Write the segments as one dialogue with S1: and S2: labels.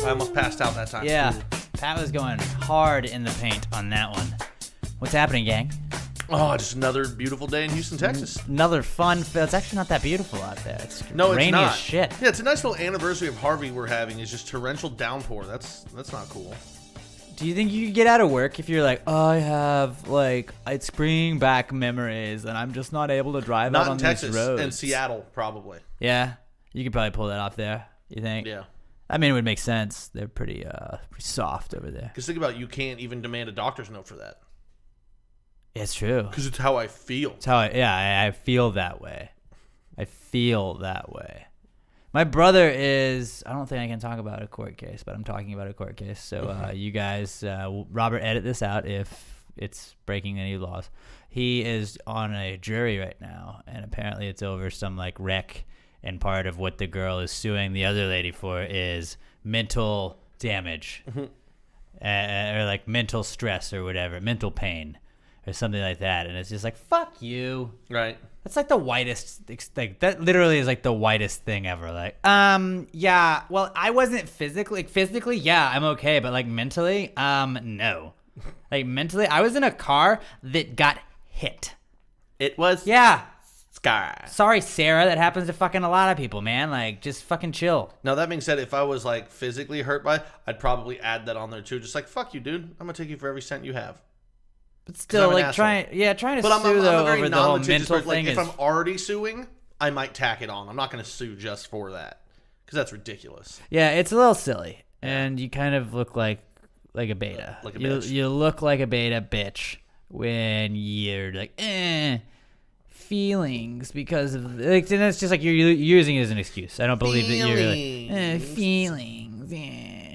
S1: I almost passed out that time.
S2: Yeah, Pat was going hard in the paint on that one. What's happening, gang?
S1: Oh, just another beautiful day in Houston, Texas.
S2: Another fun. It's actually not that beautiful out there. It's
S1: No, it's
S2: rainy
S1: not.
S2: as shit.
S1: Yeah, it's a nice little anniversary of Harvey we're having. It's just torrential downpour. That's not cool.
S2: Do you think you could get out of work if you're like, I have it's bringing back memories and I'm just not able to drive
S1: Not
S2: out on
S1: in Texas,
S2: these roads?
S1: in Seattle, probably.
S2: Yeah, you could probably pull that off there. You think?
S1: Yeah.
S2: I mean, it would make sense. They're pretty soft over there.
S1: Because think about it, you can't even demand a doctor's note for that.
S2: It's true.
S1: Because it's how I feel.
S2: It's how I feel that way. I feel that way. My brother is, I don't think I can talk about a court case, but I'm talking about a court case. So you guys, Robert, edit this out if it's breaking any laws. He is on a jury right now, and apparently it's over some wreck, and part of what the girl is suing the other lady for is mental damage or mental stress or whatever, mental pain or something like that. And it's just fuck you.
S1: Right.
S2: That's the whitest, that literally is the whitest thing ever. Yeah, well, I wasn't physically, yeah, I'm okay. But mentally, no. Mentally, I was in a car that got hit.
S1: It was?
S2: Yeah.
S1: Sky.
S2: Sorry, Sarah, that happens to fucking a lot of people, man. Just fucking chill.
S1: Now, that being said, if I was physically hurt by it, I'd probably add that on there too. Just fuck you, dude. I'm going to take you for every cent you have.
S2: But still, trying to sue though over the whole mental thing.
S1: If I'm already suing, I might tack it on. I'm not going to sue just for that because that's ridiculous.
S2: Yeah, it's a little silly, and you kind of look like a beta.
S1: Like a bitch.
S2: You look like a beta bitch when you're feelings because of and it's just you're using it as an excuse. I don't believe that you're feelings. Yeah.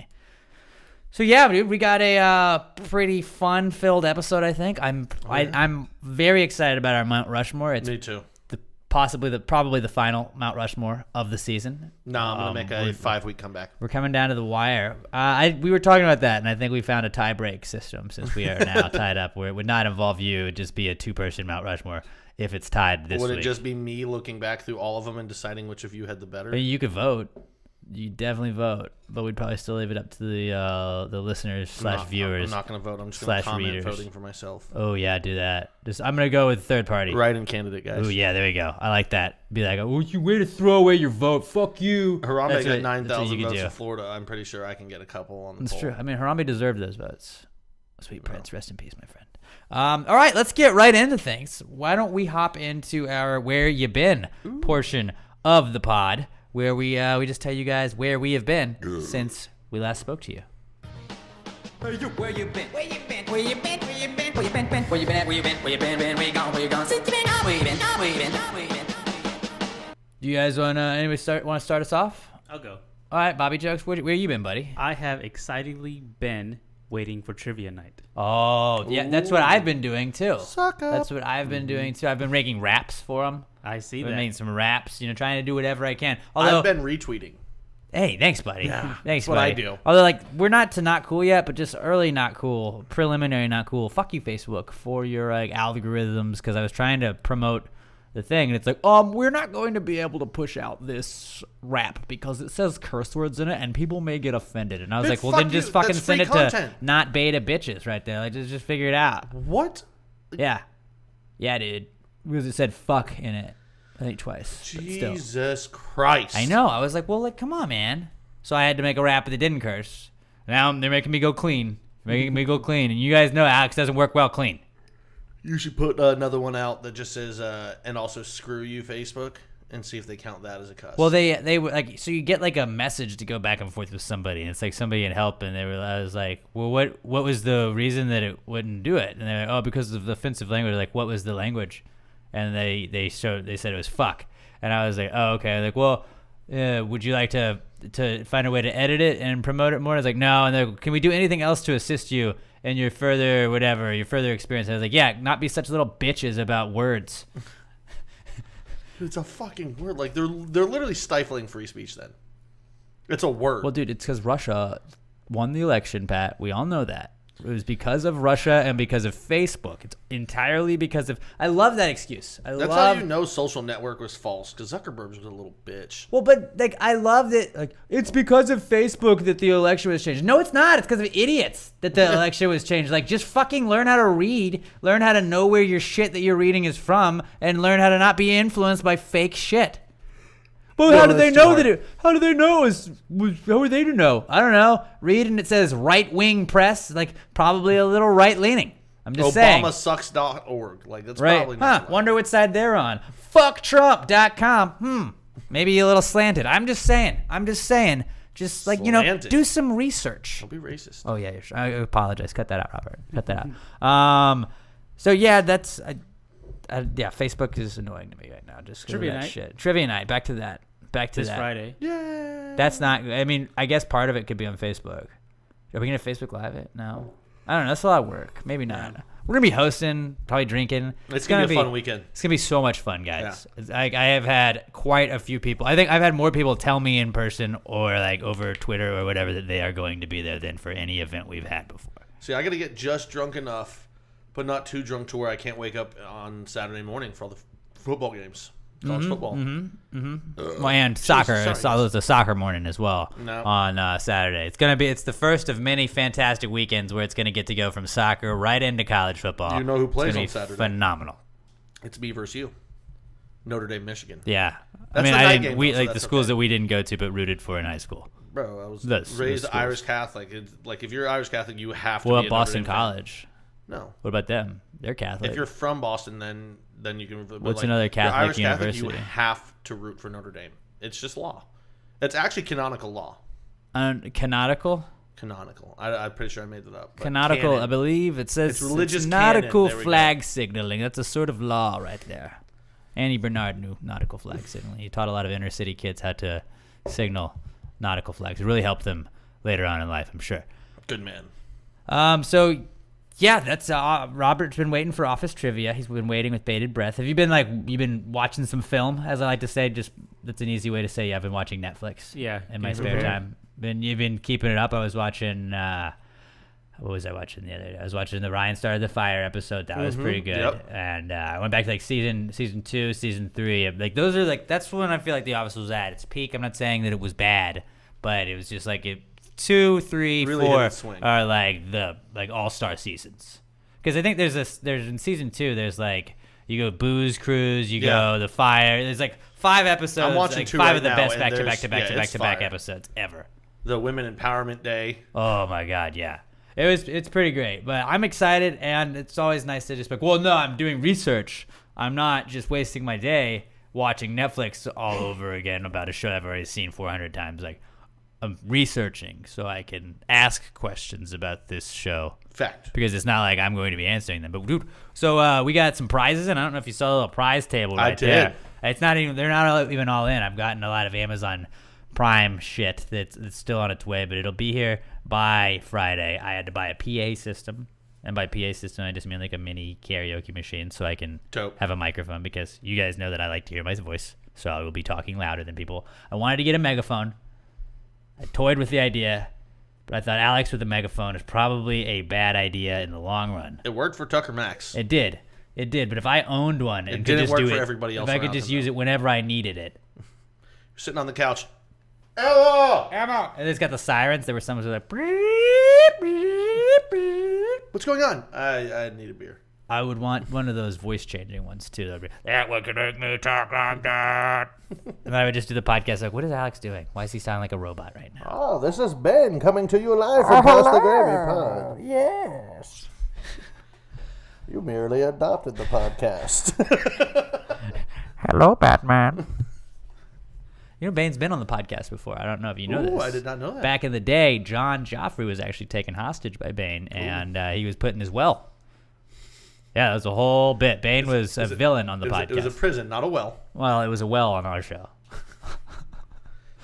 S2: So yeah, dude, we got a pretty fun-filled episode. I think I'm very excited about our Mount Rushmore. It's
S1: Me too.
S2: Probably the final Mount Rushmore of the season.
S1: No, I'm gonna make a 5-week comeback.
S2: We're coming down to the wire. We were talking about that, and I think we found a tie-break system since we are now tied up, where it would not involve you. It would just be a 2-person Mount Rushmore if it's tied this week.
S1: Would it just be me looking back through all of them and deciding which of you had the better?
S2: I mean, you could vote. You definitely vote, but we'd probably still leave it up to the listeners / viewers.
S1: I'm not going to vote. I'm just going to comment
S2: readers.
S1: voting for myself.
S2: Oh yeah, do that. I'm going to go with third party.
S1: Write-in candidate, guys.
S2: Oh yeah, there we go. I like that. Be like, oh, you way to throw away your vote. Fuck you.
S1: Harambe got 9,000 votes in Florida. I'm pretty sure I can get a couple on the poll.
S2: That's true. I mean, Harambe deserved those votes. Sweet Prince, rest in peace, my friend. All right, let's get right into things. Why don't we hop into our Where You Been portion of the pod, where we just tell you guys where we have been since we last spoke to you.
S3: Where you been? Where you been? Where you been? Where you been? Where you been? Where you been? Where you been? Where you been? Where you been? Where you gone? Where you gone? Since you been gone? Where you been? Where you been? Where you been?
S2: Do you guys want to start us off?
S4: I'll go.
S2: All right, Bobby Jokes, where you been, buddy?
S4: I have excitedly been waiting for trivia night.
S2: Oh, yeah, that's what I've been doing too.
S1: Suck up.
S2: That's what I've been doing too. I've been making raps for them.
S4: I see
S2: I've
S4: that.
S2: been making some raps, trying to do whatever I can. Although,
S1: I've been retweeting.
S2: Hey, thanks, buddy.
S1: Yeah,
S2: thanks,
S1: that's what
S2: buddy.
S1: I do.
S2: Although, we're not cool yet, but just early not cool, preliminary not cool. Fuck you, Facebook, for your algorithms, because I was trying to promote the thing, and it's we're not going to be able to push out this rap because it says curse words in it, and people may get offended. And I was well, then just fucking send it to not beta bitches right there. Just figure it out.
S1: What?
S2: Yeah, dude. Because it said fuck in it. I think twice.
S1: Jesus Christ.
S2: I know. I was well, come on, man. So I had to make a rap that didn't curse. Now they're making me go clean. And you guys know Alex doesn't work well clean.
S1: You should put another one out that just says, and also screw you, Facebook, and see if they count that as a cuss.
S2: Well, they were so you get a message to go back and forth with somebody, and it's somebody in help, and I was well, what was the reason that it wouldn't do it? And they're oh, because of the offensive language. What was the language? And they said it was fuck, and I was oh, okay. Well, would you like to find a way to edit it and promote it more? I was no. And they're can we do anything else to assist you in your further experience? I was yeah, not be such little bitches about words.
S1: It's a fucking word. They're literally stifling free speech then. It's a word.
S2: Well, dude, it's because Russia won the election, Pat. We all know that. It was because of Russia and because of Facebook. It's entirely because of. I love that excuse.
S1: That's how you know social network was false, because Zuckerberg was a little bitch.
S2: Well, but like I love that. Like it's because of Facebook that the election was changed. No, it's not. It's because of idiots that the election was changed. Like just fucking learn how to read, learn how to know where your shit that you're reading is from, and learn how to not be influenced by fake shit. Well,
S1: No,
S2: how do they
S1: that's
S2: know
S1: smart.
S2: that it? How do they know? How are they to know? I don't know. Read and it says right wing press, like probably a little right leaning. I'm just saying.
S1: ObamaSucks.org. Like that's
S2: Right?
S1: probably not.
S2: Wonder what side they're on. FuckTrump.com. Maybe a little slanted. I'm just saying. Just like
S1: Slanted.
S2: do some research.
S1: Don't be racist.
S2: Oh yeah, you're sure. I apologize. Cut that out, Robert. Cut that out. So yeah, that's. Yeah, Facebook is annoying to me right now. Just 'cause of
S4: Trivia
S2: that
S4: night.
S2: shit. Trivia night. Back to that.
S4: This Friday.
S1: Yeah.
S2: That's not. I mean, I guess part of it could be on Facebook. Are we gonna Facebook Live it? No. I don't know. That's a lot of work. Maybe not. We're gonna be hosting, probably drinking.
S1: It's gonna be a fun weekend.
S2: It's gonna be so much fun, guys. I have had quite a few people. I think I've had more people tell me in person or like over Twitter or whatever that they are going to be there than for any event we've had before.
S1: See, I got to get just drunk enough, but not too drunk to where I can't wake up on Saturday morning for all the football games. College football.
S2: Well, and soccer.
S1: sorry,
S2: It's a soccer morning as well
S1: No.
S2: on Saturday. It's the first of many fantastic weekends where it's gonna get to go from soccer right into college football.
S1: Do you know who plays
S2: It's gonna
S1: on
S2: be
S1: Saturday?
S2: Phenomenal.
S1: It's me versus you. Notre Dame, Michigan.
S2: Yeah.
S1: That's
S2: I mean,
S1: a
S2: I
S1: night
S2: didn't.
S1: game,
S2: We
S1: though, so
S2: like the
S1: that's
S2: schools
S1: okay.
S2: that we didn't go to, but rooted for in high school.
S1: Bro, I was
S2: Those
S1: raised
S2: schools.
S1: Irish Catholic. It's, like, if you're Irish Catholic, you have to
S2: What
S1: be
S2: about
S1: a Notre
S2: Boston
S1: Dame fan.
S2: College?
S1: No.
S2: What about them? They're Catholic.
S1: If you're from Boston, then you can. But
S2: What's another
S1: if you're
S2: Catholic
S1: Irish Catholic,
S2: university?
S1: you have to root for Notre Dame. It's just law. It's actually canonical law.
S2: Canonical.
S1: Canonical. I'm pretty sure I made that up. but
S2: Canonical.
S1: canon.
S2: I believe it says
S1: It's religious
S2: nautical
S1: canon. There we go.
S2: flag signaling. That's a sort of law right there. Andy Bernard knew nautical flag signaling. He taught a lot of inner city kids how to signal nautical flags. It really helped them later on in life, I'm sure.
S1: Good man.
S2: So yeah, that's Robert's been waiting for office trivia. He's been waiting with bated breath. Have you been watching some film, as I like to say? Just that's an easy way to say I've been watching Netflix.
S4: Yeah,
S2: in my
S4: getting
S2: spare
S4: prepared.
S2: time. You've been keeping it up. I was watching. What was I watching the other day? I was watching the Ryan Started the Fire episode. That was pretty good.
S1: Yep.
S2: And I went back to like season 2, season 3. Like those are like that's when I feel like The Office was at its peak. I'm not saying that it was bad, but it was just like 2, 3,
S1: Really hit
S2: 4
S1: its swing.
S2: are like the all-star seasons. Because I think there's in season 2 there's like you go Booze Cruise, you
S1: Yeah.
S2: go The Fire. There's like 5 episodes.
S1: I'm watching
S2: like
S1: 2
S2: 5
S1: right
S2: of the
S1: now,
S2: best
S1: and
S2: back-to-back
S1: it's fire.
S2: episodes ever.
S1: The Women Empowerment Day.
S2: Oh my God, yeah. It's pretty great, but I'm excited, and it's always nice to just be like, well, no, I'm doing research. I'm not just wasting my day watching Netflix all over again about a show I've already seen 400 times. Like, I'm researching so I can ask questions about this show.
S1: Fact.
S2: Because it's not like I'm going to be answering them. But dude, so we got some prizes, and I don't know if you saw the little prize table right
S1: did.
S2: there. It's not even they're not even all in. I've gotten a lot of Amazon Prime shit that's still on its way, but it'll be here by Friday. I had to buy a PA system, and by PA system I just mean like a mini karaoke machine so I can
S1: Dope.
S2: have a microphone, because you guys know that I like to hear my voice, so I will be talking louder than people. I wanted to get a megaphone. I toyed with the idea, but I thought Alex with a megaphone is probably a bad idea in the long run.
S1: It worked for Tucker Max.
S2: It did, but if I owned one and could
S1: didn't
S2: just
S1: work
S2: do
S1: for
S2: it,
S1: everybody else
S2: if I could
S1: around
S2: just
S1: him,
S2: use
S1: though.
S2: it whenever I needed it.
S1: You're sitting on the couch. Ella!
S2: And it's got the sirens. There were some that were like,
S1: What's going on? I need a beer.
S2: I would want one of those voice changing ones too. That'd be, that one could make me talk like that. And I would just do the podcast like, what is Alex doing? Why does he sound like a robot right now?
S5: Oh, this is Ben coming to you live from Past the Gravy Pod. Yes. You merely adopted the podcast.
S2: Hello, Batman. You know, Bane's been on the podcast before. I don't know if you know
S1: Ooh,
S2: this.
S1: I did not know that.
S2: Back in the day, John Joffrey was actually taken hostage by Bane, and he was put in his well. Yeah, that was a whole bit. Bane was a villain on the podcast.
S1: It was a prison, not a well.
S2: Well, it was a well on our show.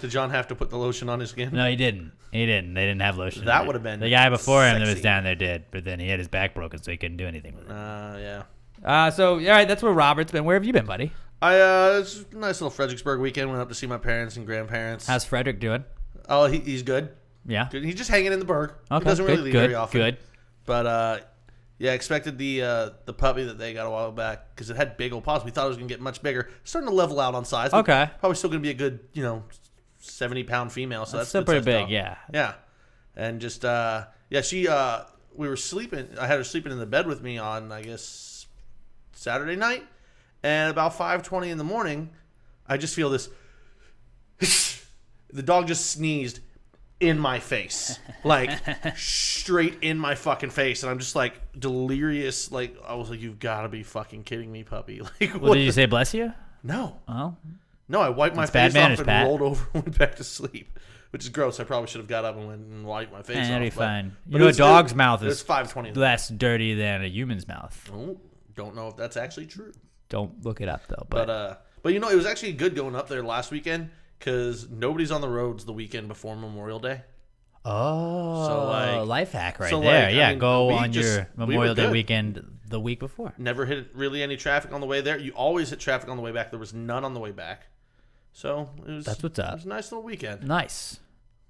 S1: Did John have to put the lotion on his skin?
S2: No, he didn't. He didn't. They didn't have lotion.
S1: That
S2: in it.
S1: would have been
S2: the guy before him that was
S1: sexy.
S2: down there did, but then he had his back broken, so he couldn't do anything with it.
S1: Yeah.
S2: So, all right, that's where Robert's been. Where have you been, buddy?
S1: It's a nice little Fredericksburg weekend. Went up to see my parents and grandparents.
S2: How's Frederick doing?
S1: Oh, he's good.
S2: Yeah.
S1: Good. He's just hanging in the burg.
S2: Okay.
S1: He doesn't really leave very often.
S2: Good.
S1: But yeah, expected the puppy that they got a while back because it had big old paws. We thought it was gonna get much bigger. Starting to level out on size.
S2: Okay.
S1: Probably still gonna be a good 70-pound female. So that's
S2: still
S1: good
S2: pretty
S1: size
S2: big.
S1: dog.
S2: Yeah.
S1: Yeah, and just she we were sleeping. I had her sleeping in the bed with me on I guess Saturday night, and about 5:20 in the morning, I just feel this. The dog just sneezed in my face, like straight in my fucking face, and I'm just like delirious. Like I was like, "You've got to be fucking kidding me, puppy!" Like,
S2: Well, did you say bless you?
S1: No,
S2: Oh,
S1: no. I wiped my
S2: That's bad
S1: face
S2: manners,
S1: off and
S2: Pat.
S1: rolled over and went back to sleep, which is gross. I probably should have got up and went and wiped my face off.
S2: that'd be
S1: but-
S2: fine.
S1: but
S2: You know, a
S1: it's-
S2: dog's mouth
S1: It's
S2: is
S1: 5:20.
S2: less dirty than a human's mouth.
S1: Oh, don't know if that's actually true.
S2: Don't look it up though.
S1: But it was actually good going up there last weekend because nobody's on the roads the weekend before Memorial Day.
S2: Oh,
S1: So,
S2: life hack right
S1: so,
S2: there.
S1: like,
S2: Yeah,
S1: I mean,
S2: go
S1: we
S2: on
S1: just-
S2: your
S1: we were
S2: Memorial Day
S1: good.
S2: weekend the week before.
S1: Never hit really any traffic on the way there. You always hit traffic on the way back. There was none on the way back. So it was.
S2: That's what's up.
S1: It was a nice little weekend.
S2: Nice.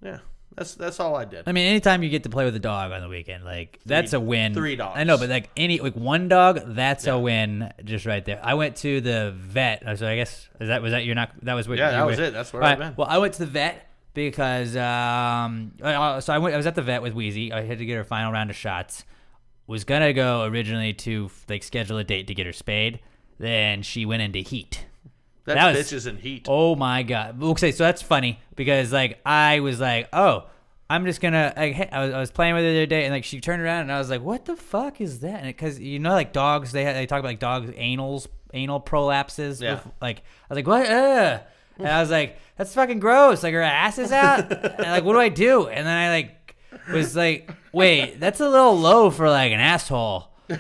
S1: Yeah, that's all I did.
S2: I mean, anytime you get to play with a dog on the weekend, like that's a win.
S1: 3 dogs.
S2: I know, but like one dog, that's a win just right there. I went to the vet. So I guess was that you're not that was what
S1: Yeah,
S2: you
S1: that
S2: were-
S1: was it. That's where
S2: All
S1: I've
S2: right,
S1: been.
S2: well, I went to the vet because so I was at the vet with Wheezy. I had to get her final round of shots. Was gonna go originally to like schedule a date to get her spayed. Then she went into heat.
S1: that
S2: that was-
S1: bitch is in heat.
S2: Oh my god. Okay, so that's funny because like I was like, oh, I'm just gonna. Like, hey, I was playing with her the other day, and like she turned around, and I was like, what the fuck is that? Because like dogs, they talk about like dogs anal prolapses.
S1: Yeah.
S2: Like I was like, what? And I was like, that's fucking gross. Like her ass is out. And like, what do I do? And then I like was like, wait, that's a little low for like an asshole. And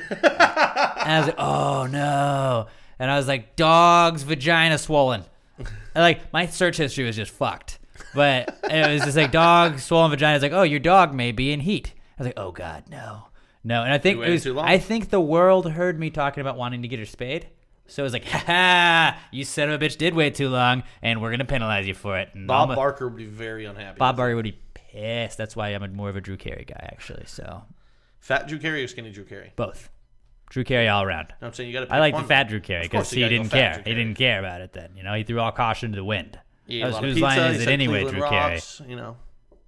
S2: I was like, oh no. And I was like, dog's vagina swollen. And like my search history was just fucked. But it was just like dog swollen vagina. It's like, oh, your dog may be in heat. I was like, oh god, no. And I think
S1: You
S2: it
S1: waited
S2: was.
S1: too long.
S2: I think the world heard me talking about wanting to get her spayed. So it was like, ha ha, you son of a bitch did wait too long, and we're gonna penalize you for it. And
S1: Bob Barker would be very unhappy.
S2: Bob Barker would be pissed. That's why I'm more of a Drew Carey guy, actually. So
S1: Fat Drew Carey or skinny Drew Carey?
S2: both. Drew Carey all around.
S1: No, I'm saying you got to.
S2: I like the fat Drew Carey
S1: Of course
S2: because
S1: you
S2: he
S1: gotta go
S2: didn't
S1: fat
S2: care.
S1: Drew
S2: He
S1: Carey.
S2: didn't care about it then. You know, he threw all caution to the wind.
S1: He ate
S2: That
S1: a
S2: was-
S1: lot of
S2: whose
S1: pizza.
S2: line
S1: he
S2: is it
S1: said
S2: anyway,
S1: Cleveland
S2: Drew Carey?
S1: rocks, you know.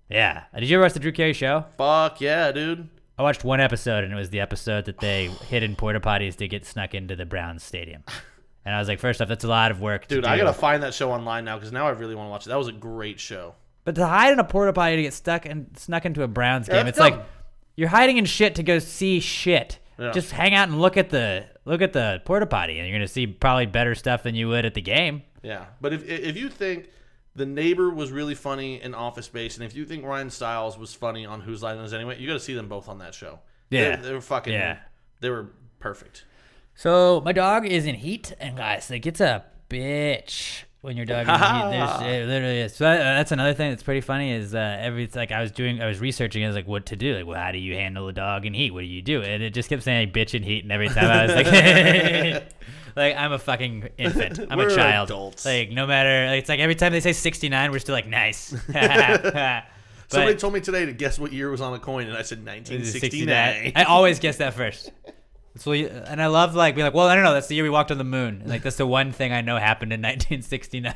S2: Yeah. Did you ever watch the Drew Carey show?
S1: Fuck yeah, dude.
S2: I watched one episode, and it was the episode that they hid in porta potties to get snuck into the Browns stadium. And I was like, first off, that's a lot of work to
S1: Dude,
S2: do.
S1: I gotta find that show online now because now I really want to watch it. That was a great show.
S2: But to hide in a porta potty to get snuck into a Browns game,
S1: that's
S2: it's like
S1: dumb.
S2: you're hiding in shit to go see shit.
S1: Yeah.
S2: Just hang out and look at the porta potty, and you're gonna see probably better stuff than you would at the game.
S1: Yeah, but if you think The Neighbor was really funny in Office Space, and if you think Ryan Stiles was funny on Whose Line Is It Anyway, you got to see them both on that show.
S2: Yeah.
S1: they were fucking.
S2: Yeah.
S1: They were perfect.
S2: So my dog is in heat, and guys, like it's a bitch when your dog is in heat. It literally is. So that's another thing that's pretty funny is I was researching like what to do. Like, well, how do you handle a dog in heat? What do you do? And it just kept saying bitch in heat, and every time I was like, like I'm a fucking infant. I'm
S1: We're
S2: a child.
S1: adults.
S2: Like no matter, like, it's like every time they say 69, we're still like nice.
S1: Somebody
S2: But-
S1: told me today to guess what year was on a coin, and I said 1969.
S2: I always guess that first. So, and I love like being like, well, I don't know. That's the year we walked on the moon. And, like that's the one thing I know happened in 1969.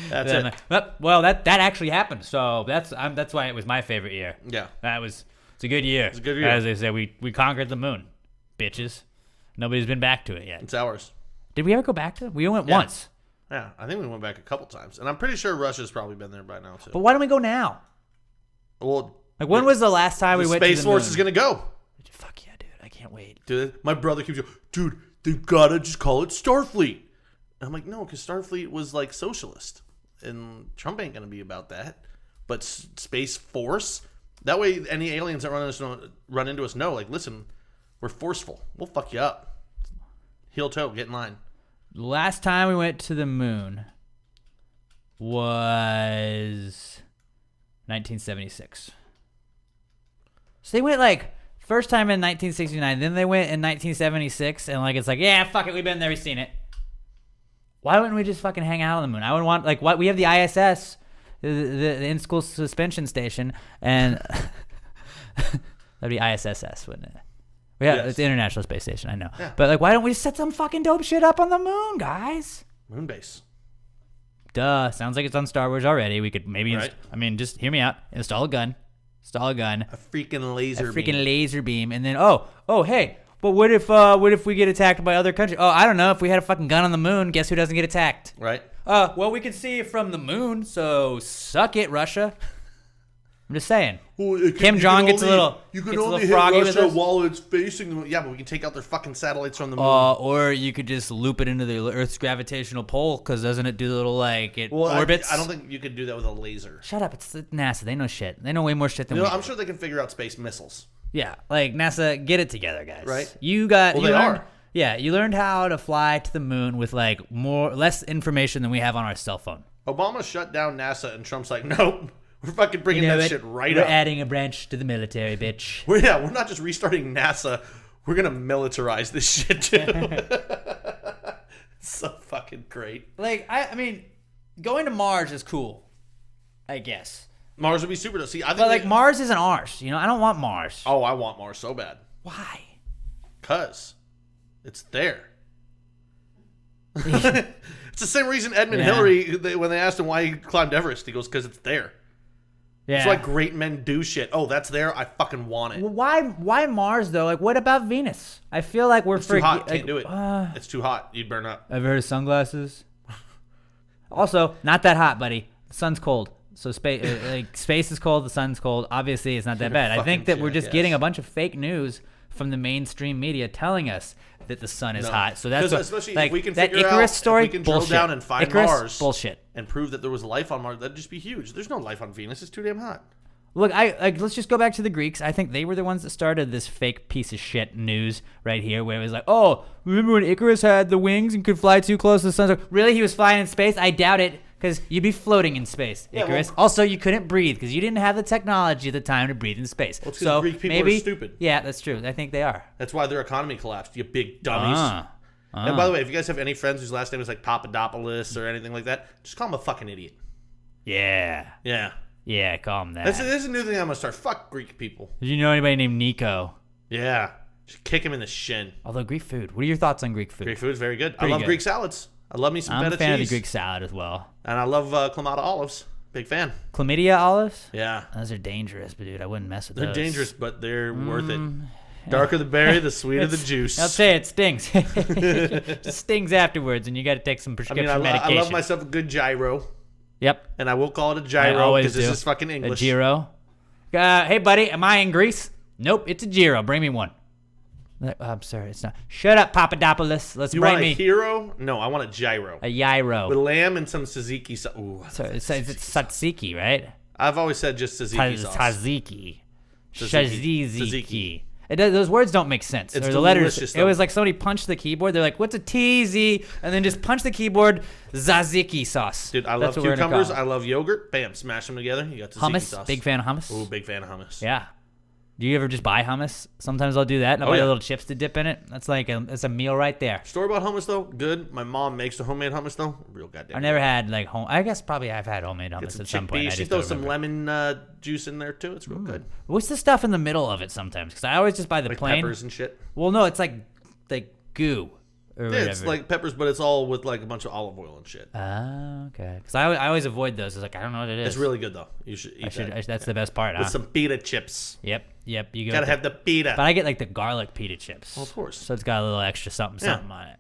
S1: That's
S2: And I'm
S1: it.
S2: like, well, that actually happened. So that's why it was my favorite year.
S1: Yeah.
S2: It's a good year.
S1: It's a good year.
S2: As they say, we conquered the moon, bitches. Nobody's been back to it yet.
S1: It's ours.
S2: Did we ever go back to it? We went
S1: Yeah.
S2: once.
S1: Yeah, I think we went back a couple times, and I'm pretty sure Russia's probably been there by now too.
S2: But why don't we go now?
S1: Well,
S2: Like when was the last time
S1: the
S2: we went
S1: Space
S2: to the
S1: Force
S2: moon?
S1: is gonna go.
S2: Fuck yeah, dude! I can't wait.
S1: Dude, my brother keeps going, dude, they gotta just call it Starfleet. And I'm like, no, because Starfleet was like socialist, and Trump ain't gonna be about that. But Space Force, that way, any aliens that run into us know, like, listen, we're forceful. We'll fuck you up. Heel toe, get in line.
S2: The last time we went to the moon was 1976. So they went like first time in 1969, then they went in 1976, and like it's like, yeah, fuck it, we've been there, we've seen it. Why wouldn't we just fucking hang out on the moon? I would want like what we have the ISS, the in-school suspension station, and That'd be ISSS, wouldn't it? Yeah,
S1: Yes.
S2: it's the International Space Station. I know.
S1: Yeah.
S2: But like, why don't we just set some fucking dope shit up on the moon, guys?
S1: Moon base.
S2: Duh. Sounds like it's on Star Wars already. We could maybe.
S1: Right.
S2: Just hear me out. Install a gun.
S1: A freaking laser beam.
S2: Laser beam, and then hey. But what if we get attacked by other countries? Oh, I don't know. If we had a fucking gun on the moon, guess who doesn't get attacked?
S1: Right.
S2: Well, we can see it from the moon, so suck it, Russia. I'm just saying.
S1: Well,
S2: Kim Jong gets a little.
S1: You can
S2: gets a
S1: only
S2: little
S1: hit
S2: froggy with
S1: Russia
S2: us.
S1: while it's facing the moon. Yeah, but we can take out their fucking satellites from the moon.
S2: Or you could just loop it into the Earth's gravitational pull, because doesn't it do the little orbits?
S1: I don't think you could do that with a laser.
S2: Shut up! It's NASA. They know shit. They know way more shit than
S1: You know,
S2: we do.
S1: I'm sure they can figure out space missiles.
S2: Yeah, like NASA, get it together, guys.
S1: Right.
S2: You got.
S1: Well,
S2: you
S1: they
S2: learned,
S1: are.
S2: Yeah, you learned how to fly to the moon with like less information than we have on our cell phone.
S1: Obama shut down NASA, and Trump's like, nope, we're fucking bringing
S2: You know
S1: that
S2: what?
S1: shit right
S2: We're
S1: up.
S2: adding a branch to the military, bitch.
S1: We're not just restarting NASA. We're gonna militarize this shit too. So fucking great.
S2: Like, I mean, going to Mars is cool, I guess.
S1: Mars would be super. See, I think.
S2: But like, Mars isn't ours. You know, I don't want Mars.
S1: Oh, I want Mars so bad.
S2: Why?
S1: Cause it's there. It's the same reason Edmund Hillary, when they asked him why he climbed Everest, he goes, "Because it's there."
S2: Yeah.
S1: That's why great men do shit. Oh, that's there. I fucking want it.
S2: Well, why Mars though? Like, what about Venus? I feel like we're
S1: It's too hot. Can't do it.
S2: Uh,
S1: It's too hot. You'd burn up.
S2: I've heard of sunglasses. Also, not that hot, buddy. The sun's cold. So space is cold. The sun's cold. Obviously, it's not that bad. I think that we're just getting a bunch of fake news from the mainstream media telling us that the sun is hot. So that's what,
S1: especially
S2: like,
S1: if we can
S2: that
S1: figure
S2: Icarus
S1: out,
S2: story.
S1: if we can drill
S2: bullshit.
S1: down and find
S2: Icarus,
S1: Mars,
S2: bullshit.
S1: and prove that there was life on Mars, that'd just be huge. There's no life on Venus. It's too damn hot.
S2: Look, let's just go back to the Greeks. I think they were the ones that started this fake piece of shit news right here, where it was like, oh, remember when Icarus had the wings and could fly too close to the sun? So, really, he was flying in space? I doubt it, because you'd be floating in space, Icarus. Also, you couldn't breathe, because you didn't have the technology at the time to breathe in space.
S1: Well, it's 'cause
S2: so
S1: Greek people
S2: maybe,
S1: are stupid.
S2: Yeah, that's true. I think they are.
S1: That's why their economy collapsed. You big dummies.
S2: Ah.
S1: And by the way, if you guys have any friends whose last name is like Papadopoulos or anything like that, just call him a fucking idiot.
S2: Yeah.
S1: Yeah.
S2: Yeah, call him that.
S1: That's a new thing I'm gonna start. Fuck Greek people.
S2: Did you know anybody named Nico?
S1: Yeah. Just kick him in the shin.
S2: Although Greek food. What are your thoughts on Greek food?
S1: Greek food is very good. I
S2: Pretty
S1: love
S2: good.
S1: Greek salads. I love me some
S2: I'm
S1: feta
S2: a fan
S1: cheese.
S2: of the Greek salad as well.
S1: And I love Clamato olives. Big fan.
S2: Chlamydia olives?
S1: Yeah.
S2: Those are dangerous, but dude, I wouldn't mess with
S1: They're
S2: those.
S1: dangerous, but they're worth it. Darker the berry, the sweeter the juice.
S2: I'll say it stings. It just stings afterwards, and you got to take some
S1: I
S2: prescription
S1: mean, I
S2: medication.
S1: love myself a good gyro,
S2: Yep.
S1: and I will call it a
S2: I
S1: gyro
S2: always
S1: because this
S2: do.
S1: is fucking
S2: A
S1: English.
S2: gyro. Hey, buddy, am I in Greece? Nope, it's a gyro. Bring me one. I'm sorry, it's not. Shut up, Papadopoulos. Let's
S1: You
S2: bring
S1: want a
S2: me
S1: hero? No, I want a gyro.
S2: a gyro.
S1: With lamb and some tzatziki sauce. Ooh,
S2: So it's tzatziki, right?
S1: I've always said just tzatziki sauce.
S2: Tzatziki.
S1: Tzatziki.
S2: Shaziziki. Those words don't make sense.
S1: It's
S2: Or the letters.
S1: delicious,
S2: It
S1: though.
S2: was like somebody punched the keyboard. They're like, "What's a TZ?" And then just punch the keyboard. Tzatziki sauce.
S1: Dude, I
S2: That's
S1: love
S2: what we're gonna
S1: cucumbers.
S2: call
S1: I
S2: it.
S1: love yogurt. Bam, smash them together. You got tzatziki
S2: Hummus.
S1: sauce.
S2: Big fan of hummus.
S1: Ooh, big fan of hummus.
S2: Yeah. Do you ever just buy hummus? Sometimes I'll do that. And I'll buy
S1: yeah.
S2: little chips to dip in it. That's like it's a meal right there.
S1: Story about hummus though, good. My mom makes the homemade hummus though, real goddamn.
S2: I've never had like home. I guess probably I've had homemade
S1: Get
S2: hummus
S1: some
S2: at some point.
S1: chickpeas.
S2: I
S1: She
S2: just
S1: throws
S2: don't
S1: some
S2: remember.
S1: lemon juice in there too. It's real good.
S2: What's the stuff in the middle of it sometimes? Because I always just buy the
S1: Like
S2: plain.
S1: peppers and shit.
S2: Well, no, it's like goo or
S1: Yeah,
S2: whatever.
S1: it's like peppers, but it's all with like a bunch of olive oil and shit.
S2: Oh, okay. Because I always avoid those. It's like I don't know what it is.
S1: It's really good though. You should eat that.
S2: That's the best part.
S1: With
S2: Huh?
S1: some pita chips.
S2: Yep. You go.
S1: Gotta
S2: with
S1: have the pita.
S2: But I get like the garlic pita chips.
S1: Well, of course.
S2: So it's got a little extra something
S1: Yeah.
S2: on it.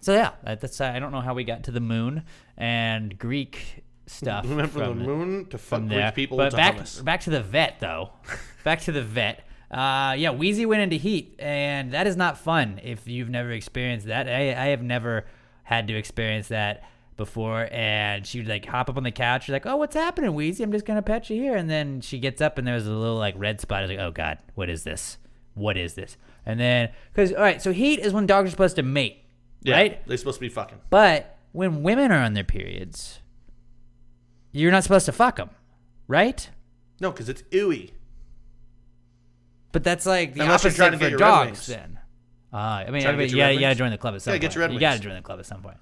S2: So yeah, that's I don't know how we got to the moon and Greek stuff.
S1: We went from the moon to fuck Greek people
S2: But
S1: to
S2: back
S1: hummus.
S2: back to the vet though. Back to the vet. Yeah, Wheezy went into heat, and that is not fun if you've never experienced that. I have never had to experience that before, and she would like hop up on the couch. She's like, "Oh, what's happening, Wheezy? I'm just gonna pet you here." And then she gets up, and there's a little like red spot. I was like, "Oh God, what is this? What is this?" And then, because all right, so heat is when dogs are supposed to mate,
S1: Yeah,
S2: right?
S1: they're supposed to be fucking.
S2: But when women are on their periods, you're not supposed to fuck them, right?
S1: No, because it's ooey.
S2: But that's like the
S1: Unless you're trying
S2: opposite
S1: to
S2: for
S1: get your Red
S2: dogs
S1: Wings.
S2: then. I mean,
S1: Trying to get
S2: you
S1: your Red
S2: gotta
S1: Wings?
S2: join the club at some
S1: Yeah,
S2: point.
S1: get your Red
S2: You gotta
S1: Wings.
S2: join the club at some point.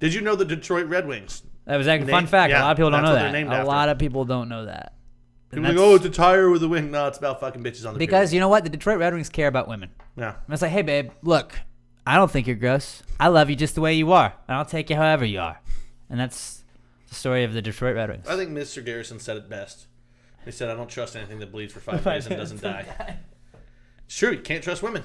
S1: Did you know the Detroit Red Wings?
S2: That was actually a fun
S1: Name-
S2: fact.
S1: yeah,
S2: A lot of people don't
S1: that's
S2: know
S1: what they're
S2: that.
S1: named
S2: A
S1: after.
S2: lot of people don't know that.
S1: People are like, oh, it's a tire with a wing. No, it's about fucking bitches on the
S2: because you know what? The Detroit Red Wings care about women.
S1: Yeah.
S2: And it's like, hey, babe, look, I don't think you're gross. I love you just the way you are, and I'll take you however you are. And that's the story of the Detroit Red Wings.
S1: I think Mr. Garrison said it best. He said, I don't trust anything that bleeds for 5 days and doesn't die. It's true. You can't trust women.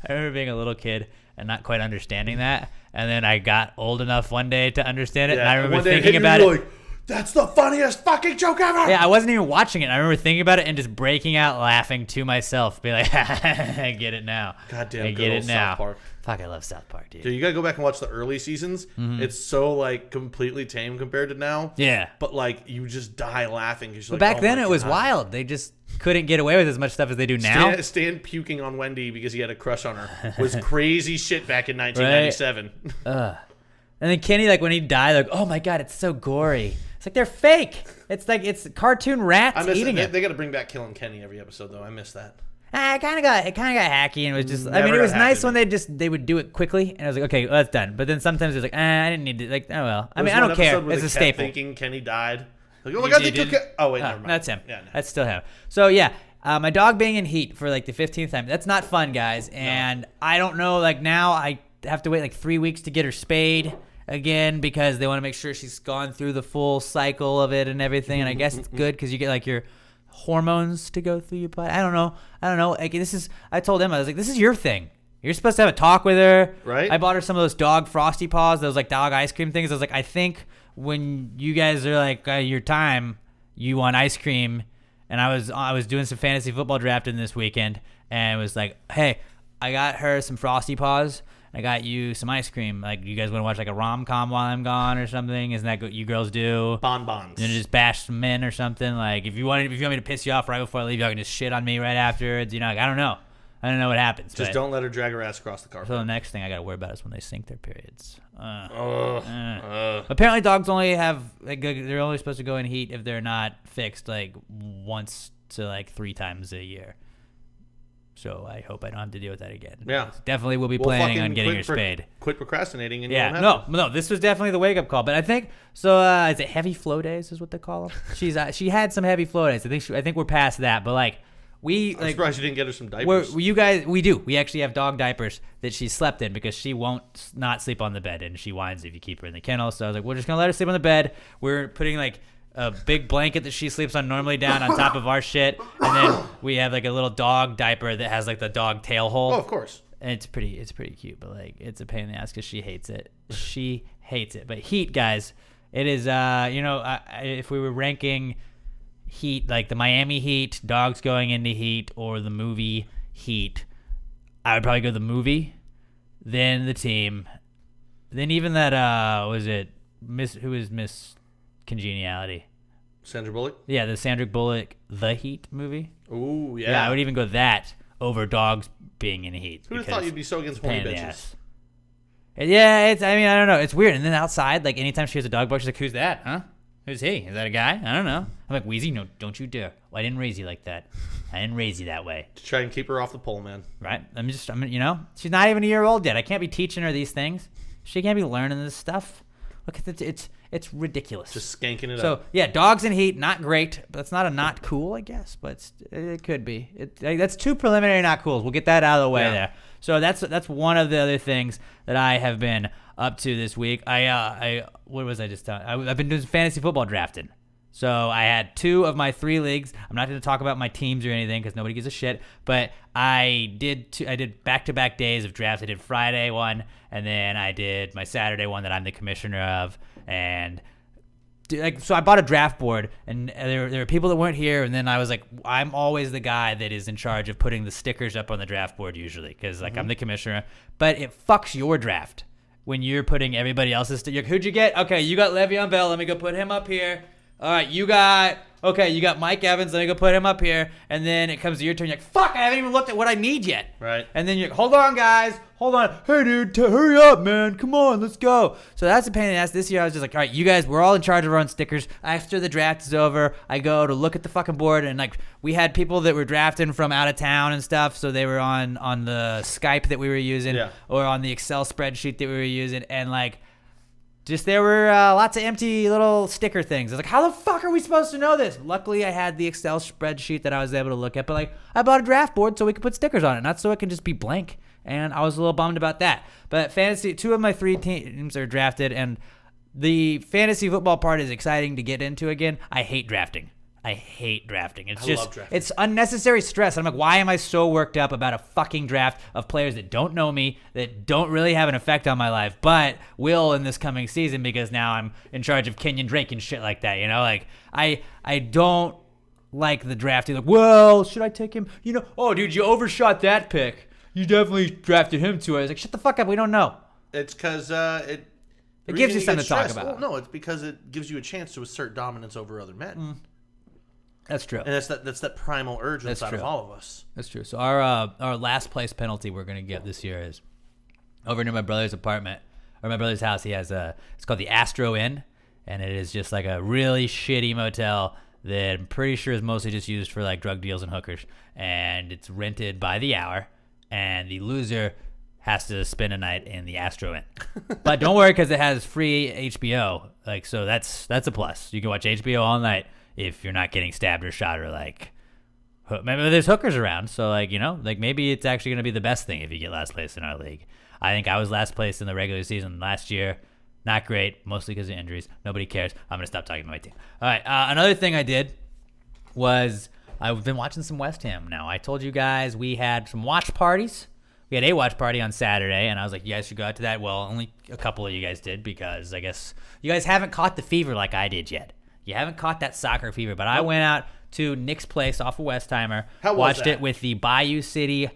S2: I remember being a little kid and not quite understanding that, and then I got old enough one day to understand it, and I remember thinking about it.
S1: Like, that's the funniest fucking joke ever.
S2: Yeah, I wasn't even watching it. I remember thinking about it and just breaking out laughing to myself, be like, I get it now.
S1: Goddamn,
S2: I
S1: good
S2: get
S1: old
S2: it now.
S1: South Park.
S2: Fuck, I love South Park, dude.
S1: Dude, you gotta go back and watch the early seasons.
S2: Mm-hmm.
S1: It's so like completely tame compared to now.
S2: Yeah.
S1: But like you just die laughing. But
S2: But back then it was wild. They just couldn't get away with as much stuff as they do now.
S1: Stan puking on Wendy because he had a crush on her was crazy shit back in 1997.
S2: And then Kenny, like when he died, like, oh my god, it's so gory. It's like they're fake. It's like it's cartoon rats
S1: I miss
S2: eating it.
S1: They got to bring back Killing Kenny every episode though. I miss that.
S2: It kind of got hacky, and it was just.
S1: Never
S2: I mean, it was
S1: got
S2: nice
S1: hacky.
S2: when they would do it quickly, and I was like, okay, well, that's done. But then sometimes it was like, I didn't need to. Like, oh well. I mean, I don't care. It's a staple.
S1: Thinking Kenny died. Like, oh my god, they took it. Oh wait, never mind.
S2: That's him.
S1: Yeah, no.
S2: That's still him. So yeah, my dog being in heat for like the 15th time. That's not fun, guys. And I don't know. Like now, I have to wait like 3 weeks to get her spayed again because they want to make sure she's gone through the full cycle of it and everything. And I guess it's good because you get like your hormones to go through your body. I don't know. Like I told him, I was like, this is your thing. You're supposed to have a talk with her.
S1: Right.
S2: I bought her some of those dog Frosty Paws, those like dog ice cream things. I was like, I think when you guys are like your time, you want ice cream. And I was doing some fantasy football drafting this weekend, and it was like, hey, I got her some Frosty Paws. I got you some ice cream. Like, you guys want to watch like a rom-com while I'm gone or something? Isn't that what you girls do?
S1: Bonbons.
S2: And just bash some men or something. Like, if you want me to piss you off right before I leave, y'all can just shit on me right afterwards. You know, like, I don't know. I don't know what happens.
S1: Just
S2: but-
S1: don't let her drag her ass across the carpet.
S2: So the next thing I got to worry about is when they sync their periods. Apparently, dogs only have they're only supposed to go in heat if they're not fixed like once to like 3 times a year. So I hope I don't have to deal with that again.
S1: Yeah.
S2: Definitely will be
S1: Well,
S2: planning
S1: fucking
S2: on getting her spayed.
S1: Quit procrastinating and you
S2: Yeah,
S1: won't have to.
S2: no, this was definitely the wake up call. But I think so. Is it heavy flow days? Is what they call them? She had some heavy flow days. I think we're past that. But like
S1: I'm surprised you didn't get her some diapers.
S2: we do. We actually have dog diapers that she slept in because she won't not sleep on the bed and she whines if you keep her in the kennel. So I was like, we're just gonna let her sleep on the bed. We're putting like a big blanket that she sleeps on normally down on top of our shit, and then we have like a little dog diaper that has like the dog tail hole.
S1: Oh, of course.
S2: And it's pretty cute, but like it's a pain in the ass because she hates it. She hates it. But heat, guys, it is. If we were ranking heat, like the Miami Heat, dogs going into heat, or the movie Heat, I would probably go the movie, then the team, then even that. Was it Miss Congeniality?
S1: Sandra Bullock?
S2: Yeah, the Sandra Bullock The Heat movie.
S1: Ooh, yeah.
S2: Yeah, I would even go that over dogs being in heat.
S1: Who'd have thought you'd be so against horny
S2: pain in the
S1: bitches?
S2: ass. Yeah, I don't know. It's weird. And then outside, like anytime she hears a dog bark, she's like, who's that? Huh? Who's he? Is that a guy? I don't know. I'm like, Wheezy, no, don't you dare. Well, I didn't raise you like that. I didn't raise you that way.
S1: To try and keep her off the pole, man.
S2: Right? She's not even a year old yet. I can't be teaching her these things. She can't be learning this stuff. Look at it's ridiculous.
S1: Just skanking it up.
S2: So yeah, dogs in heat, not great, but that's not a not cool, I guess. But it could be. That's 2 preliminary not cools. We'll get that out of the way there. So that's one of the other things that I have been up to this week. What was I just telling? I've been doing fantasy football drafting. So I had 2 of my 3 leagues. I'm not going to talk about my teams or anything because nobody gives a shit. But I did back-to-back days of drafts. I did Friday one, and then I did my Saturday one that I'm the commissioner of. And so I bought a draft board, and there were people that weren't here. And then I was like, I'm always the guy that is in charge of putting the stickers up on the draft board usually because I'm the commissioner. But it fucks your draft when you're putting everybody else's stickers. Who'd you get? Okay, you got Le'Veon Bell. Let me go put him up here. All right, you got Mike Evans. Let me go put him up here. And then it comes to your turn. You're like, fuck, I haven't even looked at what I need yet.
S1: Right.
S2: And then you're like, hold on, guys. Hold on. Hey, dude, hurry up, man. Come on, let's go. So that's a pain in the ass. This year I was just like, all right, you guys, we're all in charge of our own stickers. After the draft is over, I go to look at the fucking board. And, like, we had people that were drafting from out of town and stuff. So they were on the Skype that we were using or on the Excel spreadsheet that we were using. And, like, just there were lots of empty little sticker things. I was like, how the fuck are we supposed to know this? Luckily, I had the Excel spreadsheet that I was able to look at. But like, I bought a draft board so we could put stickers on it, not so it can just be blank. And I was a little bummed about that. But fantasy, 2 of my 3 teams are drafted, and the fantasy football part is exciting to get into again. I hate drafting. It's
S1: love drafting.
S2: It's unnecessary stress. I'm like, why am I so worked up about a fucking draft of players that don't know me, that don't really have an effect on my life, but will in this coming season because now I'm in charge of Kenyon Drake and shit like that, you know? Like, I don't like the draft. You're like, well, should I take him? You know, oh, dude, you overshot that pick. You definitely drafted him too. I was like, shut the fuck up. We don't know.
S1: It's because
S2: It gives you something to talk about.
S1: Well, no, it's because it gives you a chance to assert dominance over other men.
S2: That's true.
S1: And that's that primal urge inside
S2: true.
S1: of all of us.
S2: That's true. So our last place penalty we're gonna get this year is over near my brother's apartment or my brother's house. He has it's called the Astro Inn, and it is just like a really shitty motel that I'm pretty sure is mostly just used for like drug deals and hookers, and it's rented by the hour, and the loser has to spend a night in the Astro Inn. But don't worry, because it has free HBO. Like, so that's a plus. You can watch HBO all night if you're not getting stabbed or shot or like, maybe there's hookers around. So like, you know, like maybe it's actually going to be the best thing if you get last place in our league. I think I was last place in the regular season last year. Not great, mostly because of injuries. Nobody cares. I'm going to stop talking about my team. All right. Another thing I did was I've been watching some West Ham now. I told you guys we had some watch parties. We had a watch party on Saturday, and I was like, you guys should go out to that. Well, only a couple of you guys did because I guess you guys haven't caught the fever like I did yet. You haven't caught that soccer fever, but I went out to Nick's place off of Westheimer, watched it with the Bayou City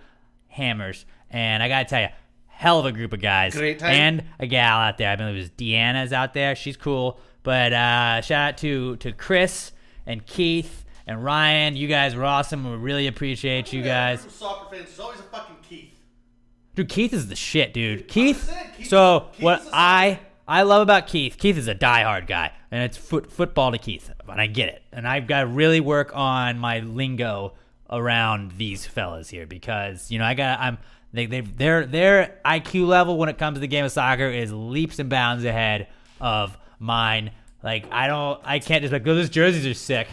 S2: Hammers, and I got to tell you, hell of a group of guys.
S1: Great time.
S2: And a gal out there. I believe it was Deanna's out there. She's cool. But shout out to Chris and Keith and Ryan. You guys were awesome. We really appreciate you guys.
S1: Soccer fans, there's always a fucking Keith.
S2: Dude, Keith is the shit, dude.
S1: Keith
S2: Keith
S1: is
S2: I love about Keith is a diehard guy, and it's football to Keith, and I get it. And I've got to really work on my lingo around these fellas here because, you know, their IQ level when it comes to the game of soccer is leaps and bounds ahead of mine. Like, I can't just like, oh, those jerseys are sick.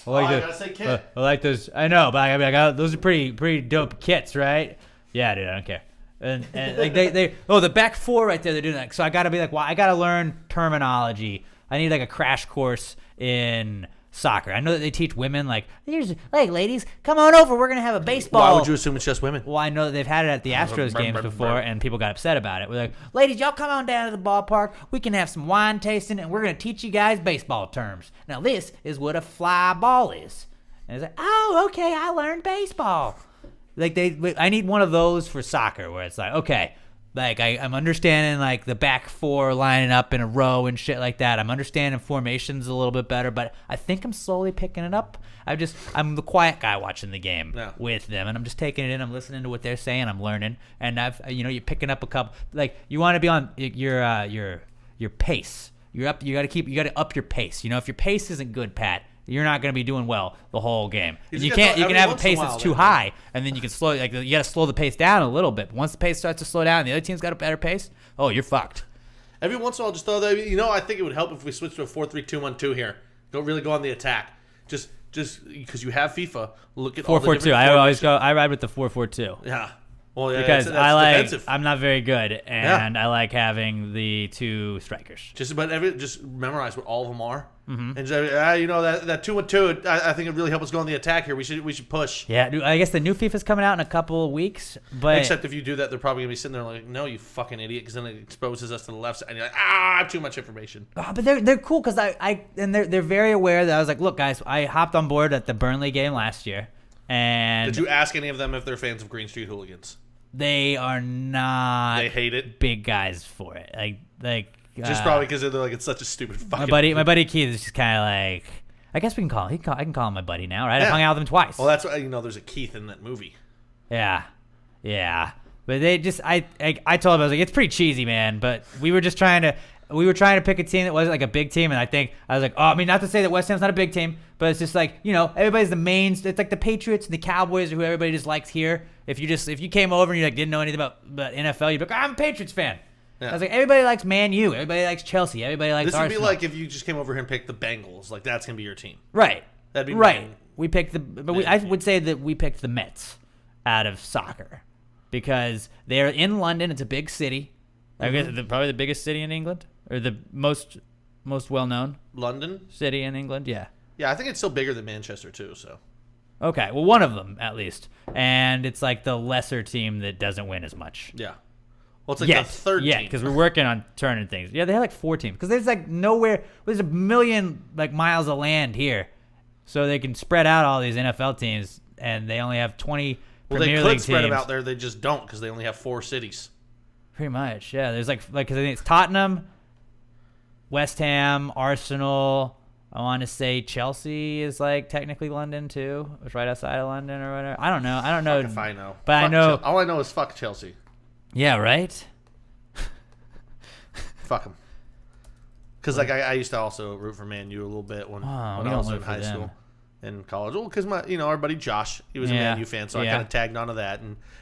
S1: I gotta say kit.
S2: I like those. I know, but I got those are pretty dope kits, right? Yeah, dude, I don't care. And like the back four right there, they're doing that. So I gotta be like, well, I gotta learn terminology. I need like a crash course in soccer. I know that they teach women like, ladies, come on over. We're gonna have a baseball.
S1: Why would you assume it's just women?
S2: Well, I know that they've had it at the Astros games before, and people got upset about it. We're like, ladies, y'all come on down to the ballpark. We can have some wine tasting, and we're gonna teach you guys baseball terms. Now, this is what a fly ball is. And it's like, oh, okay, I learned baseball. Like I need one of those for soccer where it's like, okay, like I'm understanding like the back four lining up in a row and shit like that. I'm understanding formations a little bit better, but I think I'm slowly picking it up. I'm the quiet guy watching the game with them, and I'm just taking it in. I'm listening to what they're saying. I'm learning, and you're picking up a couple. Like you want to be on your pace. You got to up your pace. You know, if your pace isn't good, Pat, you're not going to be doing well the whole game. You can have a pace that's too high, and then you can slow. Like you got to slow the pace down a little bit. But once the pace starts to slow down, and the other team's got a better pace. Oh, you're fucked.
S1: Every once in a while, just throw that. You know, I think it would help if we switched to a 4-3-2-1-2 here. Don't really go on the attack. Just because you have FIFA, look at
S2: 4-4-2. I ride with the 4-4-2.
S1: Yeah. Well, yeah,
S2: because
S1: defensive.
S2: I'm not very good, and I like having the two strikers.
S1: Just memorize what all of them are,
S2: mm-hmm.
S1: and just, that 2-1-2. I think it really helped us go on the attack here. We should push.
S2: Yeah, dude, I guess the new FIFA's coming out in a couple of weeks, but
S1: except if you do that, they're probably gonna be sitting there like, no, you fucking idiot, because then it exposes us to the left side, and you're like, I have too much information.
S2: But they're cool because they're very aware that I was like, look, guys, I hopped on board at the Burnley game last year. And
S1: did you ask any of them if they're fans of Green Street Hooligans?
S2: They are not.
S1: They hate it.
S2: Big guys for it. Like
S1: just probably because they're like, it's such a stupid fucking.
S2: My buddy Keith is just kind of like, I guess we can call him. I can call him my buddy now, right?
S1: Yeah.
S2: I've hung out with him twice.
S1: Well, that's why there's a Keith in that movie.
S2: Yeah. But they just I told him, I was like, it's pretty cheesy, man. But we were trying to pick a team that wasn't like a big team, and I was like, oh, I mean, not to say that West Ham's not a big team, but it's just like, everybody's the mains. It's like the Patriots and the Cowboys are who everybody just likes here. If you came over and you didn't know anything about NFL, you'd be like, I'm a Patriots fan.
S1: Yeah.
S2: I was like, everybody likes Man U. Everybody likes Chelsea. Everybody likes
S1: This would
S2: Arsenal.
S1: be like if you just came over here and picked the Bengals. Like, that's going to be your team.
S2: Right.
S1: That'd be
S2: right.
S1: Man.
S2: We picked I would say that we picked the Mets out of soccer because they're in London. It's a big city. I guess probably the biggest city in England, or the most well-known
S1: London?
S2: city in England. Yeah.
S1: Yeah, I think it's still bigger than Manchester, too, so.
S2: Okay, well, one of them at least, and it's like the lesser team that doesn't win as much.
S1: Yeah. Well, it's like the third
S2: yeah,
S1: team.
S2: because we're working on turning things. Yeah, they have like 4 teams because there's like nowhere. There's a million like miles of land here, so they can spread out all these NFL teams, and they only have 20
S1: Well,
S2: Premier
S1: they
S2: League
S1: could spread
S2: teams.
S1: them out there. They just don't because they only have 4 cities.
S2: Pretty much, yeah. There's like because I think it's Tottenham, West Ham, Arsenal. I want to say Chelsea is like technically London too. It's right outside of London or whatever. I don't know.
S1: Fuck if I know.
S2: But I
S1: Fuck
S2: know.
S1: All I know is fuck Chelsea.
S2: Yeah, right.
S1: Fuck them. Because like I used to also root for Man U a little bit when
S2: we
S1: I
S2: don't
S1: was in
S2: root for
S1: high
S2: them.
S1: school and college. Well, because our buddy Josh, he was a
S2: Yeah.
S1: Man U fan, so I
S2: Yeah.
S1: kind of tagged onto that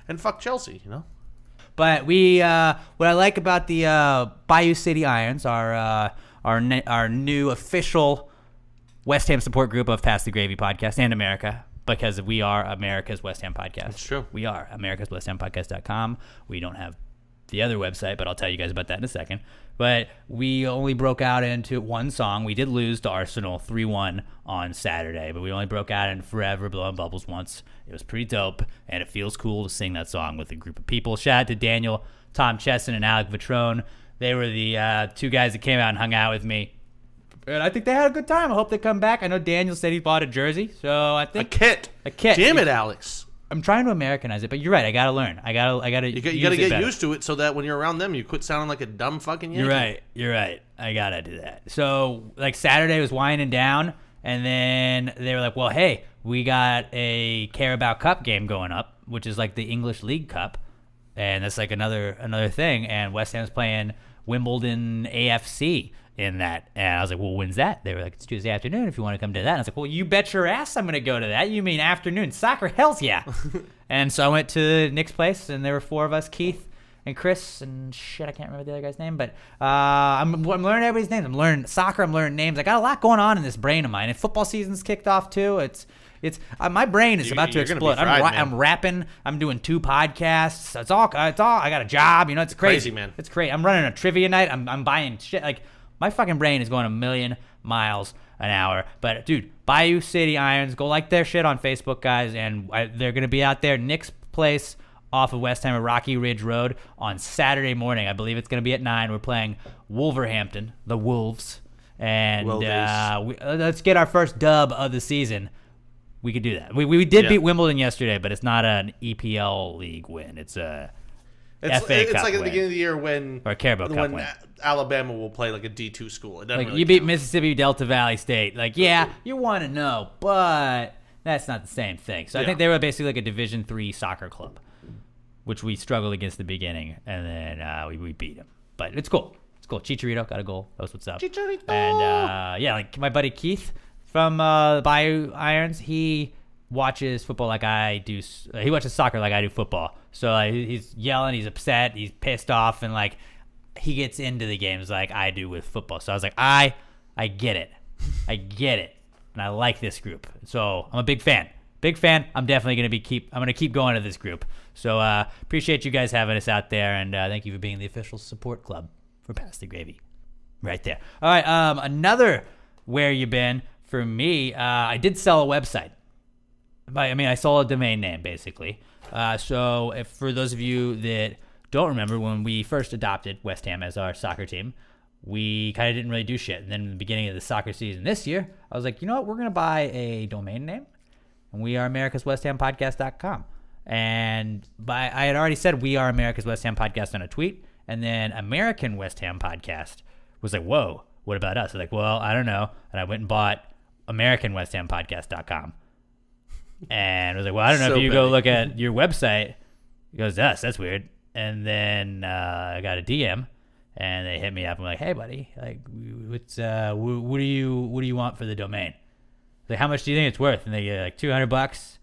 S1: and fuck Chelsea,
S2: But we, what I like about the Bayou City Irons, our new official West Ham support group of Pass the Gravy podcast and America, because we are America's West Ham podcast.
S1: That's true.
S2: We are americaswesthampodcast.com. We don't have the other website, but I'll tell you guys about that in a second. But we only broke out into one song. We did lose to Arsenal 3-1 on Saturday, but we only broke out in Forever Blowing Bubbles once. It was pretty dope, and it feels cool to sing that song with a group of people. Shout out to Daniel, Tom Chesson, and Alec Vitrone. They were the 2 guys that came out and hung out with me. And I think they had a good time. I hope they come back. I know Daniel said he bought a jersey, so I
S1: A
S2: think
S1: kit.
S2: A kit.
S1: Damn it, Alex.
S2: I'm trying to Americanize it, but you're right. I gotta learn. I gotta.
S1: You got to get used to it so that when you're around them, you quit sounding like a dumb fucking Yankee.
S2: You're right. I gotta do that. So like Saturday was winding down, and then they were like, "Well, hey, we got a Carabao Cup game going up, which is like the English League Cup, and that's like another thing. And West Ham's playing Wimbledon AFC in that. And I was like, well, when's that? They were like, it's Tuesday afternoon if you want to come to that. And I was like, well, you bet your ass I'm going to go to that. You mean afternoon soccer? Hell's yeah. And so I went to Nick's place, and there were 4 of us, Keith and Chris and shit, I can't remember the other guy's name, but I'm learning everybody's names. I'm learning soccer. I'm learning names. I got a lot going on in this brain of mine. And football season's kicked off too. It's my brain is about to
S1: You're gonna be
S2: explode.
S1: fried, man.
S2: I'm rapping. I'm doing 2 podcasts. It's all. I got a job. It's crazy,
S1: man.
S2: It's crazy. I'm running a trivia night. I'm buying shit. Like my fucking brain is going a million miles an hour. But dude, Bayou City Irons, go like their shit on Facebook, guys, and they're gonna be out there. Nick's place off of West Ham at Rocky Ridge Road on Saturday morning. I believe it's going to be at 9. We're playing Wolverhampton, the Wolves. And let's get our first dub of the season. We could do that. We did beat Wimbledon yesterday, but it's not an EPL league win. It's a FA Cup
S1: It's like at the
S2: win.
S1: beginning of the year when
S2: Or a Carabao Cup win.
S1: Alabama will play like a D2 school. It doesn't
S2: Like
S1: really
S2: you beat
S1: count.
S2: Mississippi Delta Valley State. Like, yeah, you want to know, but that's not the same thing. So I think they were basically like a Division III soccer club, which we struggled against the beginning, and then we beat them. But it's cool. It's cool. Chicharito got a goal. That's what's up.
S1: Chicharito!
S2: And like my buddy Keith from Bayou Irons, he watches football like I do. He watches soccer like I do football. So he's yelling, he's upset, he's pissed off, and like he gets into the games like I do with football. So I was like, I get it. I get it. And I like this group. So I'm a big fan. Big fan. I'm definitely going to I'm going to keep going to this group. So appreciate you guys having us out there, and thank you for being the official support club for Pass the Gravy. Right there. All right, another where you been for me, I did sell a website. I sold a domain name, basically. So for those of you that don't remember, when we first adopted West Ham as our soccer team, we kind of didn't really do shit. And then in the beginning of the soccer season this year, I was like, you know what? We're going to buy a domain name. And we are americaswesthampodcast.com. And I had already said we are America's West Ham Podcast on a tweet. And then American West Ham Podcast was like, whoa, what about us? I was like, well, I don't know. And I went and bought americanwesthampodcast.com. And I was like, well, I don't know if you go look at your website. He goes, that's weird. And then I got a DM, and they hit me up. I'm like, hey, buddy, like, what do you want for the domain? Like, how much do you think it's worth? And they get like $200.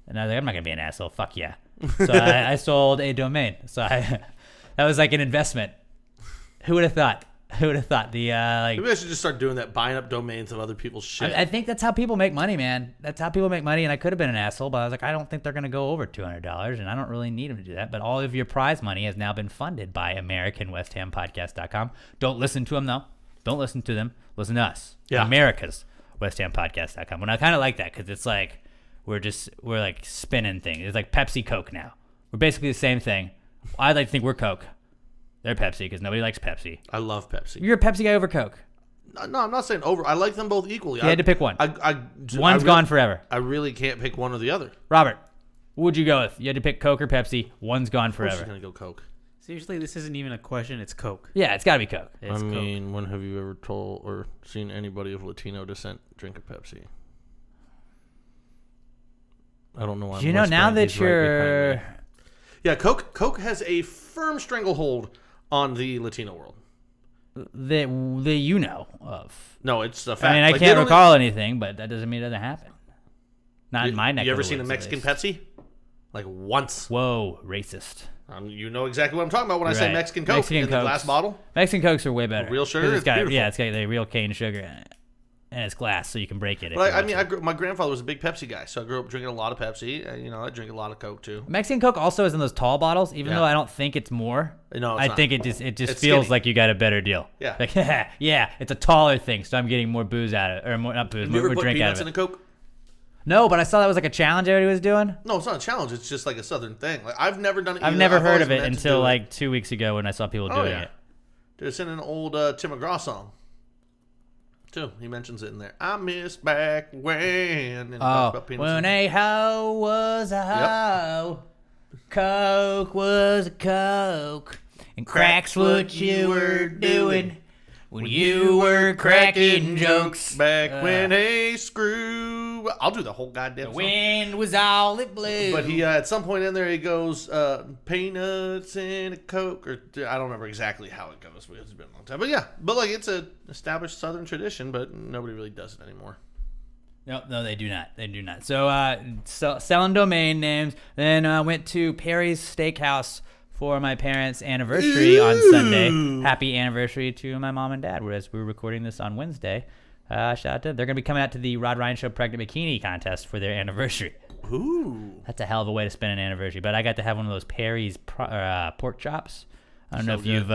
S2: And I was like, I'm not gonna be an asshole. Fuck yeah. So I sold a domain. So that was like an investment Who would have thought? Who would have thought? The like.
S1: Maybe I should just start doing that, buying up domains of other people's shit.
S2: I think that's how people make money, man. That's how people make money. And I could have been an asshole, but I was like, I don't think they're going to go over $200, and I don't really need them to do that. But all of your prize money has now been funded by AmericanWestHamPodcast.com. Don't listen to them, though. Don't listen to them. Listen to us.
S1: Yeah.
S2: America's WestHamPodcast.com. And I kind of like that because it's like we're like spinning things. It's like Pepsi Coke now. We're basically the same thing. I like to think we're Coke. They're Pepsi because nobody likes Pepsi.
S1: I love Pepsi.
S2: You're a Pepsi guy over Coke.
S1: No, I'm not saying over. I like them both equally.
S2: You had to pick one.
S1: One's
S2: One's gone forever.
S1: I really can't pick one or the other.
S2: Robert, what would you go with? You had to pick Coke or Pepsi. One's gone
S1: Of course
S2: forever.
S1: I'm going to go Coke.
S4: Seriously, this isn't even a question. It's Coke.
S2: Yeah, it's got to be Coke.
S4: It's Coke.
S1: When have you ever told or seen anybody of Latino descent drink a Pepsi? I don't know why.
S2: You know, now that you're...
S1: Yeah, Coke has a firm stranglehold on the Latino world.
S2: that you know of.
S1: No, it's a fact.
S2: I mean, I
S1: Like, they
S2: can't
S1: don't
S2: recall anything, but that doesn't mean it doesn't happen. Not in my neck
S1: You
S2: of
S1: ever
S2: the
S1: seen a
S2: woods, at
S1: Mexican
S2: least.
S1: Pepsi? Like once.
S2: Whoa, racist.
S1: You know exactly what I'm talking about when I
S2: You're
S1: say
S2: right.
S1: Mexican Coke
S2: Mexican
S1: in the
S2: Cokes.
S1: glass bottle.
S2: Mexican Cokes are way better.
S1: Real sugar?
S2: 'Cause
S1: It's beautiful.
S2: yeah, it's got the real cane sugar in it. And it's glass, so you can break it. if
S1: But
S2: you
S1: I
S2: want
S1: mean,
S2: to.
S1: my grandfather was a big Pepsi guy, so I grew up drinking a lot of Pepsi. And, I drink a lot of Coke too.
S2: Mexican Coke also is in those tall bottles, even
S1: Yeah.
S2: though I don't think it's more.
S1: No, it's
S2: I
S1: not.
S2: think it just
S1: It's
S2: feels
S1: skinny.
S2: like you got a better deal.
S1: Yeah.
S2: Like, yeah, it's a taller thing, so I'm getting more booze out of it, or more, not booze,
S1: Have you
S2: more
S1: ever put
S2: drink out
S1: peanuts
S2: of
S1: in
S2: it.
S1: a Coke?
S2: No, but I saw that was like a challenge everybody was doing.
S1: No, it's not a challenge. It's just like a Southern thing. Like I've never done it.
S2: I've
S1: either.
S2: never heard
S1: always
S2: of it
S1: meant to
S2: until
S1: do it.
S2: like 2 weeks ago when I saw people doing it.
S1: Dude, it's in an old Tim McGraw song. Too. He mentions it in there. I miss back when. And he talks about peanuts
S2: when
S1: and-
S2: a hoe was a hoe, Coke was a Coke, and crack's what you were doing when you were cracking jokes.
S1: Back when a screw. I'll do the whole goddamn
S2: The
S1: song.
S2: wind was all it blew.
S1: But he at some point in there he goes peanuts in a Coke, or I don't remember exactly how it goes. It's been a long time, but yeah, but like it's a established Southern tradition, but nobody really does it anymore.
S2: No, they do not. They do not. So, selling domain names. Then went to Perry's Steakhouse for my parents' anniversary on Sunday. Happy anniversary to my mom and dad. Whereas we were recording this on Wednesday. Shout out to them. They're going to be coming out to the Rod Ryan Show Pregnant Bikini Contest for their anniversary.
S1: Ooh,
S2: That's a hell of a way to spend an anniversary. But I got to have one of those Perry's pork chops. I don't know if you've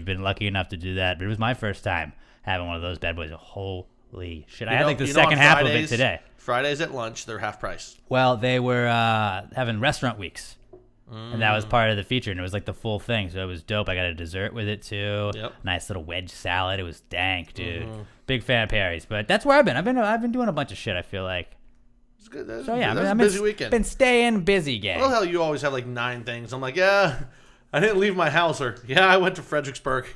S2: been lucky enough to do that, but it was my first time having one of those bad boys. Holy shit! I had like the second half of it today.
S1: Fridays at lunch, they're half price.
S2: Well, they were having restaurant weeks, and that was part of the feature, and it was like the full thing, so it was dope. I got a dessert with it too.
S1: Yep.
S2: Nice little wedge salad. It was dank, dude. Big fan of Perry's, but that's where I've been. I've been doing a bunch of shit. I feel like.
S1: It's good. That's,
S2: So yeah,
S1: that's
S2: I've
S1: a busy weekend.
S2: been staying busy, gang.
S1: I love how you always have like 9 things. I'm like, yeah, I didn't leave my house, or yeah, I went to Fredericksburg.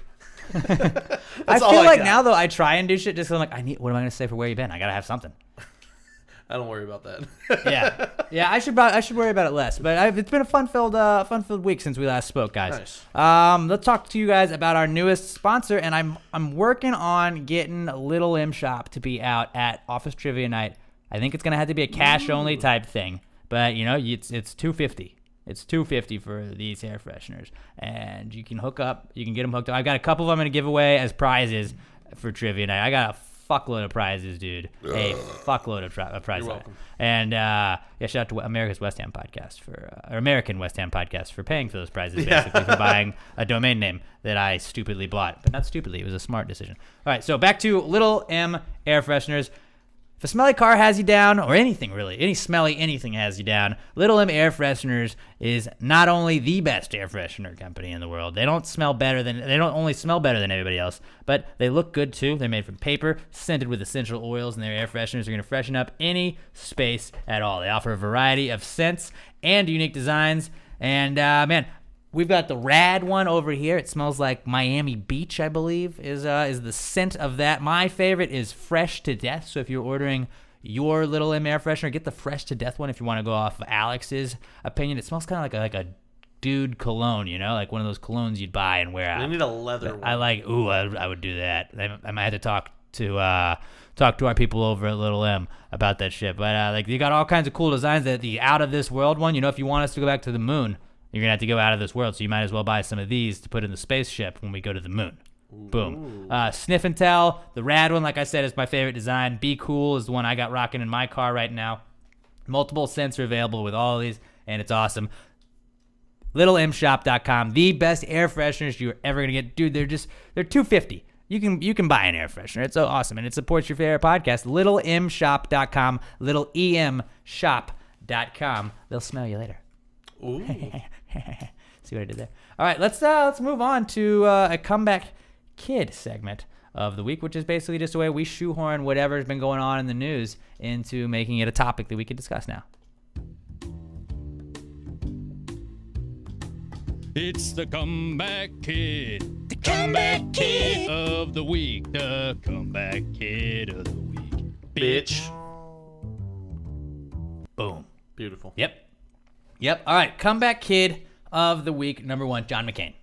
S2: I
S1: all
S2: feel
S1: I
S2: like
S1: got.
S2: now though I try and do shit just 'cause I'm like what am I gonna say for where you been? I gotta have something.
S1: I don't worry about that.
S2: Yeah. I should worry about it less. But it's been a fun-filled week since we last spoke, guys.
S1: Nice.
S2: Let's talk to you guys about our newest sponsor, and I'm working on getting Little M Shop to be out at Office Trivia Night. I think it's gonna have to be a cash-only type thing, but it's $250. It's $250 for these air fresheners, and you can hook up. You can get them hooked up. I've got a couple of them I'm gonna give away as prizes for Trivia Night. I got a fuckload of prizes, dude. A fuckload of prizes.
S1: You're welcome.
S2: And shout out to America's West Ham Podcast or American West Ham Podcast for paying for those prizes, basically for buying a domain name that I stupidly bought, but not stupidly. It was a smart decision. All right, so back to Little M air fresheners. If a smelly car has you down, or anything really, any smelly anything has you down, Little M Air Fresheners is not only the best air freshener company in the world. They don't only smell better than everybody else, but they look good too. They're made from paper, scented with essential oils, and their air fresheners are going to freshen up any space at all. They offer a variety of scents and unique designs. And man, we've got the rad one over here. It smells like Miami Beach, I believe, is the scent of that. My favorite is Fresh to Death. So if you're ordering your Little M air freshener, get the Fresh to Death one if you want to go off of Alex's opinion. It smells kind of like a dude cologne, like one of those colognes you'd buy and wear out.
S1: I need a leather one.
S2: I would do that. I might have to talk to our people over at Little M about that shit. But you got all kinds of cool designs. That the out of this world one, if you want us to go back to the moon, You're going to have to go out of this world, so you might as well buy some of these to put in the spaceship when we go to the moon. Boom. Sniff and Tell, the rad one, like I said, is my favorite design. Be Cool is the one I got rocking in my car right now. Multiple scents are available with all of these, and it's awesome. LittleMShop.com, the best air fresheners you're ever going to get. Dude, they're $250. You can buy an air freshener. It's so awesome, and it supports your favorite podcast. LittleMShop.com, LittleEMShop.com. They'll smell you later.
S1: Ooh.
S2: See what I did there? All right, let's move on to a comeback kid segment of the week, which is basically just a way we shoehorn whatever's been going on in the news into making it a topic that we could discuss now.
S6: It's the comeback kid. The comeback kid of the week. The comeback kid of the week.
S1: Bitch.
S2: Boom.
S1: Beautiful.
S2: Yep. All right, comeback kid of the week, number 1, John McCain.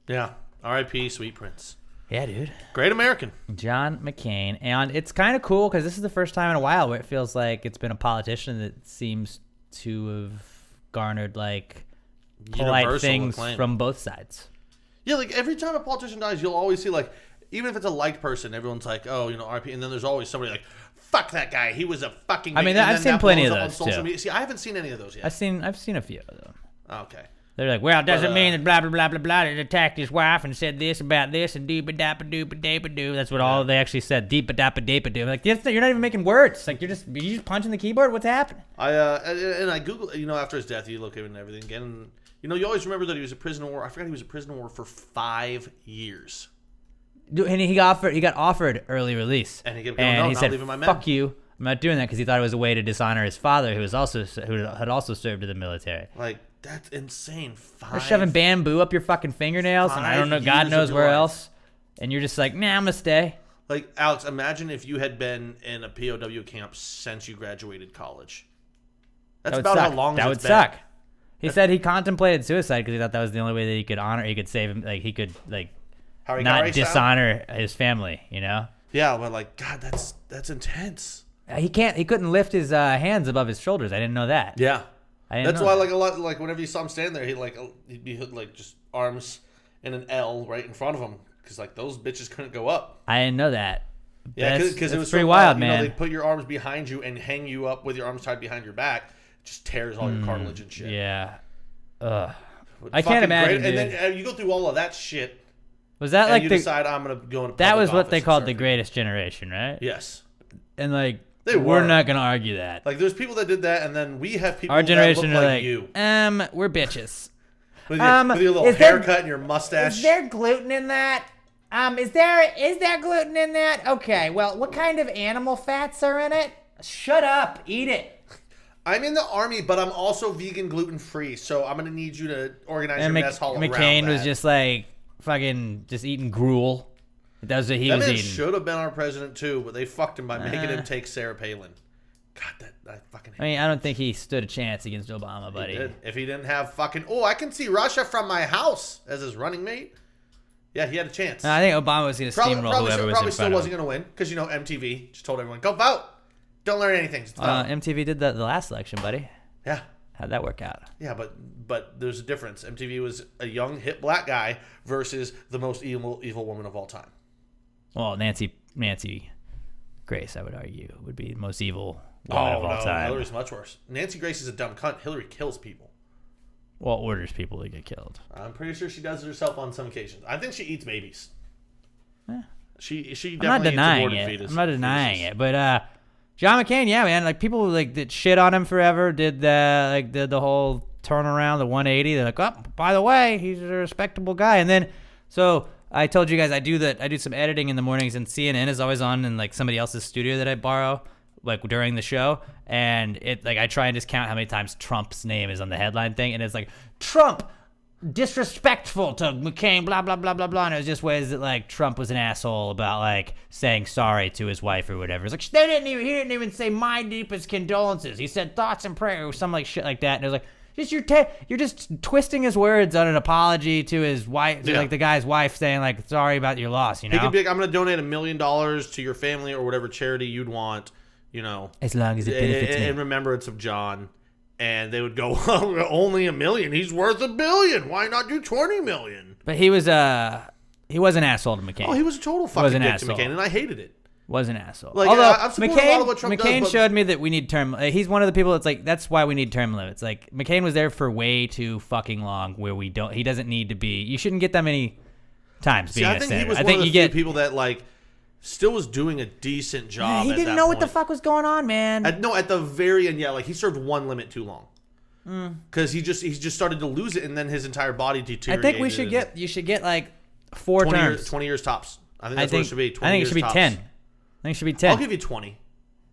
S1: Yeah. R.I.P. Sweet Prince.
S2: Yeah, dude.
S1: Great American.
S2: John McCain. And it's kind of cool because this is the first time in a while where it feels like it's been a politician that seems to have garnered, like, polite
S1: Universal
S2: things
S1: acclaim.
S2: from both sides.
S1: Yeah, like every time a politician dies, you'll always see, like, even if it's a liked person, everyone's like, oh, R.I.P. And then there's always somebody like, fuck that guy. He was a fucking...
S2: I mean,
S1: and
S2: I've
S1: then
S2: seen
S1: that
S2: plenty
S1: blows
S2: of
S1: up on
S2: those,
S1: social
S2: too.
S1: media. See, I haven't seen any of those yet.
S2: I've seen a few of them.
S1: Okay.
S2: They're like, well, doesn't mean that blah, blah, blah, blah, blah, that attacked his wife and said this about this and dooba-dappa-dooba-dappa-doo. That's what all they actually said, deepa-dappa-dappa-doo. Like, you're not even making words. Like, you're just punching the keyboard? What's happening?
S1: I Googled, after his death, you look at it and everything again. And, you always remember that he was a prisoner of war. I forgot he was a prisoner of war for 5 years.
S2: Dude, and he got offered early release.
S1: And he kept going, no,
S2: he
S1: not
S2: said,
S1: leaving my men.
S2: fuck you. I'm not doing that because he thought it was a way to dishonor his father, who had also served in the military.
S1: Like, that's insane.
S2: They're shoving bamboo up your fucking fingernails, and I don't know,
S1: 5
S2: God
S1: years
S2: knows
S1: of
S2: where
S1: your life.
S2: else. And you're just like, nah, I'm gonna stay.
S1: Like, Alex, imagine if you had been in a POW camp since you graduated college. That's
S2: That would
S1: about
S2: suck.
S1: how long
S2: that
S1: it's
S2: would
S1: been.
S2: suck. He said he contemplated suicide because he thought that was the only way that he could save him. Like, he could, like,
S1: Harry
S2: not
S1: Guy style?
S2: dishonor his family,
S1: Yeah, but like, God, that's intense.
S2: He couldn't lift his hands above his shoulders. I didn't know that.
S1: Yeah.
S2: I didn't
S1: That's
S2: know
S1: why,
S2: that.
S1: like, a lot, like, whenever you saw him stand there, he'd be like just arms in an L right in front of him because like those bitches couldn't go up.
S2: I didn't know that.
S1: Yeah, because it
S2: that's
S1: was
S2: pretty
S1: so
S2: wild,
S1: loud,
S2: man.
S1: They put your arms behind you and hang you up with your arms tied behind your back. It just tears all your cartilage and shit.
S2: Yeah. Ugh.
S1: But
S2: I can't
S1: fucking
S2: imagine,
S1: great.
S2: dude.
S1: And then you go through all of that shit,
S2: Was that
S1: and
S2: like
S1: you
S2: the?
S1: decide I'm gonna go into.
S2: That
S1: public
S2: was what
S1: office
S2: they
S1: and
S2: called
S1: start
S2: the
S1: doing-
S2: greatest generation, right?
S1: Yes.
S2: And like,
S1: They
S2: we're
S1: were.
S2: not gonna argue that.
S1: Like, there's people that did that, and then we have people
S2: Our
S1: that
S2: generation
S1: look
S2: are
S1: like
S2: like,
S1: you
S2: we're bitches.
S1: with your little
S2: is there-
S1: haircut and your mustache.
S2: Is there gluten in that? Is there gluten in that? Okay, well, what kind of animal fats are in it? Shut up, eat it.
S1: I'm in the army, but I'm also vegan, gluten free. So I'm gonna need you to organize your
S2: And
S1: mess hall around
S2: McCain was
S1: that.
S2: just like fucking just eating gruel. That's what he
S1: That
S2: was
S1: man
S2: eating.
S1: should have been our president too, but they fucked him by making him take Sarah Palin. God, I fucking hate
S2: I mean, I don't think he stood a chance against Obama, buddy.
S1: he did. If he didn't have fucking I can see Russia from my house as his running mate. Yeah, he had a chance.
S2: I think Obama was going to steamroll whoever was
S1: probably
S2: in
S1: still
S2: front
S1: wasn't
S2: of him.
S1: gonna win because MTV just told everyone go vote, don't learn anything. Just vote.
S2: MTV did that the last election, buddy.
S1: Yeah.
S2: How'd that work out?
S1: Yeah, but there's a difference. MTV was a young hip black guy versus the most evil woman of all time.
S2: Well, Nancy Grace, I would argue, would be the most evil woman of all time.
S1: Hillary's much worse. Nancy Grace is a dumb cunt. Hillary kills people.
S2: Well, orders people to get killed.
S1: I'm pretty sure she does it herself on some occasions. I think she eats babies.
S2: Yeah.
S1: She
S2: I'm
S1: definitely
S2: not denying
S1: eats
S2: it.
S1: aborted
S2: I'm not denying
S1: fetuses.
S2: it. But John McCain, yeah, man, like people like that shit on him forever. Did the whole turnaround, the 180. They're like, oh, by the way, he's a respectable guy. And then, so I told you guys I do some editing in the mornings, and CNN is always on in like somebody else's studio that I borrow, like during the show. And it like I try and just count how many times Trump's name is on the headline thing, and it's like Trump disrespectful to McCain, blah blah blah blah blah. And it was just ways that like Trump was an asshole about like saying sorry to his wife or whatever. It's like he didn't even say my deepest condolences. He said thoughts and prayers or some like shit like that. And it was like just you're just twisting his words on an apology to his wife, to like the guy's wife, saying like sorry about your loss. You know,
S1: He could be like, I'm going to donate $1 million to your family or whatever charity you'd want.
S2: as long as it benefits me.
S1: In remembrance of John. And they would go, oh, only $1 million. He's worth $1 billion. Why not do $20 million?
S2: But he was an asshole to McCain.
S1: Oh, he was a total fucking dick to McCain, and I hated it.
S2: Was an asshole.
S1: Like,
S2: Although
S1: I'm supporting a lot of what Trump
S2: McCain
S1: does, but-
S2: showed me that we need term. He's one of the people that's like, that's why we need term limits. Like McCain was there for way too fucking long, where we don't. He doesn't need to be. You shouldn't get that many times being
S1: I
S2: a
S1: think
S2: senator.
S1: he was
S2: I
S1: one
S2: think
S1: of the
S2: you
S1: few
S2: get.
S1: people that like still was doing a decent job.
S2: He
S1: at
S2: didn't
S1: that
S2: know what the
S1: point.
S2: fuck was going on, man.
S1: At the very end, yeah, like he served one limit too long. Because he just started to lose it, and then his entire body
S2: I
S1: deteriorated.
S2: think you should get like 4
S1: 20
S2: terms.
S1: years, 20 years tops. I think that's what it should be. 20
S2: I think it
S1: years
S2: should be
S1: tops.
S2: 10. I think it should be 10.
S1: I'll give you 20.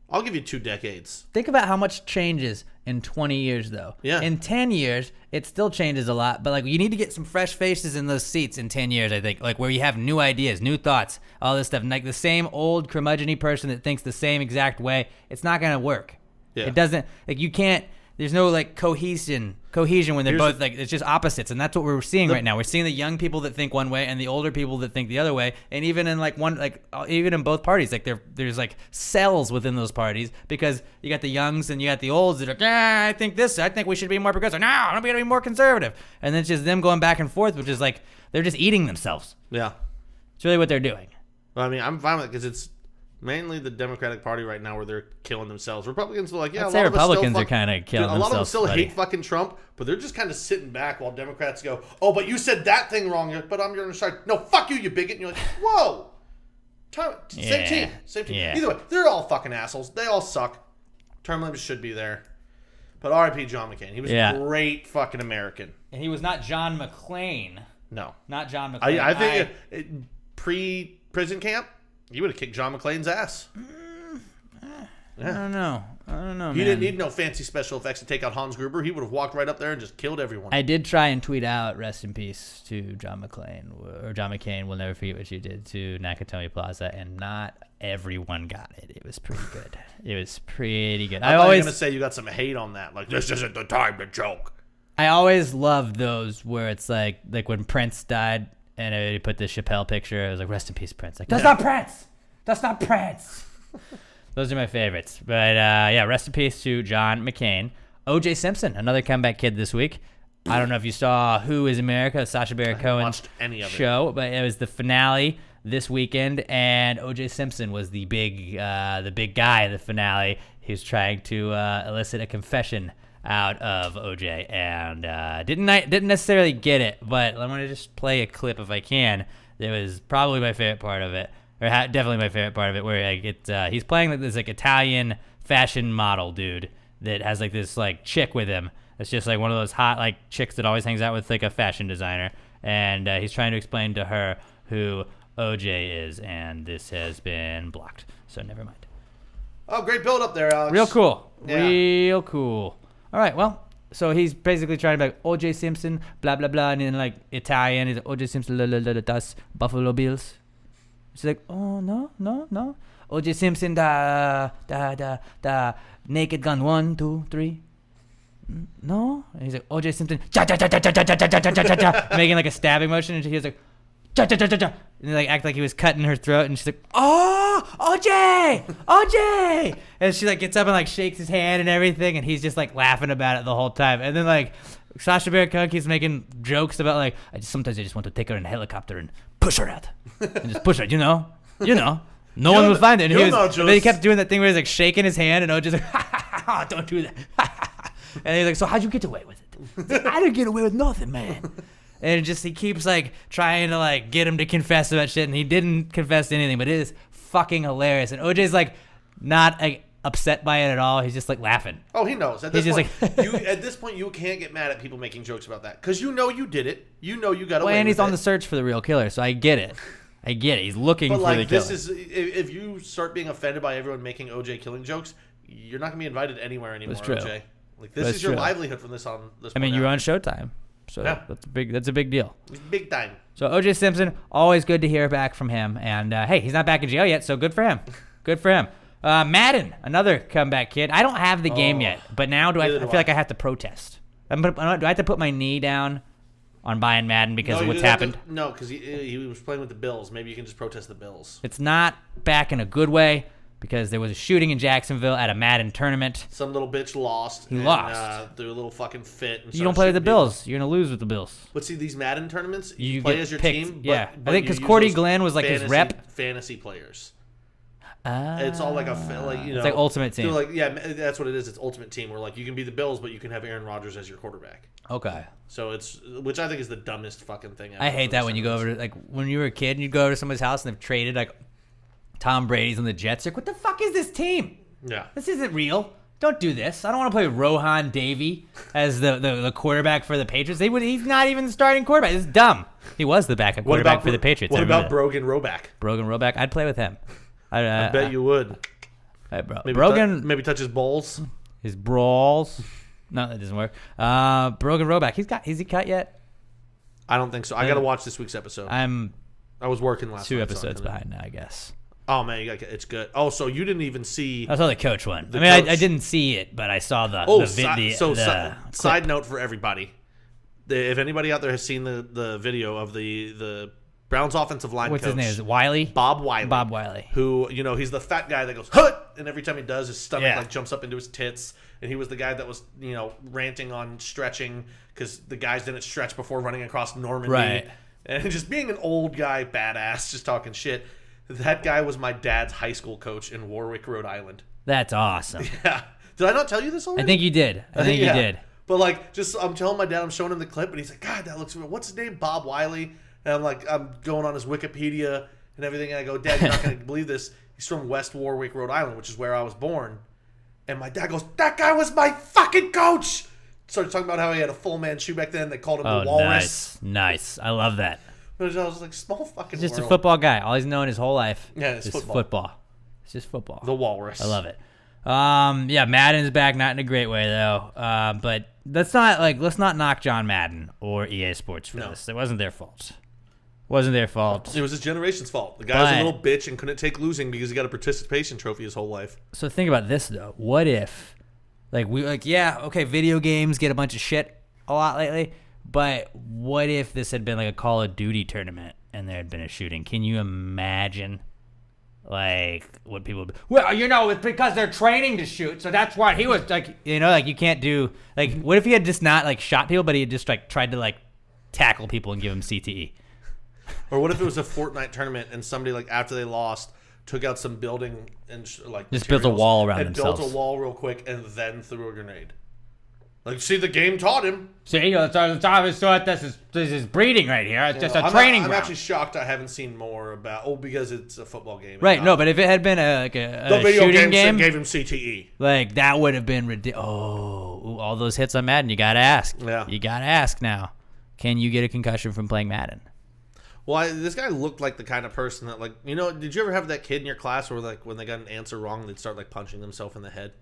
S1: I'll give you 2 decades.
S2: Think about how much changes in 20 years, though.
S1: Yeah.
S2: In 10 years, it still changes a lot, but like you need to get some fresh faces in those seats in 10 years, I think. Like where you have new ideas, new thoughts, all this stuff. And like the same old curmudgeon-y person that thinks the same exact way, it's not going to work.
S1: Yeah.
S2: It doesn't, like you can't, there's no like cohesion when they're
S1: Here's
S2: both like, it's just opposites. And that's what we're seeing right now. We're seeing the young people that think one way and the older people that think the other way. And even in like even in both parties, like there's like cells within those parties because you got the youngs and you got the olds that are, I think this, I think we should be more progressive. No, I'm going to be more conservative. And then it's just them going back and forth, which is like, they're just eating themselves.
S1: Yeah.
S2: It's really what they're doing.
S1: Well, I mean, I'm fine with it because it's mainly the Democratic Party right now where they're killing themselves. Republicans are like, yeah,
S2: I'd
S1: a
S2: say
S1: lot of us still
S2: Republicans are kinda killing
S1: a lot of them
S2: themselves,
S1: still
S2: buddy.
S1: hate fucking Trump, but they're just kind of sitting back while Democrats go, oh, but you said that thing wrong, but I'm your side. No, fuck you, you bigot. And you're like, whoa. Same team.
S2: Yeah.
S1: Either way, they're all fucking assholes. They all suck. Term limits should be there. But R.I.P. John McCain. He was a great fucking American.
S2: And he was not John McClane.
S1: No.
S2: Not John McClane.
S1: I think pre-prison camp, you would have kicked John McClane's ass.
S2: I don't know,
S1: He didn't need no fancy special effects to take out Hans Gruber. He would have walked right up there and just killed everyone.
S2: I did try and tweet out "Rest in peace" to John McClane or John McCain. We'll never forget what you did to Nakatomi Plaza, and not everyone got it. It was pretty good. It was pretty good.
S1: I thought you were gonna say you got some hate on that. Like, this isn't the time to joke.
S2: I always loved those where it's like when Prince died and they put the Chappelle picture. It was like, "Rest in peace, Prince." Like, that's not Prince. That's not Prince. Those are my favorites. But yeah, rest in peace to John McCain. O.J. Simpson, another comeback kid this week. I don't know if you saw Who is America, Sacha Baron Cohen's
S1: watched any of it.
S2: show, but it was the finale this weekend, and O.J. Simpson was the big guy in the finale. He was trying to elicit a confession out of O.J. and didn't necessarily get it, but I'm gonna just play a clip if I can. It was probably my favorite part of it. Or definitely my favorite part of it, where like he's playing like this like Italian fashion model dude that has like this like chick with him. It's just like one of those hot like chicks that always hangs out with like a fashion designer, and he's trying to explain to her who OJ is, and this has been blocked. So never mind.
S1: Oh, great build up there, Alex.
S2: Real cool.
S1: Yeah.
S2: Real cool. All right, well. So he's basically trying to be like O.J. Simpson, blah blah blah, and in like Italian, he's like O.J. Simpson, das Buffalo Bills. She's like, oh no. O.J. Simpson, the Naked Gun 1, 2, 3. No. And he's like, O.J. Simpson, making like a stabbing motion, and he's like, and they like act like he was cutting her throat, and she's like, oh, OJ, and she like gets up and like shakes his hand and everything, and he's just like laughing about it the whole time, and then like Sacha Baron Cohen keeps making jokes about like sometimes I just want to take her in a helicopter and push her out, and just push her, you know, no one will find it. And he kept doing that thing where he's like shaking his hand, and OJ's like, don't do that, and he's like, so how'd you get away with it? Like, I didn't get away with nothing, man. And he keeps like trying to like get him to confess about shit, and he didn't confess to anything, but it is fucking hilarious. And OJ's like not like upset by it at all. He's just like laughing.
S1: Oh, he knows. At this point, you can't get mad at people making jokes about that because you know you did it. You know you got away with it.
S2: And he's on the search for the real killer, so I get it. He's looking
S1: but
S2: for
S1: like
S2: the killer.
S1: this is if you start being offended by everyone making OJ killing jokes, you're not gonna be invited anywhere anymore.
S2: That's true.
S1: OJ. Like this
S2: That's
S1: is your
S2: true.
S1: livelihood from this on this.
S2: I mean,
S1: point
S2: you're
S1: out.
S2: on Showtime, so
S1: Yeah.
S2: that's a big deal.
S1: Big time.
S2: So O.J. Simpson, always good to hear back from him. And hey, he's not back in jail yet, so good for him. Good for him. Madden, another comeback kid. I don't have the game yet, but now I feel like I have to protest. Do I have to put my knee down on buying Madden because of what's happened?
S1: No, because he was playing with the Bills. Maybe you can just protest the Bills.
S2: It's not back in a good way, because there was a shooting in Jacksonville at a Madden tournament.
S1: Some little bitch lost.
S2: He lost.
S1: Threw a little fucking fit. And
S2: You don't play with the Bills. You're going to lose with the Bills.
S1: But see, these Madden tournaments, you
S2: You
S1: play
S2: get
S1: as your
S2: picked.
S1: team.
S2: Yeah.
S1: But
S2: I think
S1: you
S2: because
S1: use
S2: Cordy
S1: those
S2: Glenn was like his rep.
S1: Fantasy players.
S2: Ah.
S1: It's all like
S2: It's like Ultimate Team.
S1: So that's what it is. It's Ultimate Team, where like you can be the Bills, but you can have Aaron Rodgers as your quarterback.
S2: Okay.
S1: So which I think is the dumbest fucking thing ever.
S2: I hate that when you go over to, like, when you were a kid and you go over to somebody's house and they've traded, like, Tom Brady's on the Jets. You're like, what the fuck is this team?
S1: Yeah.
S2: This isn't real. Don't do this. I don't want to play Rohan Davey as the quarterback for the Patriots. He's not even the starting quarterback. This is dumb. He was the backup quarterback for the Patriots.
S1: What about Brogan Roback?
S2: Brogan Roback? I'd play with him.
S1: I bet you would.
S2: Hey, bro.
S1: Maybe
S2: Brogan,
S1: maybe touch his balls.
S2: his brawls. No, that doesn't work. Brogan Roback. Is he cut yet?
S1: I don't think so. I got to watch this week's episode.
S2: I'm
S1: I was working last
S2: 2
S1: night, so I
S2: episodes
S1: couldn't-
S2: behind now, I guess.
S1: Oh man, it's good. Oh, so you didn't even see?
S2: I saw the coach one.
S1: The
S2: I mean,
S1: coach-
S2: I didn't see it, but I saw the
S1: side note for everybody. If anybody out there has seen the video of the Browns offensive line
S2: What's
S1: coach,
S2: his name? Is it Wiley?
S1: Bob Wiley.
S2: Bob Wiley.
S1: Who, he's the fat guy that goes, hut! And every time he does, his stomach
S2: Yeah.
S1: like jumps up into his tits. And he was the guy that was, ranting on stretching because the guys didn't stretch before running across Normandy.
S2: Right.
S1: And just being an old guy, badass, just talking shit. That guy was my dad's high school coach in Warwick, Rhode Island.
S2: That's awesome.
S1: Yeah. Did I not tell you this already?
S2: I think you did. I think you
S1: Yeah.
S2: did.
S1: But I'm telling my dad, I'm showing him the clip, and he's like, God, that looks. What's his name? Bob Wiley. And I'm going on his Wikipedia and everything, and I go, Dad, you're not going to believe this. He's from West Warwick, Rhode Island, which is where I was born. And my dad goes, that guy was my fucking coach. Started talking about how he had a full man shoe back then. They called him the Walrus.
S2: Nice. I love that.
S1: But I was like, small fucking
S2: He's just
S1: world.
S2: a football guy. All he's known his whole life.
S1: Yeah, it's
S2: is
S1: football.
S2: It's just football.
S1: The Walrus.
S2: I love it. Yeah, Madden's back, not in a great way though. But let's not knock John Madden or EA Sports for this. It wasn't their fault.
S1: It was his generation's fault. The guy's a
S2: But-
S1: little bitch and couldn't take losing because he got a participation trophy his whole life.
S2: So think about this though. What if, video games get a bunch of shit a lot lately, but what if this had been like a Call of Duty tournament and there had been a shooting? Can you imagine, what people would be? Well, it's because they're training to shoot, so that's why he was you can't do what if he had just not shot people, but he had just tried to tackle people and give them CTE?
S1: Or what if it was a Fortnite tournament and somebody after they lost took out some building and
S2: just built a
S1: materials
S2: wall around
S1: and
S2: themselves.
S1: built a wall real quick and then threw a grenade. See, the game taught him.
S2: See, that's obvious. So this is breeding right here. It's just a
S1: I'm
S2: training
S1: I'm
S2: ground.
S1: actually shocked I haven't seen more about. Because it's a football game.
S2: Right, no, but if it had been a
S1: the video
S2: shooting
S1: game
S2: game,
S1: gave him CTE.
S2: that would have been ridiculous. Oh, all those hits on Madden, you gotta ask.
S1: Yeah.
S2: You gotta ask now. Can you get a concussion from playing Madden?
S1: Well, this guy looked like the kind of person that, did you ever have that kid in your class where, when they got an answer wrong, they'd start, punching themselves in the head?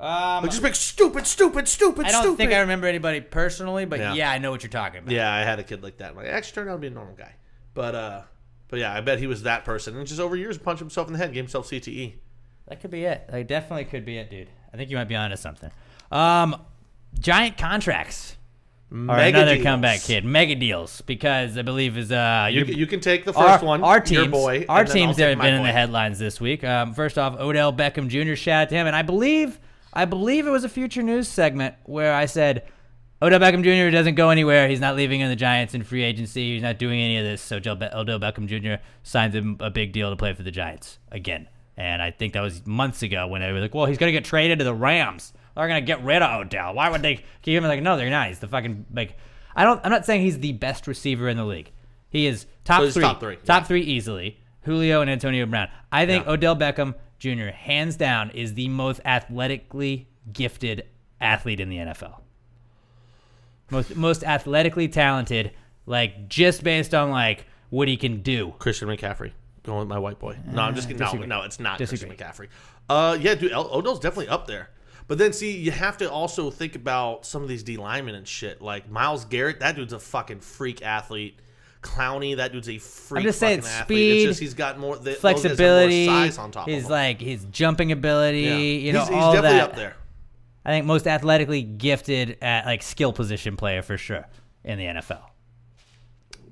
S1: Just make stupid.
S2: I don't think I remember anybody personally, but
S1: Yeah.
S2: yeah, I know what you're talking about.
S1: Yeah, I had a kid like that. It actually turned out to be a normal guy. But yeah, I bet he was that person. And just over years, punched himself in the head, gave himself CTE.
S2: That could be it. That definitely could be it, dude. I think you might be onto something. Giant contracts. Or
S1: Mega
S2: another
S1: deals.
S2: comeback kid. Mega deals. Because I believe is
S1: You can take the first one,
S2: Our teams,
S1: your boy.
S2: our
S1: and then I'll
S2: teams that
S1: take
S2: have
S1: my
S2: been in
S1: boy.
S2: the headlines this week. First off, Odell Beckham Jr. Shout out to him, and I believe it was a future news segment where I said Odell Beckham Jr. doesn't go anywhere. He's not leaving in the Giants in free agency. He's not doing any of this. So Odell Beckham Jr. signs him a big deal to play for the Giants again. And I think that was months ago when they were like, well, he's going to get traded to the Rams. They're going to get rid of Odell. Why would they keep him? No, they're not. He's the fucking I'm not saying he's the best receiver in the league. He is top
S1: So he's
S2: three.
S1: top three,
S2: Top
S1: yeah.
S2: three easily. Julio and Antonio Brown. I think
S1: Yeah.
S2: Odell Beckham Jr. hands down is the most athletically gifted athlete in the NFL. Most athletically talented, just based on what he can do.
S1: Christian McCaffrey. Going with my white boy. No, I'm just kidding.
S2: disagree.
S1: No, it's not
S2: Disagree.
S1: Christian McCaffrey. Yeah, dude, Odell's definitely up there. But then, see, you have to also think about some of these D linemen and shit. Like Myles Garrett, that dude's a fucking freak athlete. Clowney, that dude's a freak
S2: I'm just saying
S1: fucking athlete.
S2: speed,
S1: It's just he's got more those guys have
S2: flexibility,
S1: more size on top
S2: his
S1: of him.
S2: his jumping ability,
S1: Yeah. He's
S2: all
S1: definitely
S2: that.
S1: up there.
S2: I think most athletically gifted at skill position player for sure in the NFL.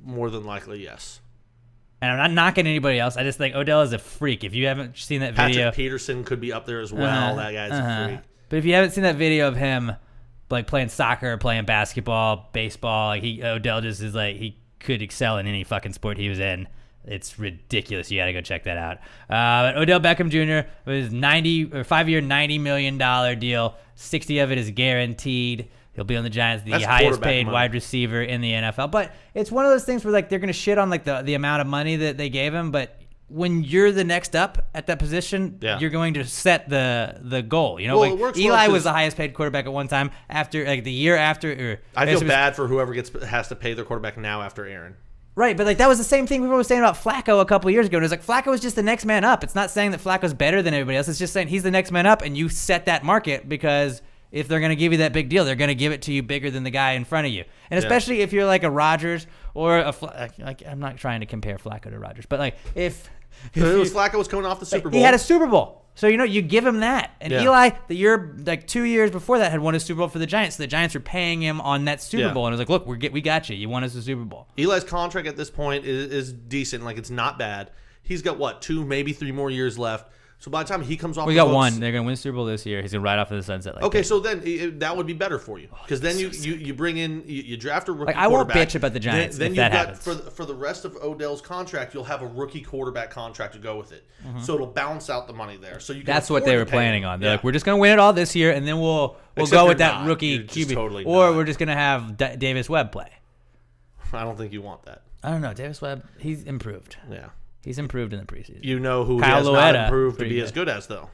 S1: More than likely, yes.
S2: And I'm not knocking anybody else. I just think Odell is a freak. If you haven't seen that video,
S1: Patrick Peterson could be up there as well. That guy's a freak.
S2: But if you haven't seen that video of him like playing soccer, playing basketball, baseball, like Odell just is like he could excel in any fucking sport he was in. It's ridiculous. You got to go check that out. But Odell Beckham Jr. was 5-year, $90 million deal. 60 of it is guaranteed. He'll be on the Giants, the
S1: That's
S2: highest paid
S1: money.
S2: wide receiver in the NFL. But it's one of those things where like they're gonna shit on like the amount of money that they gave him. But when you're the next up at that position, you're going to set the goal. You know,
S1: Well, it
S2: like
S1: works
S2: Eli
S1: well 'cause-
S2: was the highest paid quarterback at one time. After like the year after,
S1: I feel bad for whoever has to pay their quarterback now after Aaron.
S2: Right, but like that was the same thing people were saying about Flacco a couple years ago. And it was like Flacco was just the next man up. It's not saying that Flacco's better than everybody else. It's just saying he's the next man up, and you set that market because if they're going to give you that big deal, they're going to give it to you bigger than the guy in front of you. And especially if you're like a Rodgers or like I'm not trying to compare Flacco to Rodgers, but like if
S1: Flacco was coming off the Super Bowl.
S2: he had a Super Bowl. So, you give him that. And
S1: Yeah.
S2: Eli, the year, like 2 years before that, had won a Super Bowl for the Giants. So the Giants were paying him on that Super Bowl. And it was like, look, we got you. You won us a Super Bowl.
S1: Eli's contract at this point is decent. Like, it's not bad. He's got, 2, maybe 3 more years left. So by the time he comes off
S2: We
S1: the
S2: got
S1: books-
S2: one. They're going to win Super Bowl this year. He's going to ride off of the sunset. Like
S1: Okay,
S2: that.
S1: so then that would be better for you. Because then you bring in, you draft a rookie
S2: Like, I won't
S1: quarterback.
S2: bitch about the Giants
S1: Then
S2: if
S1: you've
S2: that
S1: got,
S2: happens.
S1: for the rest of Odell's contract, you'll have a rookie quarterback contract to go with it. So it'll balance out the money there. So you can
S2: That's what
S1: afford
S2: they
S1: to
S2: were
S1: pay
S2: planning
S1: him.
S2: on. They're
S1: Yeah.
S2: like, we're just going to win it all this year, and then we'll
S1: Except
S2: go
S1: you're
S2: with that
S1: not.
S2: rookie
S1: You're just
S2: QB.
S1: totally
S2: or
S1: not.
S2: we're just going to have Davis Webb play.
S1: I don't think you want that.
S2: I don't know. Davis Webb, he's improved.
S1: Yeah.
S2: He's improved in the preseason.
S1: You know who
S2: Kyle
S1: he has not
S2: Loetta,
S1: improved to
S2: pretty
S1: be
S2: good.
S1: as good as, though.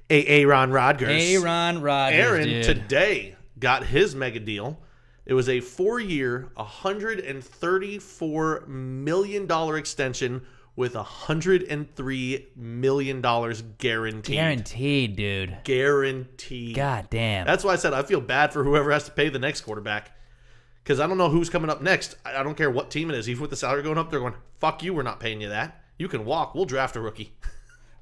S1: Aaron Rodgers.
S2: Aaron Rodgers,
S1: Aaron
S2: dude.
S1: today got his mega deal. It was a 4-year, $134 million extension with $103 million guaranteed.
S2: Guaranteed, dude.
S1: Guaranteed.
S2: God damn.
S1: That's why I said I feel bad for whoever has to pay the next quarterback. Because I don't know who's coming up next. I don't care what team it is. Even with the salary going up, they're going, fuck you, we're not paying you that. You can walk. We'll draft a rookie.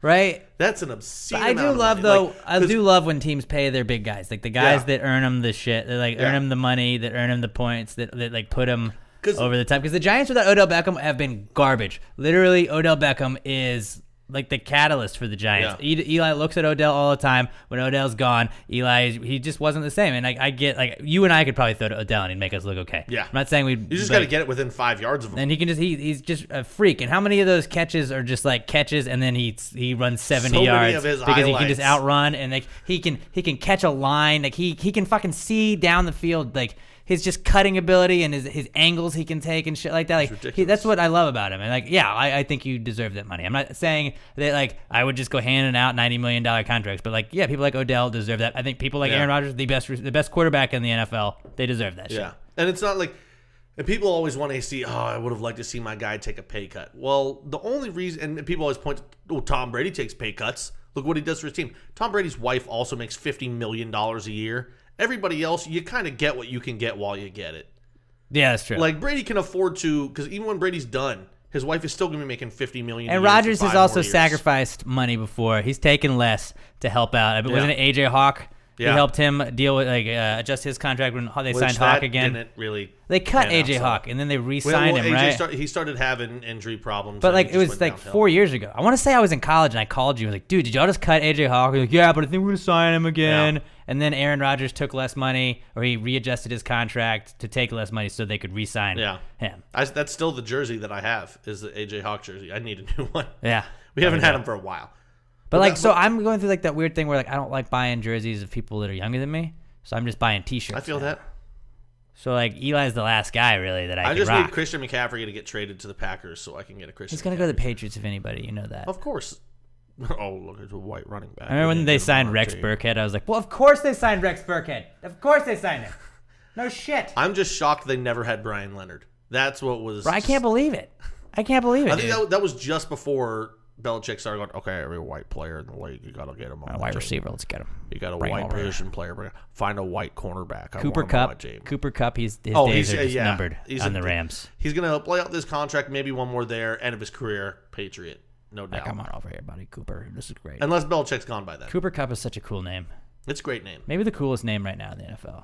S2: right?
S1: That's an obscene
S2: But I
S1: amount
S2: do
S1: of
S2: love
S1: money.
S2: though.
S1: Like,
S2: I
S1: 'cause-
S2: do love when teams pay their big guys, like the guys
S1: Yeah.
S2: that earn them the shit, that like earn
S1: Yeah.
S2: them the money, that earn them the points, that like put them
S1: 'Cause-
S2: over the top. Because the Giants without Odell Beckham have been garbage. Literally, Odell Beckham is like the catalyst for the Giants. Eli looks at Odell all the time. When Odell's gone, he just wasn't the same. And I get like you and I could probably throw to Odell and he'd make us look okay.
S1: Yeah.
S2: I'm not saying we.
S1: You just got to get it within 5 yards of him.
S2: And he can he's just a freak. And how many of those catches are just like catches and then he runs 70
S1: So many
S2: yards
S1: of his
S2: because he can just
S1: highlights.
S2: outrun and like he can catch a line, like he can fucking see down the field, like his just cutting ability and his angles he can take and shit like that. Like
S1: ridiculous.
S2: that's what I love about him. And like I think you deserve that money. I'm not saying that like I would just go handing out $90 million contracts, but like people like Odell deserve that. I think people like
S1: Yeah.
S2: Aaron Rodgers, the best quarterback in the NFL, they deserve that shit.
S1: Yeah. And it's not like, and people always want to see, I would have liked to see my guy take a pay cut. Well, the only reason, and people always point to, Tom Brady takes pay cuts. Look what he does for his team. Tom Brady's wife also makes $50 million a year. Everybody else, you kind of get what you can get while you get it.
S2: Yeah, that's true.
S1: Like, Brady can afford to, because even when Brady's done, his wife is still going to be making $50 million a
S2: And
S1: year for
S2: Rodgers
S1: 5
S2: has also
S1: more years.
S2: sacrificed money before. He's taken less to help out. But wasn't it AJ Hawk?
S1: Yeah.
S2: Who helped him deal with adjust his contract when they
S1: Which
S2: signed
S1: that
S2: Hawk again.
S1: didn't really
S2: They cut
S1: pan out,
S2: AJ
S1: so.
S2: Hawk and then they re-signed him,
S1: AJ
S2: right?
S1: he started having injury problems.
S2: But
S1: and
S2: like
S1: he
S2: it
S1: just
S2: was
S1: went
S2: like
S1: downhill.
S2: 4 years ago. I want to say I was in college and I called you and was like, dude, did y'all just cut AJ Hawk? You're like, yeah, but I think we're gonna sign him again.
S1: Yeah.
S2: And then Aaron Rodgers took less money, or he readjusted his contract to take less money so they could re-sign him.
S1: That's still the jersey that I have, is the AJ Hawk jersey. I need a new one.
S2: Yeah.
S1: We haven't had him for a while.
S2: But like, so I'm going through like that weird thing where like I don't like buying jerseys of people that are younger than me, so I'm just buying T-shirts.
S1: I feel
S2: now.
S1: that.
S2: So like Eli's the last guy really that I
S1: I
S2: can
S1: just
S2: rock.
S1: need Christian McCaffrey to get traded to the Packers so I can get a Christian.
S2: He's gonna go to the Patriots if anybody, you know that.
S1: Of course. Oh, look, it's a white running back.
S2: I remember when they signed Rex Burkhead, I was like, well, of course they signed Rex Burkhead. Of course they signed him. No shit.
S1: I'm just shocked they never had Brian Leonard. That's what was.
S2: Bro, I can't believe it. I can't believe it.
S1: I think
S2: dude.
S1: that was just before Belichick started going, okay, every white player in the league, you got to get him on
S2: A
S1: the
S2: wide
S1: team.
S2: receiver, let's get him.
S1: You got a
S2: Bring him
S1: white
S2: over here.
S1: position player. Find a white cornerback. I
S2: Cooper
S1: want him on my
S2: Kupp.
S1: team.
S2: Cooper Kupp. His days
S1: he's-
S2: are just
S1: yeah.
S2: numbered
S1: He's
S2: on
S1: a-
S2: the Rams.
S1: He's going to play out this contract, maybe one more there, end of his career, Patriot. No
S2: Like,
S1: doubt.
S2: come on over here, buddy. Cooper. This is great.
S1: Unless Belichick's gone by then.
S2: Cooper Kupp is such a cool name.
S1: It's a great name.
S2: Maybe the coolest name right now in the NFL.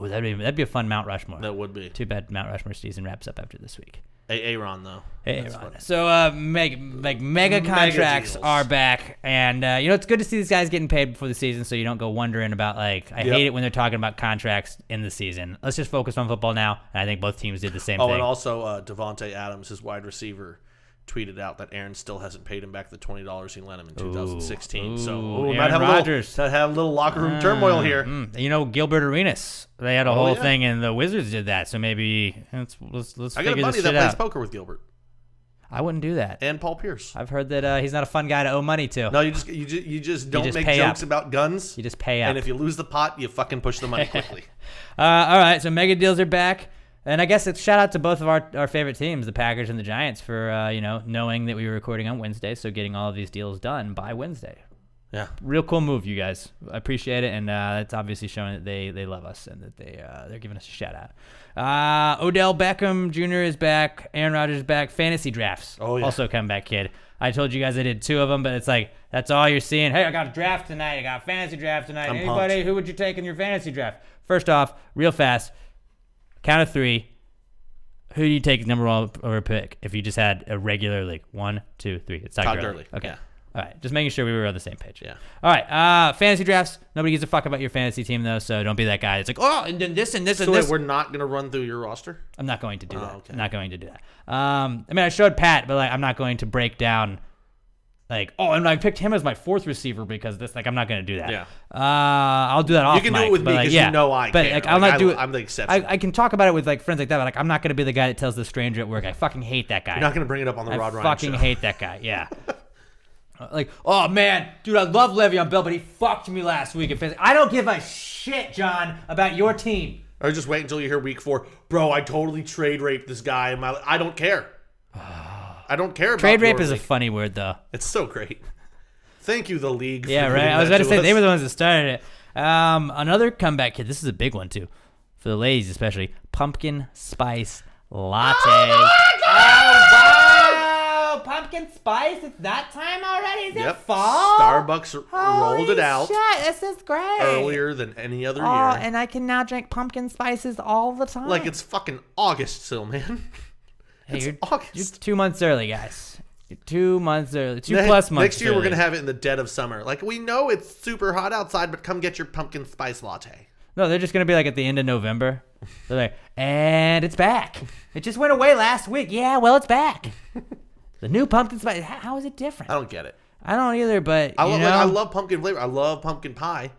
S2: Ooh, that'd be a fun Mount Rushmore.
S1: That would be.
S2: Too bad Mount Rushmore season wraps up after this week.
S1: Aaron though.
S2: Hey,
S1: That's
S2: Ron.
S1: funny.
S2: So mega contracts
S1: deals.
S2: are back, and it's good to see these guys getting paid before the season, so you don't go wondering about I hate it when they're talking about contracts in the season. Let's just focus on football now, and I think both teams did the same thing.
S1: And also Devontae Adams, his wide receiver, tweeted out that Aaron still hasn't paid him back the $20 he lent him in 2016. So
S2: Aaron
S1: might have
S2: Rodgers.
S1: a little locker room turmoil here.
S2: Gilbert Arenas, they had a whole thing, and the Wizards did that. So maybe let's
S1: I got a
S2: figure
S1: buddy
S2: this
S1: that
S2: shit
S1: plays
S2: out.
S1: poker with Gilbert
S2: I wouldn't do that.
S1: and Paul Pierce.
S2: I've heard that he's not a fun guy to owe money to.
S1: No, you just don't
S2: just
S1: make
S2: pay
S1: jokes
S2: up.
S1: about guns.
S2: You just pay up.
S1: And if you lose the pot, you fucking push the money quickly.
S2: All right, so mega deals are back. And I guess it's shout out to both of our favorite teams, the Packers and the Giants, for knowing that we were recording on Wednesday, so getting all of these deals done by Wednesday.
S1: Yeah.
S2: Real cool move, you guys. I appreciate it, and it's obviously showing that they love us and that they're giving us a shout out. Odell Beckham Jr. is back. Aaron Rodgers is back. Fantasy drafts also come back, kid. I told you guys I did 2 of them, but it's like that's all you're seeing. Hey, I got a draft tonight. I got a fantasy draft tonight.
S1: I'm
S2: Anybody?
S1: pumped.
S2: Who would you take in your fantasy draft? First off, real fast, count of 3. Who do you take as number 1 over pick if you just had a regular league? 1, 2, 3. It's Todd Gurley. Okay.
S1: Yeah.
S2: All right. Just making sure we were on the same page.
S1: Yeah.
S2: All right. Fantasy drafts. Nobody gives a fuck about your fantasy team, though, so don't be that guy. It's like, oh, and then this and this
S1: So
S2: and
S1: wait,
S2: this.
S1: we're not going to run through your roster?
S2: I'm not going to do that.
S1: okay.
S2: I'm not going to do that. I showed Pat, but I'm not going to break down and I picked him as my 4th receiver because this. I'm not going to do that.
S1: Yeah.
S2: I'll do that off
S1: You can do
S2: mic,
S1: it with
S2: but,
S1: me because
S2: yeah.
S1: you know I
S2: but,
S1: care.
S2: I'll not do it.
S1: I'm the exception.
S2: I can talk about it with friends like that, but I'm not going to be the guy that tells the stranger at work. I fucking hate that guy.
S1: You're not going to bring it up on the Rod
S2: I
S1: Ryan
S2: fucking
S1: show.
S2: hate that guy. Yeah. Oh man, dude, I love Le'Veon Bell, but he fucked me last week. I don't give a shit, John, about your team.
S1: Or just wait until you hear week 4. Bro, I totally trade raped this guy. I don't care. I don't care about
S2: Trade rape
S1: your
S2: is a
S1: league.
S2: funny word, though.
S1: It's so great. Thank you, the league.
S2: Yeah,
S1: for
S2: right.
S1: giving
S2: I was
S1: that
S2: about to say
S1: us.
S2: they were the ones that started it. Another comeback kid. This is a big one too, for the ladies especially. Pumpkin spice latte. Oh wow! Pumpkin spice. It's that time already. Is it fall?
S1: Starbucks rolled it out
S2: Shit, this is great.
S1: earlier than any other
S2: Oh,
S1: year.
S2: and I can now drink pumpkin spices all the time.
S1: Like it's fucking August still, man.
S2: Hey,
S1: It's
S2: you're
S1: August.
S2: 2 months early, guys. You're 2 months early. 2+ months.
S1: Next year we're
S2: early.
S1: gonna have it in the dead of summer. Like we know it's super hot outside, but come get your pumpkin spice latte.
S2: No, they're just going to be at the end of November. They're like, and it's back. It just went away last week. Yeah, well, it's back. The new pumpkin spice. How is it different?
S1: I don't get it.
S2: I don't either, but
S1: I love pumpkin flavor. I love pumpkin pie.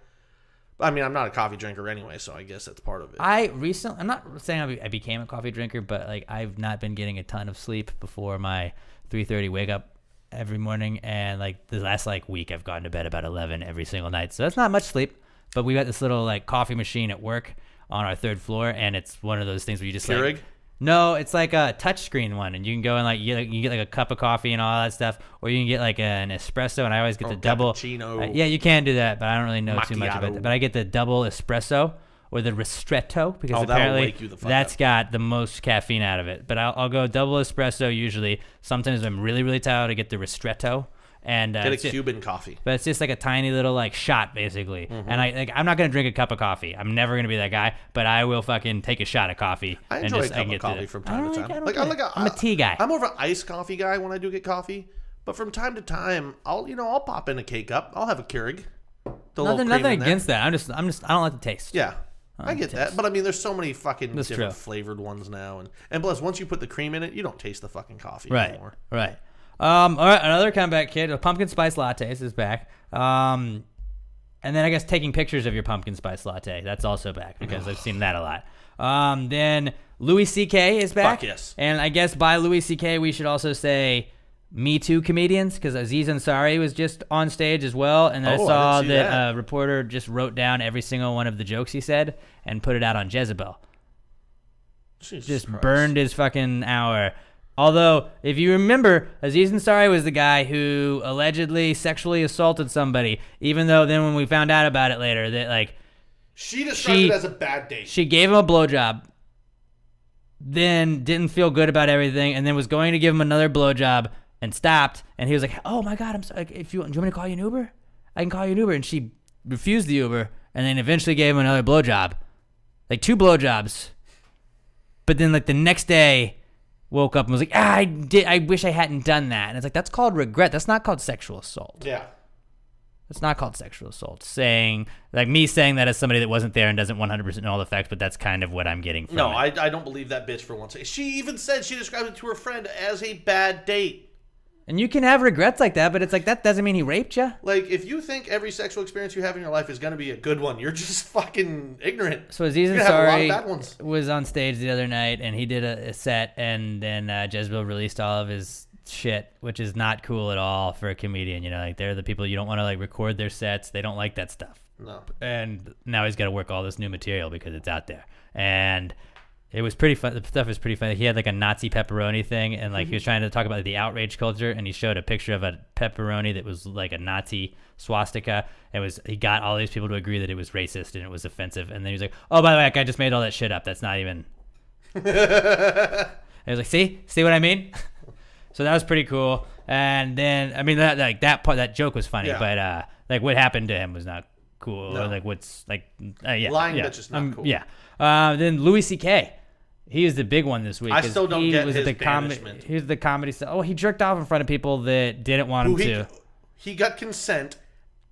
S1: I mean, I'm not a coffee drinker anyway, so I guess that's part of it.
S2: I'm not saying I became a coffee drinker, but I've not been getting a ton of sleep before my 3:30 wake up every morning, and the last week I've gone to bed about 11 every single night. So that's not much sleep. But we got this little coffee machine at work on our 3rd floor, and it's one of those things where you just
S1: Keurig?
S2: No, it's like a touchscreen one, and you can go and you get a cup of coffee and all that stuff, or you can get an espresso, and I always get the double.
S1: Cappuccino.
S2: Yeah, you can do that, but I don't really know too much about
S1: Macchiato.
S2: that. But I get the double espresso or the ristretto because
S1: that'll
S2: apparently
S1: wake you the fuck
S2: that's
S1: up.
S2: got the most caffeine out of it. But I'll go double espresso usually. Sometimes I'm really, really tired. I get the ristretto. And
S1: Get a
S2: it's just-
S1: Cuban coffee.
S2: but it's just a tiny little shot basically. And I'm not gonna drink a cup of coffee. I'm never gonna be that guy. But I will fucking take a shot of coffee.
S1: I
S2: and
S1: enjoy
S2: just,
S1: a cup
S2: get
S1: of
S2: through
S1: coffee
S2: it.
S1: from
S2: I
S1: time
S2: don't
S1: to
S2: like- I
S1: time.
S2: don't get it. I'm a tea guy.
S1: I'm more of an iced coffee guy when I do get coffee. But from time to time, I'll pop in a K-Cup. I'll have a Keurig. The little cream
S2: Nothing
S1: in there.
S2: against that. I don't like the taste.
S1: Yeah. I get that. But I mean, there's so many fucking
S2: That's
S1: different
S2: true.
S1: flavored ones now. And plus, once you put the cream in it, you don't taste the fucking coffee
S2: Right.
S1: anymore.
S2: Right. All right. Another comeback kid. Pumpkin spice lattes is back. And then I guess taking pictures of your pumpkin spice latte. That's also back because I've seen that a lot. Then Louis C.K. is back.
S1: Fuck yes.
S2: And I guess by Louis C.K. we should also say Me Too comedians because Aziz Ansari was just on stage as well. And then I
S1: Oh, I
S2: saw
S1: didn't see
S2: that
S1: that.
S2: a reporter just wrote down every single one of the jokes he said and put it out on Jezebel.
S1: Jesus
S2: Just
S1: Christ.
S2: burned his fucking hour. Although, if you remember, Aziz Ansari was the guy who allegedly sexually assaulted somebody, even though then when we found out about it later, that
S1: She described it as a bad date.
S2: she gave him a blowjob, then didn't feel good about everything, and then was going to give him another blowjob and stopped, and he was like, "Oh my God, I'm sorry. Do you want me to call you an Uber? I can call you an Uber." And she refused the Uber, and then eventually gave him another blowjob, 2 blowjobs. But then the next day, woke up and was like, I wish I hadn't done that. And it's like, that's called regret. That's not called sexual assault.
S1: Yeah.
S2: It's not called sexual assault. Saying that as somebody that wasn't there and doesn't 100% know all the facts, but that's kind of what I'm getting from
S1: No,
S2: it.
S1: I don't believe that bitch for one second. She even said she described it to her friend as a bad date.
S2: And you can have regrets like that, but it's like, that doesn't mean he raped you.
S1: Like, if you think every sexual experience you have in your life is going to be a good one, you're just fucking ignorant.
S2: So Aziz
S1: You're gonna have a lot of
S2: Ansari
S1: bad ones.
S2: was on stage the other night, and he did a set, and then Jezebel released all of his shit, which is not cool at all for a comedian. You know, like, they're the people you don't want to like record their sets. They don't like that stuff.
S1: No.
S2: And now he's got to work all this new material because it's out there. And it was pretty fun. The stuff was pretty funny. He had like a Nazi pepperoni thing, and like he was trying to talk about the outrage culture, and he showed a picture of a pepperoni that was like a Nazi swastika. He got all these people to agree that it was racist and it was offensive. And then he was like, "Oh, by the way, that guy just made all that shit up. That's not even." I was like, "See what I mean?" So that was pretty cool. And then, I mean, that joke was funny,
S1: Yeah.
S2: but like what happened to him was not cool.
S1: No.
S2: Or like what's like, yeah,
S1: Lying
S2: yeah.
S1: bitch is not cool.
S2: Yeah. Then Louis C.K. He was the big one this week.
S1: I
S2: 'cause
S1: still don't
S2: he
S1: get
S2: was
S1: his
S2: at the
S1: banishment.
S2: He was the comedy stuff. Oh, he jerked off in front of people that didn't want him to.
S1: He got consent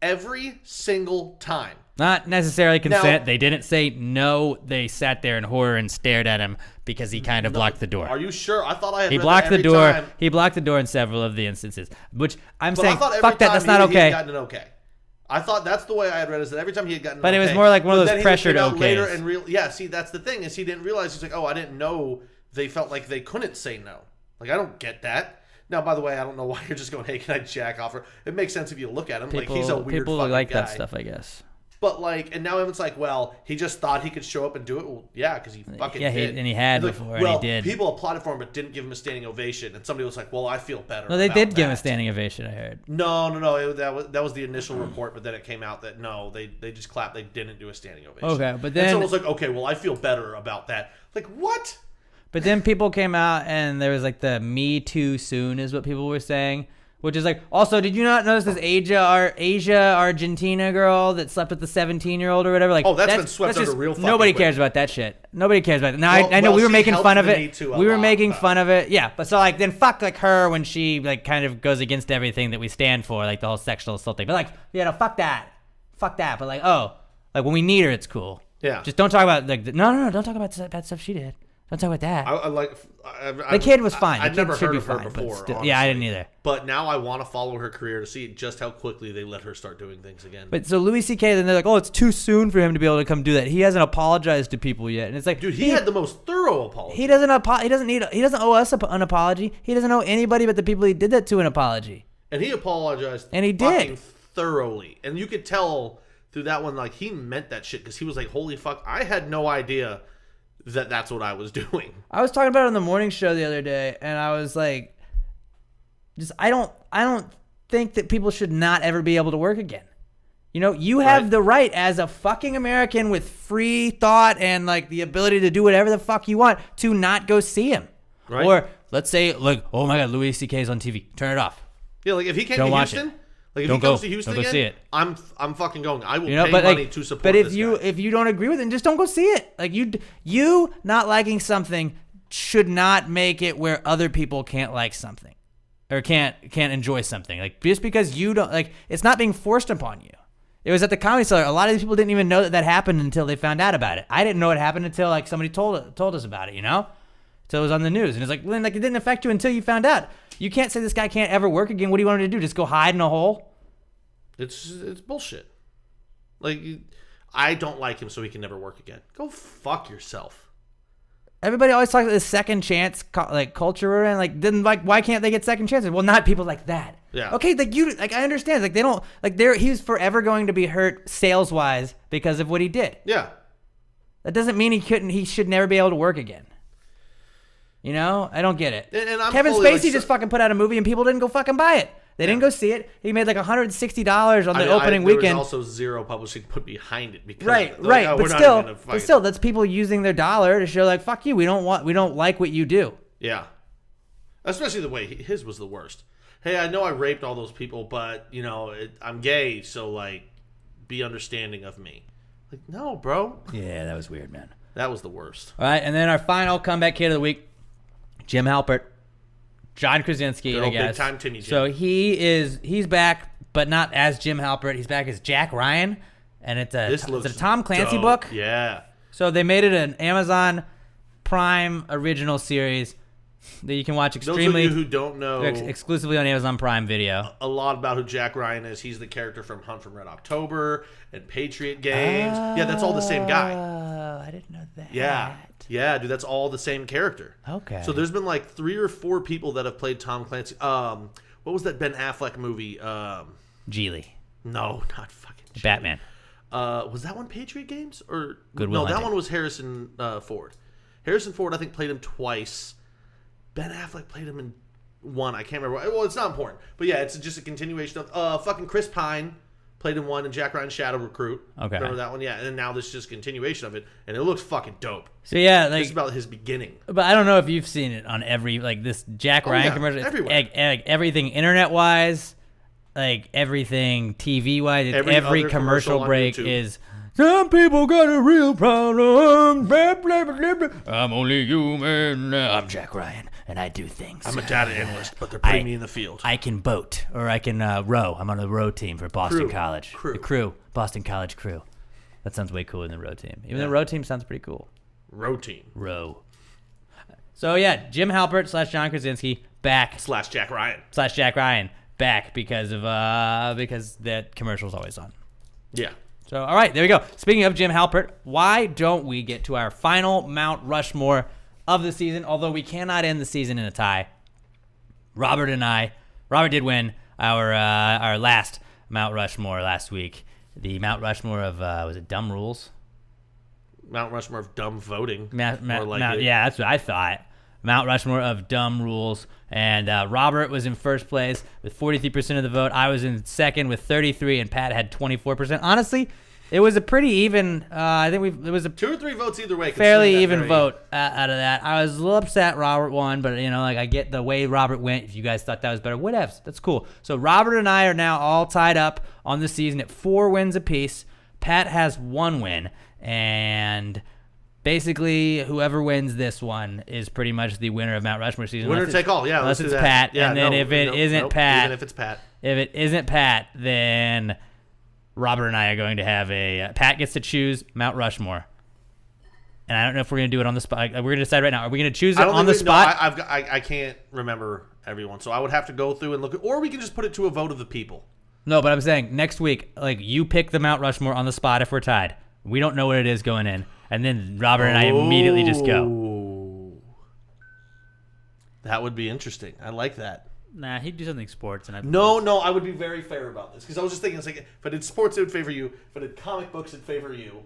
S1: every single time.
S2: Not necessarily consent.
S1: Now-
S2: They didn't say no. They sat there in horror and stared at him because he kind of blocked the door.
S1: Are you sure? I thought I had
S2: He
S1: read
S2: blocked
S1: that
S2: the
S1: every
S2: door.
S1: time,
S2: He blocked the door in several of the instances, which I'm
S1: but
S2: saying,
S1: I thought every
S2: fuck that.
S1: time
S2: That's not
S1: he had
S2: okay.
S1: gotten an okay. I thought that's the way I had read it, is that every time he had gotten an
S2: But it
S1: okay.
S2: was more like one of
S1: But
S2: those
S1: then he
S2: pressured
S1: came out later
S2: okays.
S1: and yeah, see, that's the thing, is he didn't realize. He's like, oh, I didn't know they felt like they couldn't say no. Like, I don't get that. Now, by the way, I don't know why you're just going, hey, can I jack off her? It makes sense if you look at him. Like, he's a weird
S2: people
S1: fucking
S2: like
S1: guy.
S2: that stuff, I guess.
S1: But, like, and now everyone's like, well, he just thought he could show up and do it. Well, yeah, because he fucking
S2: Yeah,
S1: did.
S2: and he had
S1: He's
S2: before,
S1: well,
S2: and he did.
S1: People applauded for him but didn't give him a standing ovation. And somebody was like, well, I feel better
S2: No, they
S1: about
S2: did give him a
S1: that.
S2: standing ovation, I heard.
S1: No. That was the initial report, but then it came out that no, they just clapped. They didn't do a standing ovation.
S2: Okay, but
S1: and
S2: then-
S1: so it was like, okay, well, I feel better about that. Like, what?
S2: But then people came out and there was like the "Me Too Soon" is what people were saying, which is like, also, did you not notice this Asia Argentina girl that slept with the 17-year-old or whatever? Like,
S1: Oh, that's been swept under
S2: just,
S1: real fucking
S2: nobody
S1: quick.
S2: cares about that shit. Nobody cares about it. Now
S1: Well-
S2: I know
S1: well,
S2: we were
S1: she
S2: making
S1: helped
S2: fun of
S1: the Me
S2: it.
S1: Too a
S2: We were
S1: lot,
S2: making
S1: but-
S2: fun of it. Yeah, but so like then fuck like her when she like kind of goes against everything that we stand for, like the whole sexual assault thing. But like, yeah, no, fuck that. But like, oh, like when we need her, it's cool.
S1: Yeah.
S2: Just don't talk about like no, don't talk about that bad stuff she did. Don't talk about that.
S1: I like.
S2: The kid was fine.
S1: I'd
S2: The kid
S1: never
S2: should
S1: heard
S2: be
S1: of her
S2: fine, but
S1: before.
S2: still- yeah, I didn't
S1: honestly.
S2: either.
S1: But now I want to follow her career to see just how quickly they let her start doing things again.
S2: But so Louis C.K. then they're like, oh, it's too soon for him to be able to come do that. He hasn't apologized to people yet, and it's like,
S1: Dude, he had the most thorough apology.
S2: he doesn't owe us an apology. He doesn't owe anybody but the people he did that to an apology.
S1: And he apologized.
S2: And he
S1: fucking
S2: did.
S1: thoroughly. And you could tell through that one, like, he meant that shit because he was like, holy fuck, I had no idea that that's what I was doing.
S2: I was talking about it on the morning show the other day, and I was like, I don't think that people should not ever be able to work again. You know, you have
S1: Right.
S2: the right as a fucking American with free thought and like the ability to do whatever the fuck you want to not go see him.
S1: Right.
S2: Or let's say, like, oh my God, Louis C.K.'s on TV. Turn it off.
S1: Yeah, like if he came
S2: Don't
S1: to
S2: watch
S1: Houston,
S2: it.
S1: like if
S2: Don't
S1: he comes
S2: go.
S1: to Houston
S2: Don't go
S1: again,
S2: see it.
S1: I'm fucking going. I will
S2: You know,
S1: pay
S2: but
S1: money
S2: like,
S1: to support
S2: but if
S1: this
S2: you
S1: guy.
S2: if you don't agree with it, just don't go see it. Like you not liking something should not make it where other people can't like something or can't enjoy something. Like just because you don't like, it's not being forced upon you. It was at the Comedy Cellar. A lot of these people didn't even know that happened until they found out about it. I didn't know it happened until like somebody told us about it. You know, until it was on the news, and it's like, well, like it didn't affect you until you found out. You can't say this guy can't ever work again. What do you want him to do? Just go hide in a hole?
S1: It's bullshit. Like, I don't like him, so he can never work again. Go fuck yourself.
S2: Everybody always talks about this second chance like culture we're in. Like, then like why can't they get second chances? Well, not people like that.
S1: Yeah.
S2: Okay, like I understand. Like they don't like he's forever going to be hurt sales wise because of what he did.
S1: Yeah.
S2: That doesn't mean he should never be able to work again. You know? I don't get it.
S1: And I'm
S2: Kevin
S1: fully,
S2: Spacey
S1: like,
S2: just fucking put out a movie and people didn't go fucking buy it. They didn't go see it. He made like $160 on the opening
S1: there
S2: weekend.
S1: was also zero publishing put behind it because
S2: Right,
S1: of it. They're like,
S2: right.
S1: oh,
S2: But
S1: we're not even gonna
S2: but
S1: fucking-
S2: still, that's people using their dollar to show like, fuck you. We don't like what you do.
S1: Yeah. Especially the way his was the worst. Hey, I know I raped all those people, but you know I'm gay, so like, be understanding of me. Like, no, bro,
S2: Yeah, that was weird, man.
S1: that was the worst.
S2: All right, and then our final comeback kid of the week, Jim Halpert, John Krasinski,
S1: Good
S2: I
S1: old
S2: guess.
S1: big time Tinny Jim.
S2: So he's back, but not as Jim Halpert. He's back as Jack Ryan, and it's a Tom Clancy
S1: dope.
S2: book.
S1: Yeah.
S2: So they made it an Amazon Prime original series that you can watch extremely
S1: Those of you who don't know
S2: exclusively on Amazon Prime Video.
S1: a lot about who Jack Ryan is, he's the character from Hunt for Red October and Patriot Games. Yeah, that's all the same guy.
S2: Oh, I didn't know that.
S1: Yeah, dude, that's all the same character.
S2: Okay.
S1: So there's been like 3 or 4 people that have played Tom Clancy. What was that Ben Affleck movie?
S2: Geely.
S1: No, not fucking Geely.
S2: Batman.
S1: Was that one Patriot Games or
S2: Good Will
S1: No, that
S2: Hunting.
S1: one was Harrison Ford. Harrison Ford, I think, played him twice. Ben Affleck played him in one. I can't remember. Well, it's not important, but yeah, it's just a continuation of fucking Chris Pine played in one, and Jack Ryan Shadow Recruit.
S2: Okay.
S1: Remember that one? Yeah, and now this is just a continuation of it, and it looks fucking dope.
S2: So yeah, like,
S1: It's about his beginning.
S2: but I don't know if you've seen it on every like this Jack Ryan
S1: yeah,
S2: commercial. It's
S1: everywhere.
S2: Everything internet wise, like everything TV wise,
S1: Every
S2: every
S1: other
S2: commercial
S1: commercial on
S2: break
S1: YouTube.
S2: is. Some people got a real problem. Blah, blah, blah, blah.
S6: I'm only human.
S2: I'm Jack Ryan, and I do things.
S1: I'm a data analyst, but they're putting me in the field.
S2: I can boat, or I can row. I'm on the row team for Boston
S1: Crew.
S2: College.
S1: Crew.
S2: The crew. Boston College crew. That sounds way cooler than the row team. Even the row team sounds pretty cool.
S1: Row team
S2: Row. So yeah, Jim Halpert / John Krasinski back
S1: / Jack Ryan.
S2: / Jack Ryan back because that commercial's always on.
S1: Yeah.
S2: So all right, there we go. Speaking of Jim Halpert, why don't we get to our final Mount Rushmore of the season? Although we cannot end the season in a tie. Robert did win our last Mount Rushmore last week. The Mount Rushmore of was it Dumb Rules?
S1: Mount Rushmore of dumb voting.
S2: Yeah, that's what I thought. Mount Rushmore of dumb rules. And Robert was in first place with 43% of the vote. I was in second with 33%, and Pat had 24%. Honestly, it was a pretty even. I think it was a
S1: 2 or 3 votes either way.
S2: fairly
S1: considering that
S2: even
S1: very-
S2: vote out of that. I was a little upset Robert won, but like I get the way Robert went. If you guys thought that was better, whatevs. That's cool. So Robert and I are now all tied up on the season at 4 wins apiece. Pat has 1 win, and basically whoever wins this one is pretty much the winner of Mount Rushmore season.
S1: Winner
S2: Unless
S1: take all. Yeah,
S2: unless
S1: let's
S2: it's
S1: do that.
S2: Pat,
S1: Yeah,
S2: and then
S1: no,
S2: if it
S1: no,
S2: not Pat,
S1: even if it's Pat.
S2: if it isn't Pat, then Robert and I are going to have a Pat gets to choose Mount Rushmore. And I don't know if we're going to do it on the spot. We're going to decide right now. Are we going to choose it on the spot?
S1: No, I can't remember everyone, so I would have to go through and look. Or we can just put it to a vote of the people.
S2: No, but I'm saying next week, like you pick the Mount Rushmore on the spot if we're tied. We don't know what it is going in. And then Robert and I immediately just go.
S1: Oh. That would be interesting. I like that.
S4: Nah, he'd do something sports, and
S1: No, I would be very fair about this because I was just thinking, it's like if I did sports, it would favor you. If I did comic books, it'd favor you.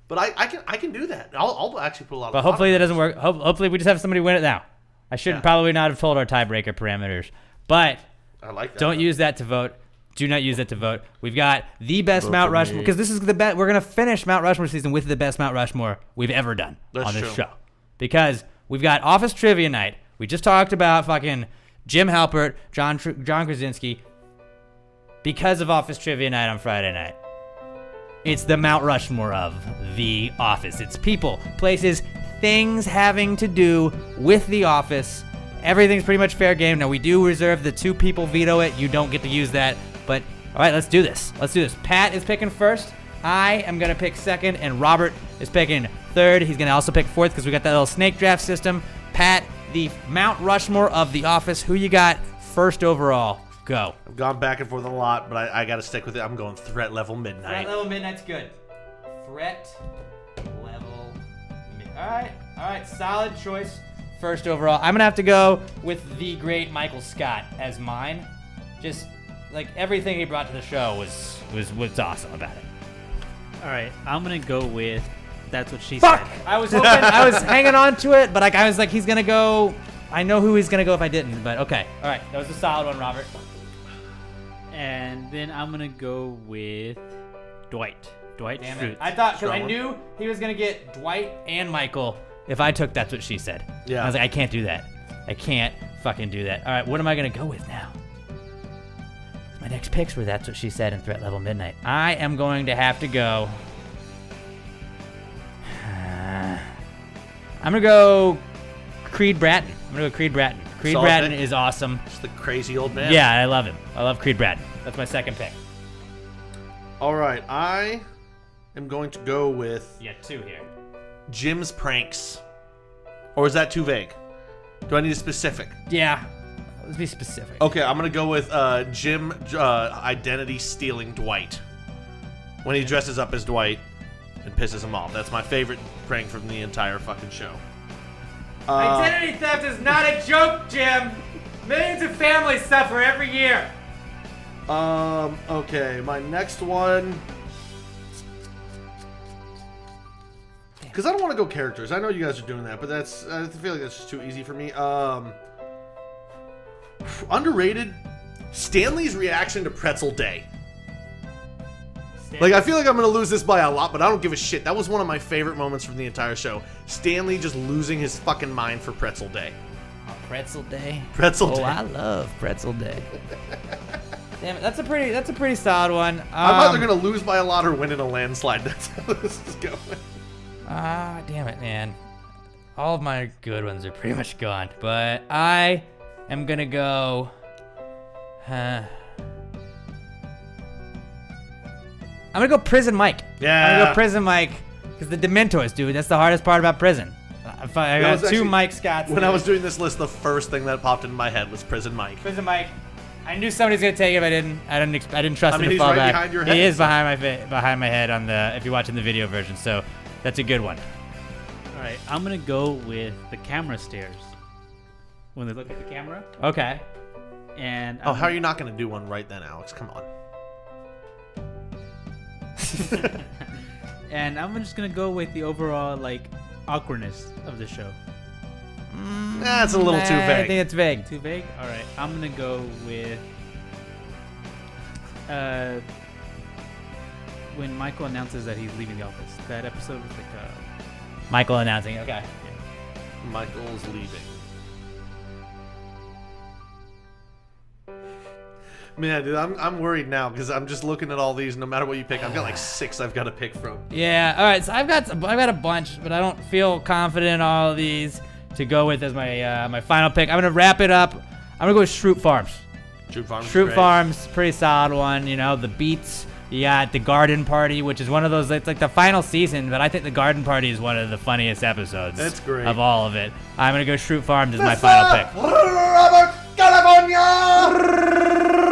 S1: But I can do that. I'll actually put a lot of.
S2: But hopefully that doesn't work. Hopefully we just have somebody win it now. I should probably not have told our tiebreaker parameters. But
S1: I like that.
S2: don't use that to vote. Do not use that to vote. We've got the best Mount Rushmore because this is the best. We're gonna finish Mount Rushmore season with the best Mount Rushmore we've ever done on this show because we've got Office Trivia Night. We just talked about fucking Jim Halpert, John Krasinski. Because of Office Trivia Night on Friday night, it's the Mount Rushmore of The Office. It's people, places, things having to do with The Office. Everything's pretty much fair game. Now, we do reserve the 2 people veto it. You don't get to use that. But, all right, let's do this. Pat is picking first. I am going to pick second. And Robert is picking third. He's going to also pick fourth because we got that little snake draft system. Pat, the Mount Rushmore of The Office. Who you got first overall? Go.
S1: I've gone back and forth a lot, but I got to stick with it. I'm going Threat Level Midnight.
S2: Threat Level Midnight's good. Threat Level Midnight. All right. Solid choice. First overall. I'm going to have to go with the great Michael Scott as mine. Just, like, everything he brought to the show was awesome about it.
S4: All right, I'm gonna go with That's What She
S2: Fuck!
S4: Said.
S2: I was hoping, I was hanging on to it, but I was like, he's going to go. I know who he's going to go if I didn't, but okay. All right. That was a solid one, Robert.
S4: And then I'm gonna go with Dwight. Dwight
S2: Damn
S4: Schrute.
S2: it. I thought, because I
S1: Strong one.
S2: knew he was going to get Dwight and Michael if I took That's What She Said.
S1: Yeah.
S2: I was like, I can't do that. I can't fucking do that. All right, what am I going to go with now? My next picks were That's What She Said and Threat Level Midnight. I am going to have to go. I'm going to go Creed Bratton. I'm gonna go Creed Bratton. Creed
S1: Solid
S2: Bratton
S1: pick.
S2: is awesome.
S1: Just the crazy old man.
S2: Yeah, I love him. I love Creed Bratton. That's my second pick.
S1: All right, I am going to go with
S2: You got 2 here.
S1: Jim's pranks. Or is that too vague? Do I need a specific?
S2: Yeah. Let's be specific.
S1: Okay, I'm gonna go with Jim identity stealing Dwight. When he dresses up as Dwight and pisses him off. That's my favorite prank from the entire fucking show.
S2: Identity theft is not a joke, Jim. Millions of families suffer every year.
S1: Okay, my next one. Because I don't want to go characters. I know you guys are doing that, but I feel like that's just too easy for me. Underrated. Stanley's reaction to Pretzel Day. Like, I feel like I'm going to lose this by a lot, but I don't give a shit. That was one of my favorite moments from the entire show. Stanley just losing his fucking mind for Pretzel Day.
S2: Pretzel Day.
S1: Pretzel Day.
S2: Oh, I love Pretzel Day. Damn it, that's a pretty solid one.
S1: I'm either going to lose by a lot or win in a landslide. That's how this is going.
S2: Damn it, man. All of my good ones are pretty much gone, but I am gonna go. I'm gonna go Prison Mike.
S1: Yeah.
S2: I'm gonna go Prison Mike because the Dementors, dude. That's the hardest part about prison. I got
S1: was
S2: 2
S1: actually-
S2: Mike Scotts.
S1: When I was doing this list, the first thing that popped into my head was Prison Mike.
S2: Prison Mike. I knew somebody was gonna take it, but I didn't trust him
S1: mean,
S2: to
S1: he's
S2: fall
S1: right
S2: back.
S1: behind your head.
S2: He is behind my head on the if you're watching the video version. So that's a good one.
S4: All right, I'm gonna go with the camera stares. When they look at the camera,
S2: Okay.
S4: and
S1: Oh, how are you not going to do one right then, Alex? Come on.
S4: and I'm just gonna go with the overall like awkwardness of the show.
S1: That's a little too
S2: I
S1: vague.
S2: think it's vague.
S4: Too vague? All right, I'm gonna go with when Michael announces that he's leaving the office. That episode was like
S2: Michael announcing. Okay.
S1: Michael's leaving. Man, dude, I'm worried now because I'm just looking at all these. No matter what you pick, I've got like 6 I've got to pick from.
S2: Yeah. All right. So I've got a bunch, but I don't feel confident in all of these to go with as my my final pick. I'm gonna wrap it up. I'm gonna go with Shroot Farms.
S1: Shroot Farms. is
S2: Shroot
S1: great.
S2: Farms, pretty solid one. You know, the beats. You got the garden party, which is one of those. It's like the final season, but I think the garden party is one of the funniest episodes.
S1: That's great.
S2: Of all of it. I'm gonna go Shroot Farms as my final pick.
S1: Robert California.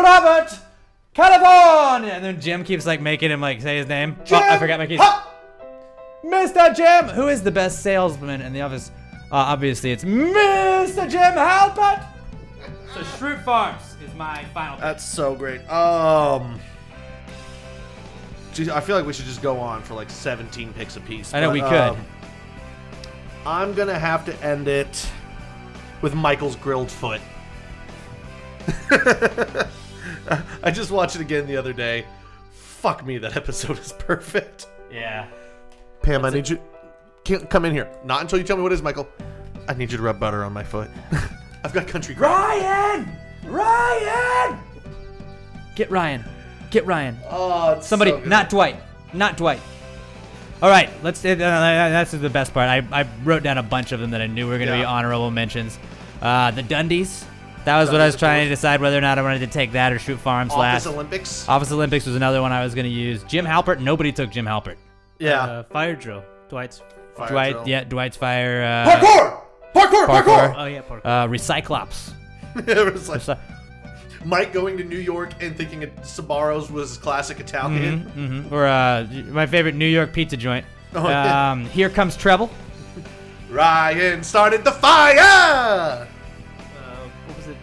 S2: Robert, California. And then Jim keeps like making him like say his name. Oh, I forgot my keys. Mr. Jim, who is the best salesman in the office? Obviously, it's Mr. Jim Halpert. So Shroot Farms is my final pick.
S1: That's so great. Geez, I feel like we should just go on for like 17 picks apiece.
S2: I know
S1: but,
S2: we could.
S1: I'm gonna have to end it with Michael's grilled foot. I just watched it again the other day. Fuck me, that episode is perfect.
S2: Yeah.
S1: Pam, I need you. Can't come in here. Not until you tell me what it is, Michael. I need you to rub butter on my foot. I've got country grind.
S2: Ryan! Get Ryan. Get Ryan.
S1: Oh, it's
S2: Somebody,
S1: so good.
S2: not Dwight. Not Dwight. All right, let's. That's the best part. I wrote down a bunch of them that I knew were going to be
S1: Yeah.
S2: honorable mentions. The Dundies. That was what I was trying to decide whether or not I wanted to take that or Shroot Farms
S1: Office
S2: last.
S1: Olympics.
S2: Office Olympics was another one I was going to use. Jim Halpert. Nobody took Jim Halpert.
S1: Yeah.
S4: fire drill. Dwight's.
S1: Fire
S2: Dwight.
S1: drill.
S2: Yeah, Dwight's fire.
S1: Parkour!
S2: Parkour.
S4: Oh yeah, parkour.
S2: Recyclops.
S1: It was like Mike going to New York and thinking Sbarro's was classic Italian.
S2: Or my favorite New York pizza joint.
S1: Oh, yeah.
S2: Here Comes Treble.
S1: Ryan started the fire!
S4: What was it?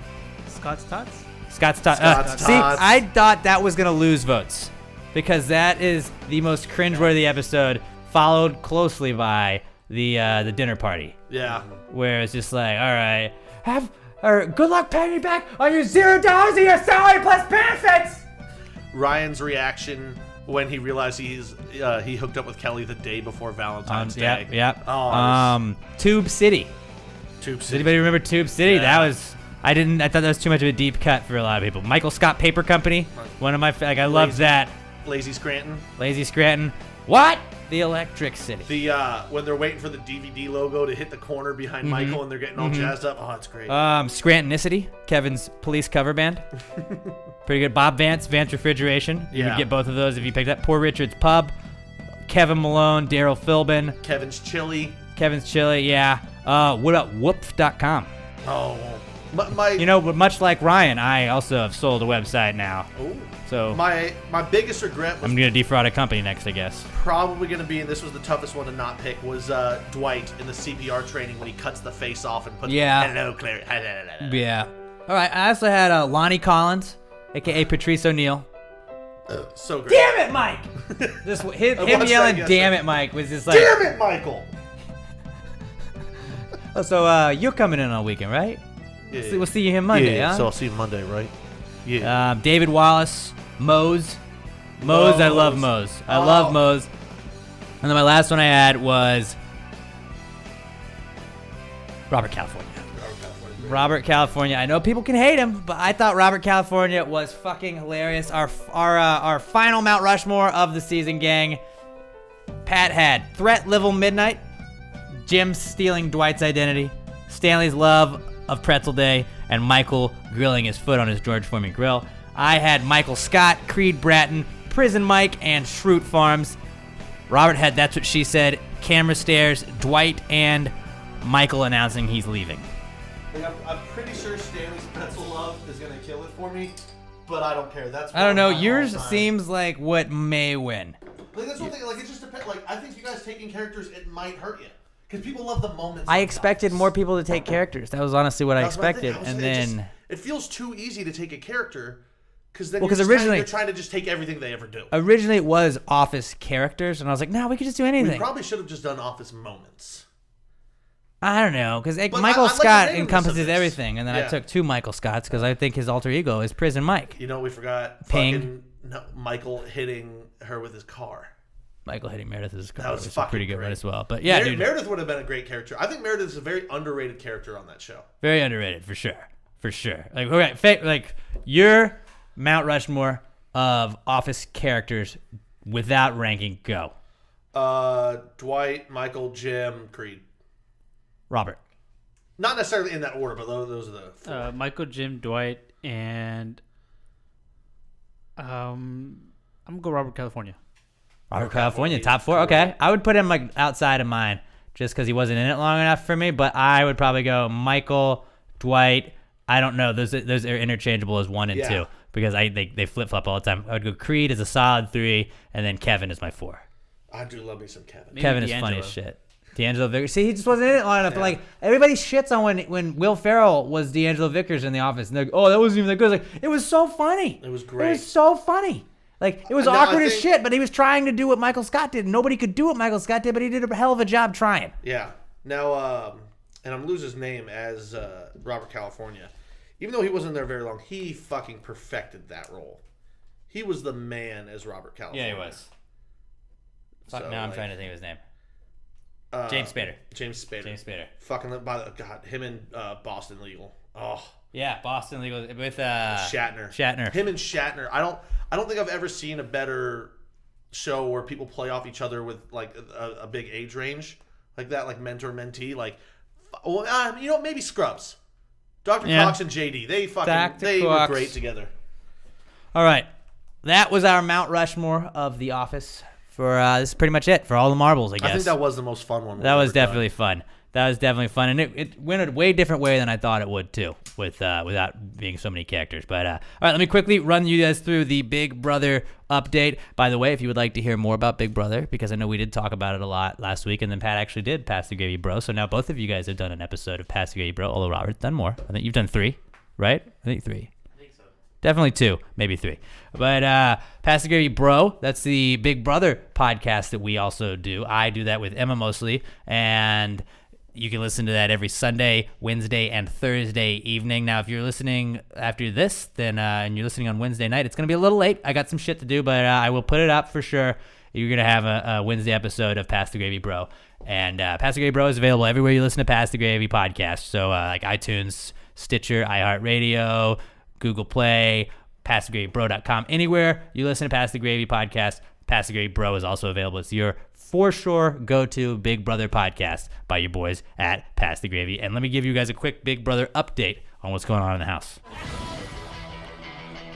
S4: Scott's Tots?
S2: Scott's Tots.
S1: Scott's
S2: See,
S1: Tots.
S2: I thought that was going to lose votes because that is the most cringeworthy episode, followed closely by the dinner party,
S1: Yeah.
S2: where it's just like, all right, good luck paying me back on your $0 of your salary plus benefits.
S1: Ryan's reaction when he realized he hooked up with Kelly the day before Valentine's Day.
S2: Yep.
S1: Oh,
S2: Tube City.
S1: Tube
S2: Does
S1: City.
S2: anybody remember Tube City?
S1: Yeah.
S2: That was. I thought that was too much of a deep cut for a lot of people. Michael Scott Paper Company. One of my. I loved that.
S1: Lazy Scranton.
S2: Lazy Scranton. What? The Electric City.
S1: The when they're waiting for the DVD logo to hit the corner behind Michael and they're getting all jazzed up. Oh, it's great.
S2: Scrantonicity, Kevin's police cover band. Pretty good. Bob Vance, Vance Refrigeration. You would get both of those if you picked up. Poor Richard's Pub. Kevin Malone, Daryl Philbin.
S1: Kevin's Chili,
S2: yeah. What about Whoop.com?
S1: Oh, my
S2: You know, much like Ryan, I also have sold a website now.
S1: Ooh.
S2: So
S1: my biggest regret was
S2: I'm going to defraud a company next, I guess.
S1: probably going to be, and this was the toughest one to not pick, was Dwight in the CPR training when he cuts the face off and puts hello, Claire.
S2: Yeah. All right, I also had Lonnie Collins, a.k.a. Patrice O'Neill.
S1: So great.
S2: Damn it, Mike! Him
S1: watched
S2: yelling,
S1: that
S2: damn
S1: yesterday.
S2: it, Mike, was just like...
S1: Damn it, Michael!
S2: Oh, so you're coming in on weekend, right?
S1: Yeah,
S2: We'll see you here Monday,
S1: yeah,
S2: huh?
S1: so I'll see you Monday, right? Yeah.
S2: David Wallace, Mose. I love Mose. I love Mose. And then my last one I had was Robert California. Robert California. I know people can hate him, but I thought Robert California was fucking hilarious. Our final Mount Rushmore of the season, gang. Pat had Threat Level Midnight, Jim stealing Dwight's identity, Stanley's love of Pretzel Day, and Michael grilling his foot on his George Foreman grill. I had Michael Scott, Creed Bratton, Prison Mike, and Shroot Farms. Robert had That's What She Said, Camera Stares, Dwight, and Michael announcing he's leaving.
S1: I'm pretty sure Stanley's pretzel love is gonna kill it for me, but I don't care. That's
S2: I don't know.
S1: one of my
S2: Yours
S1: all-time.
S2: seems like what may win.
S1: Like that's one thing. Like it just depends. Like I think you guys taking characters, it might hurt you because people love the moments.
S2: I expected more people to take characters. That was honestly what I
S1: That's what
S2: expected.
S1: think.
S2: And
S1: It
S2: then
S1: just- it feels too easy to take a character because then
S2: Well,
S1: you're
S2: 'cause
S1: just
S2: originally-
S1: you're trying to just take everything they ever do.
S2: originally it was Office characters, and I was like, no, we could just do
S1: We
S2: anything.
S1: probably should have just done Office moments.
S2: I don't know, because
S1: But
S2: Michael
S1: I like the
S2: Scott
S1: randomness of
S2: encompasses
S1: this.
S2: everything, and then I
S1: Yeah.
S2: took two Michael Scotts because I think his alter ego is Prison Mike.
S1: You know, we forgot
S2: Ping.
S1: fucking Michael hitting her with his car.
S2: Michael hitting Meredith's car
S1: That was
S2: was a
S1: fucking
S2: pretty good
S1: great.
S2: one as well. But yeah, dude,
S1: Meredith would have been a great character. I think Meredith is a very underrated character on that show.
S2: very underrated for sure, for sure. Like, okay, like your Mount Rushmore of Office characters without ranking, go.
S1: Dwight, Michael, Jim, Creed.
S2: Robert.
S1: Not necessarily in that order, but those are the four.
S4: Michael, Jim, Dwight, and I'm gonna go Robert California.
S2: Robert California, top four. Okay, I would put him like outside of mine just because he wasn't in it long enough for me. But I would probably go Michael, Dwight. I don't know. Those are interchangeable as 1 and 2 because they flip flop all the time. I would go Creed as a solid 3, and then Kevin is my 4.
S1: I do love me some Kevin.
S4: Maybe
S2: Kevin is
S4: D'Angelo.
S2: funny as shit. D'Angelo Vickers. See, he just wasn't in it long enough. But like everybody shits on when Will Ferrell was D'Angelo Vickers in The Office, and they're like, "Oh, that wasn't even that good." It's like, it was so funny.
S1: It was great.
S2: It was so funny. Like it was
S1: No,
S2: awkward
S1: I
S2: as
S1: think-
S2: shit, but he was trying to do what Michael Scott did. Nobody could do what Michael Scott did, but he did a hell of a job trying.
S1: Yeah. Now, and I'm losing his name as Robert California. Even though he wasn't there very long, he fucking perfected that role. He was the man as Robert California.
S2: Yeah, he was. Fuck,
S1: So,
S2: now I'm
S1: like,
S2: trying to think of his name. James Spader.
S1: James Spader.
S2: James Spader.
S1: Fucking God, him and Boston Legal. Oh,
S2: Yeah, Boston Legal with
S1: Shatner.
S2: Shatner.
S1: Him and Shatner. I don't think I've ever seen a better show where people play off each other with like a big age range like that, like mentor mentee. Like, well, you know, maybe Scrubs. Dr.
S2: Yeah.
S1: Cox and JD. They
S2: Dr.
S1: they were
S2: Cox.
S1: great together.
S2: All right, that was our Mount Rushmore of The Office. For this is pretty much it for all the marbles, I guess.
S1: I think that was the most fun one.
S2: That was definitely fun. That was definitely fun, and it went a way different way than I thought it would too, without being so many characters. But all right, let me quickly run you guys through the Big Brother update. By the way, if you would like to hear more about Big Brother, because I know we did talk about it a lot last week, and then Pat actually did Pass the Gravy Bro. So now both of you guys have done an episode of Pass the Gravy Bro. Although Robert's done more. I think you've done 3, right? I think 3. Definitely 2, maybe 3. But Pass the Gravy Bro, that's the Big Brother podcast that we also do. I do that with Emma mostly, and you can listen to that every Sunday, Wednesday, and Thursday evening. Now, if you're listening after this, then and you're listening on Wednesday night, it's going to be a little late. I got some shit to do, but I will put it up for sure. You're going to have a Wednesday episode of Pass the Gravy Bro. And Pass the Gravy Bro is available everywhere you listen to Pass the Gravy podcast. So like iTunes, Stitcher, iHeartRadio, Google Play, PassTheGravyBro.com. Anywhere you listen to Pass the Gravy podcast, Pass the Gravy Bro is also available. It's your for sure go to Big Brother Podcast by your boys at Pass the Gravy. And let me give you guys a quick Big Brother update on what's going on in the house.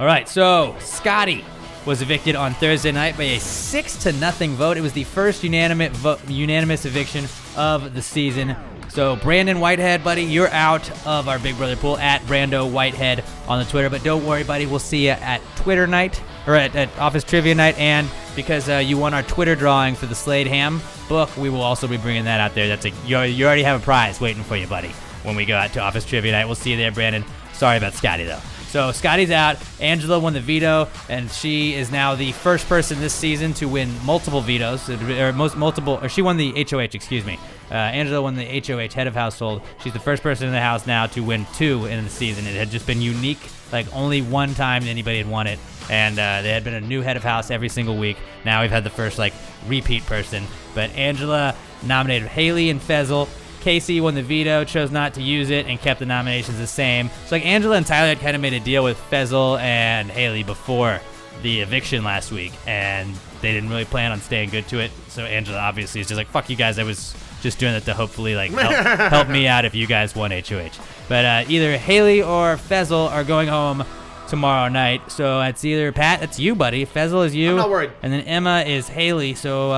S2: All right, so Scotty was evicted on Thursday night by a 6-0 vote. It was the first unanimous eviction of the season. So Brandon Whitehead, buddy, you're out of our Big Brother pool at Brando Whitehead on the Twitter. But don't worry, buddy, we'll see you at Twitter night, or at Office Trivia night. And because you won our Twitter drawing for the Slade Ham book, we will also be bringing that out there. You already have a prize waiting for you, buddy, when we go out to Office Trivia night. We'll see you there, Brandon. Sorry about Scotty, though. So Scotty's out. Angela won the veto, and she is now the first person this season to win multiple vetoes, or she won the HOH, excuse me. Angela won the HOH, head of household. She's the first person in the house now to win 2 in the season. It had just been unique, like only one time anybody had won it, and there had been a new head of house every single week. Now we've had the first repeat person, but Angela nominated Haley and Fezzle. Casey won the veto, chose not to use it, and kept the nominations the same. So Angela and Tyler had kind of made a deal with Fezzle and Haley before the eviction last week, and they didn't really plan on staying good to it. So Angela obviously is just like, fuck you guys, I was just doing it to hopefully help me out if you guys won HOH. But either Haley or Fezzle are going home tomorrow night. So it's either Pat, that's you, buddy. Fezzle is you.
S1: I'm not worried.
S2: And then Emma is Haley. So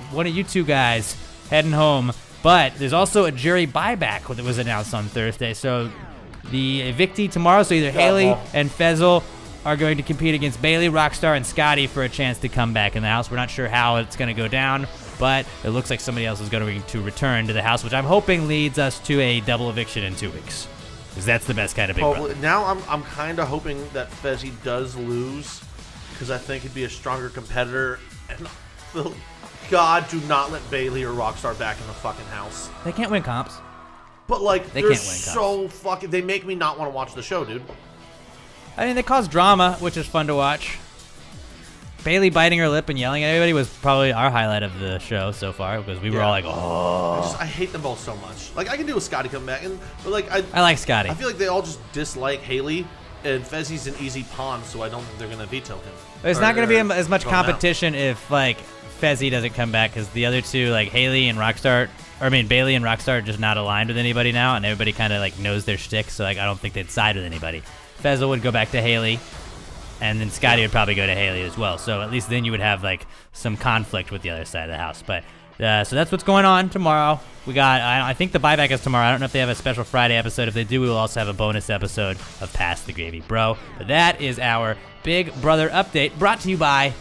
S2: one of you two guys heading home. But there's also a jury buyback that was announced on Thursday. So the evictee tomorrow, so either Haley and Fezzle are going to compete against Bailey, Rockstar, and Scotty for a chance to come back in the house. We're not sure how it's going to go down, but it looks like somebody else is going to return to the house, which I'm hoping leads us to a double eviction in 2 weeks. Because that's the best kind of Big Brother.
S1: Now I'm kind of hoping that Fezzi does lose, because I think he'd be a stronger competitor. And God, do not let Bailey or Rockstar back in the fucking house.
S2: They can't win comps.
S1: But
S2: They
S1: they're
S2: can't win
S1: so fucking. They make me not want to watch the show, dude.
S2: I mean, they cause drama, which is fun to watch. Bailey biting her lip and yelling at everybody was probably our highlight of the show so far, because we were all like, oh.
S1: I hate them both so much. I can do with Scotty coming back, but
S2: I like Scotty.
S1: I feel like they all just dislike Haley, and Fezzi's an easy pawn, so I don't think they're gonna veto him.
S2: It's not going to be as much
S1: vote him out.
S2: competition if Fezzi doesn't come back, because the other two, Bailey and Rockstar are just not aligned with anybody now, and everybody kind of knows their shtick. So I don't think they'd side with anybody. Fezzle would go back to Haley, and then Scotty would probably go to Haley as well. So at least then you would have some conflict with the other side of the house. But so that's what's going on tomorrow. We got I think the buyback is tomorrow. I don't know if they have a special Friday episode. If they do, we will also have a bonus episode of Pass the Gravy Bro. But that is our Big Brother update, brought to you by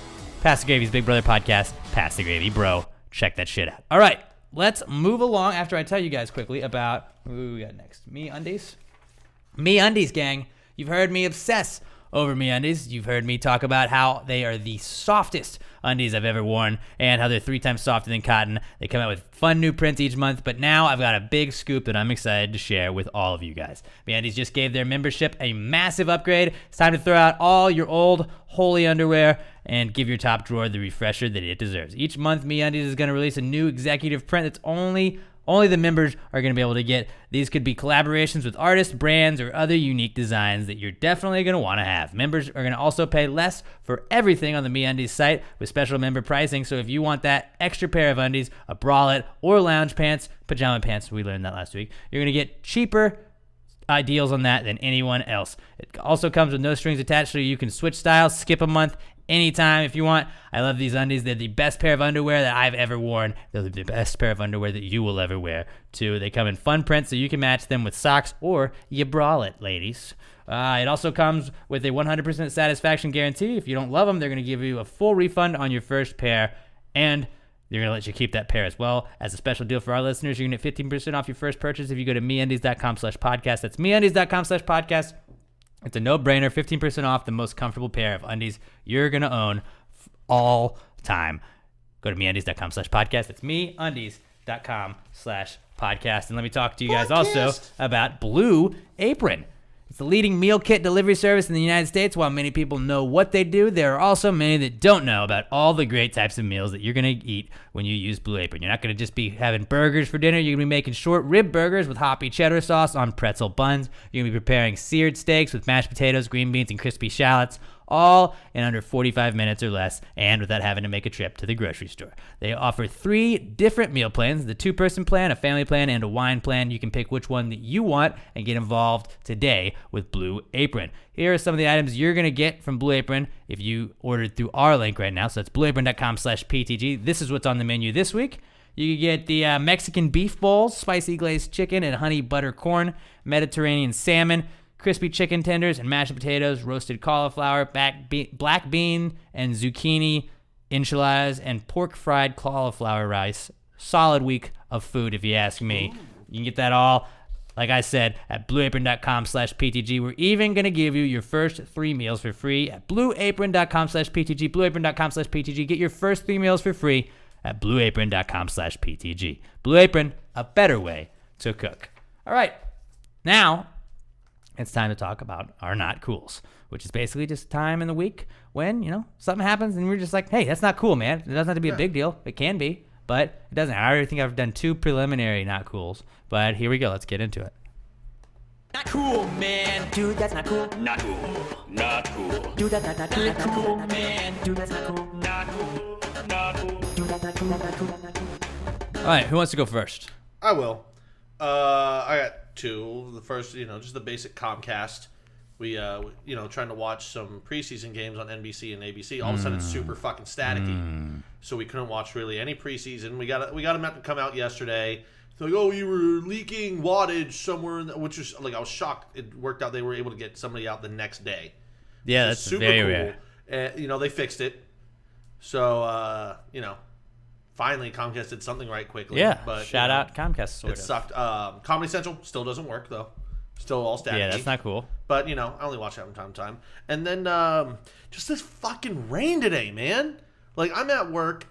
S2: Pass the Gravy's Big Brother podcast, Pass the Gravy Bro. Check that shit out. All right, let's move along after I tell you guys quickly about who we got next. MeUndies. MeUndies, gang. You've heard me obsess over MeUndies. You've heard me talk about how they are the softest undies I've ever worn, and how they're 3 times softer than cotton. They come out with fun new prints each month, but now I've got a big scoop that I'm excited to share with all of you guys. MeUndies just gave their membership a massive upgrade. It's time to throw out all your old holy underwear and give your top drawer the refresher that it deserves. Each month, MeUndies is going to release a new executive print that's only the members are going to be able to get. These could be collaborations with artists, brands, or other unique designs that you're definitely going to want to have. Members are going to also pay less for everything on the MeUndies site with special member pricing. So if you want that extra pair of undies, a bralette, or lounge pants, pajama pants, we learned that last week, you're going to get cheaper deals on that than anyone else. It also comes with no strings attached, so you can switch styles, skip a month, anytime if you want. I love these undies. They're the best pair of underwear that I've ever worn. They're the best pair of underwear that you will ever wear, too. They come in fun prints, so you can match them with socks or your bralette, ladies. It also comes with a 100% satisfaction guarantee. If you don't love them, they're going to give you a full refund on your first pair, and they're going to let you keep that pair as well. As a special deal for our listeners, you're going to get 15% off your first purchase if you go to MeUndies.com/podcast. That's MeUndies.com/podcast. It's a no-brainer, 15% off the most comfortable pair of undies you're going to own all time. Go to MeUndies.com/podcast. That's MeUndies.com/podcast. And let me talk to you guys also about Blue Apron. It's the leading meal kit delivery service in the United States. While many people know what they do, there are also many that don't know about all the great types of meals that you're going to eat when you use Blue Apron. You're not going to just be having burgers for dinner. You're going to be making short rib burgers with hoppy cheddar sauce on pretzel buns. You're going to be preparing seared steaks with mashed potatoes, green beans, and crispy shallots, all in under 45 minutes or less, and without having to make a trip to the grocery store. They offer 3 different meal plans, the 2-person plan, a family plan, and a wine plan. You can pick which one that you want and get involved today with Blue Apron. Here are some of the items you're going to get from Blue Apron if you ordered through our link right now. So that's blueapron.com/PTG. This is what's on the menu this week. You can get the Mexican beef bowls, spicy glazed chicken and honey butter corn, Mediterranean salmon, crispy chicken tenders and mashed potatoes, roasted cauliflower, black bean and zucchini enchiladas, and pork fried cauliflower rice. Solid week of food, if you ask me. You can get that all, like I said, at blueapron.com/PTG. We're even going to give you your first 3 meals for free at blueapron.com/PTG. Blueapron.com/PTG. Get your first 3 meals for free at blueapron.com/PTG. Blue Apron, a better way to cook. All right, now it's time to talk about our not cools, which is basically just time in the week when, something happens and we're just like, hey, that's not cool, man. It doesn't have to be a big deal. It can be, but it doesn't. I already think I've done 2 preliminary not cools, but here we go. Let's get into it.
S3: Not cool, man. Dude, that's not cool.
S6: Not cool. Not cool.
S3: Dude, that's not cool. Not cool, man. Dude, that's not cool.
S6: Not cool. Not cool.
S3: Dude, that's not cool. Not cool. Not cool.
S2: All right, who wants to go first?
S1: I will. I got 2. The first, just the basic Comcast. We, trying to watch some preseason games on NBC and ABC. All of a sudden, it's super fucking staticky. So we couldn't watch really any preseason. We got them to come out yesterday. They're like, oh, you were leaking wattage somewhere, which was like, I was shocked. It worked out. They were able to get somebody out the next day.
S2: Yeah, that's
S1: super
S2: very
S1: cool.
S2: rare.
S1: And, they fixed it. So, finally Comcast did something right quickly.
S2: Yeah,
S1: but,
S2: shout out Comcast, sort
S1: it
S2: of.
S1: sucked. Comedy Central still doesn't work, though. Still all staticky.
S2: Yeah, that's not cool.
S1: But, I only watch that from time to time. And then just this fucking rain today, man. Like, I'm at work,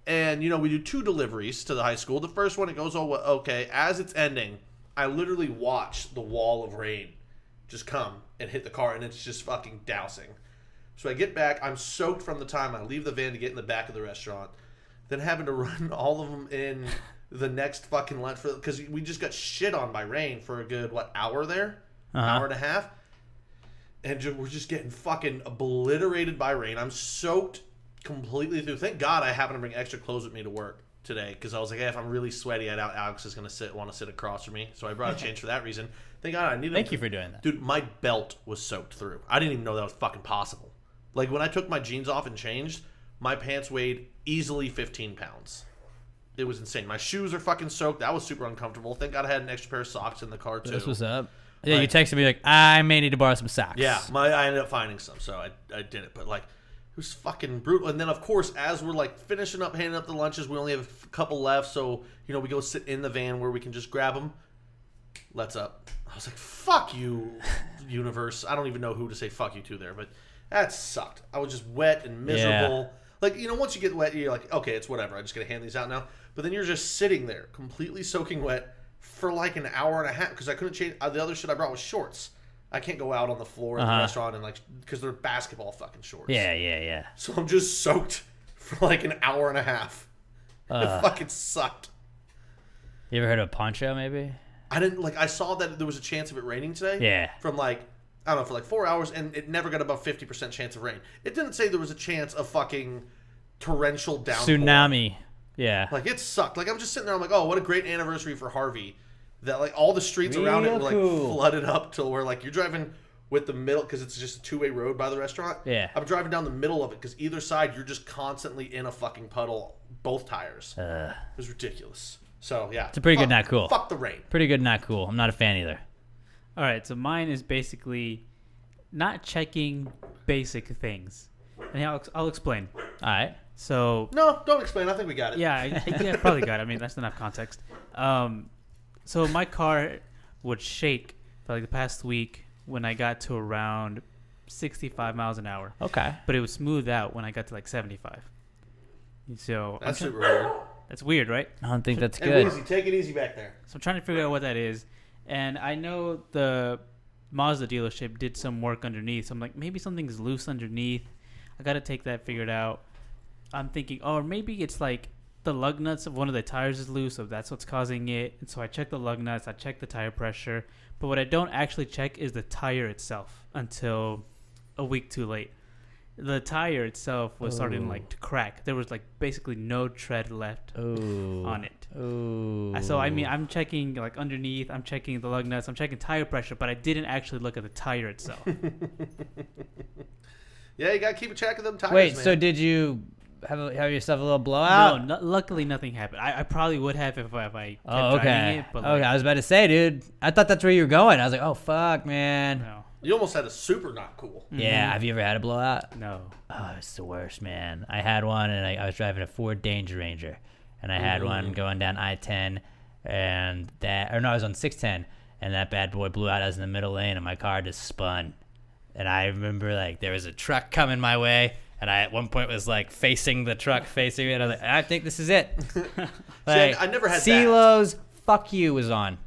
S1: and, we do 2 deliveries to the high school. The first one, it goes all okay. As it's ending, I literally watch the wall of rain just come and hit the car, and it's just fucking dousing. So I get back. I'm soaked from the time I leave the van to get in the back of the restaurant. Then having to run all of them in the next fucking lunch because we just got shit on by rain for a good hour there, hour and a half, and we're just getting fucking obliterated by rain. I'm soaked completely through. Thank God I happened to bring extra clothes with me to work today because I was like, hey, if I'm really sweaty, I doubt Alex is gonna want to sit across from me, so I brought a change for that reason. Thank God I needed.
S2: Thank you for doing that,
S1: dude. My belt was soaked through. I didn't even know that was fucking possible. Like when I took my jeans off and changed, my pants weighed easily 15 pounds. It was insane. My shoes are fucking soaked. That was super uncomfortable. Thank God I had an extra pair of socks in the car too.
S2: This was up. Yeah, you texted me like, I may need to borrow some socks.
S1: Yeah, I ended up finding some, so I did it. But it was fucking brutal. And then of course, as we're finishing up, handing up the lunches, we only have a couple left. So we go sit in the van where we can just grab them. Let's up. I was like, fuck you, universe. I don't even know who to say fuck you to there, but that sucked. I was just wet and miserable. Yeah. Once you get wet, you're like, okay, it's whatever. I'm just going to hand these out now. But then you're just sitting there, completely soaking wet for an hour and a half because I couldn't change. The other shit I brought was shorts. I can't go out on the floor in the restaurant and because they're basketball fucking shorts.
S2: Yeah.
S1: So I'm just soaked for an hour and a half. It fucking sucked.
S2: You ever heard of poncho, maybe?
S1: I didn't, I saw that there was a chance of it raining today.
S2: Yeah.
S1: From I don't know, for 4 hours, and it never got above 50% chance of rain. It didn't say there was a chance of fucking torrential downpour.
S2: Tsunami. Yeah.
S1: It sucked. I'm just sitting there, I'm like, oh, what a great anniversary for Harvey. That, all the streets around it were, flooded up till where, you're driving with the middle, because it's just a 2-way road by the restaurant.
S2: Yeah.
S1: I'm driving down the middle of it, because either side, you're just constantly in a fucking puddle, both tires. It was ridiculous. So, yeah.
S2: It's a pretty good not cool.
S1: Fuck the rain.
S2: Pretty good not cool. I'm not a fan either.
S4: All right, so mine is basically not checking basic things. And I'll explain.
S2: All right.
S4: So
S1: no, don't explain. I think we got it.
S4: Yeah, I probably got it. I mean, that's enough context. So my car would shake for the past week when I got to around 65 miles an hour.
S2: Okay.
S4: But it would smooth out when I got to 75. So
S1: that's super weird.
S4: That's weird, right?
S2: I don't think that's good.
S1: Easy. Take it easy back there.
S4: So I'm trying to figure out what that is. And I know the Mazda dealership did some work underneath. So I'm like, maybe something's loose underneath. I got to take that figured out. I'm thinking, or maybe it's the lug nuts of one of the tires is loose, so that's what's causing it. And so I check the lug nuts, I check the tire pressure. But what I don't actually check is the tire itself until a week too late. the tire itself was starting like to crack. There was like basically no tread left on it. So I mean, I'm checking like underneath. I'm checking the lug nuts. I'm checking tire pressure, but I didn't actually look at the tire itself.
S1: Yeah, you gotta keep a track of them tires.
S2: Wait,
S1: man.
S2: so did you have yourself a little blowout?
S4: No, luckily nothing happened. I probably would have if I kept
S2: Oh, okay.
S4: driving it. But like,
S2: Okay, I was about to say, dude. I thought that's where you were going. I was like, oh fuck, man.
S4: no,
S1: You almost had a super not cool.
S2: Yeah, have you ever had a blowout?
S4: no.
S2: Oh, it's the worst, man. I had one, and I was driving a Ford Danger Ranger, and I had one going down I-10, and I was on 610, and that bad boy blew out. I was in the middle lane, and my car just spun. And I remember, like, there was a truck coming my way, and I at one point was, like, facing the truck, facing it. I was like, I think this is it. Like,
S1: I never had that.
S2: CeeLo's "Fuck You" was on.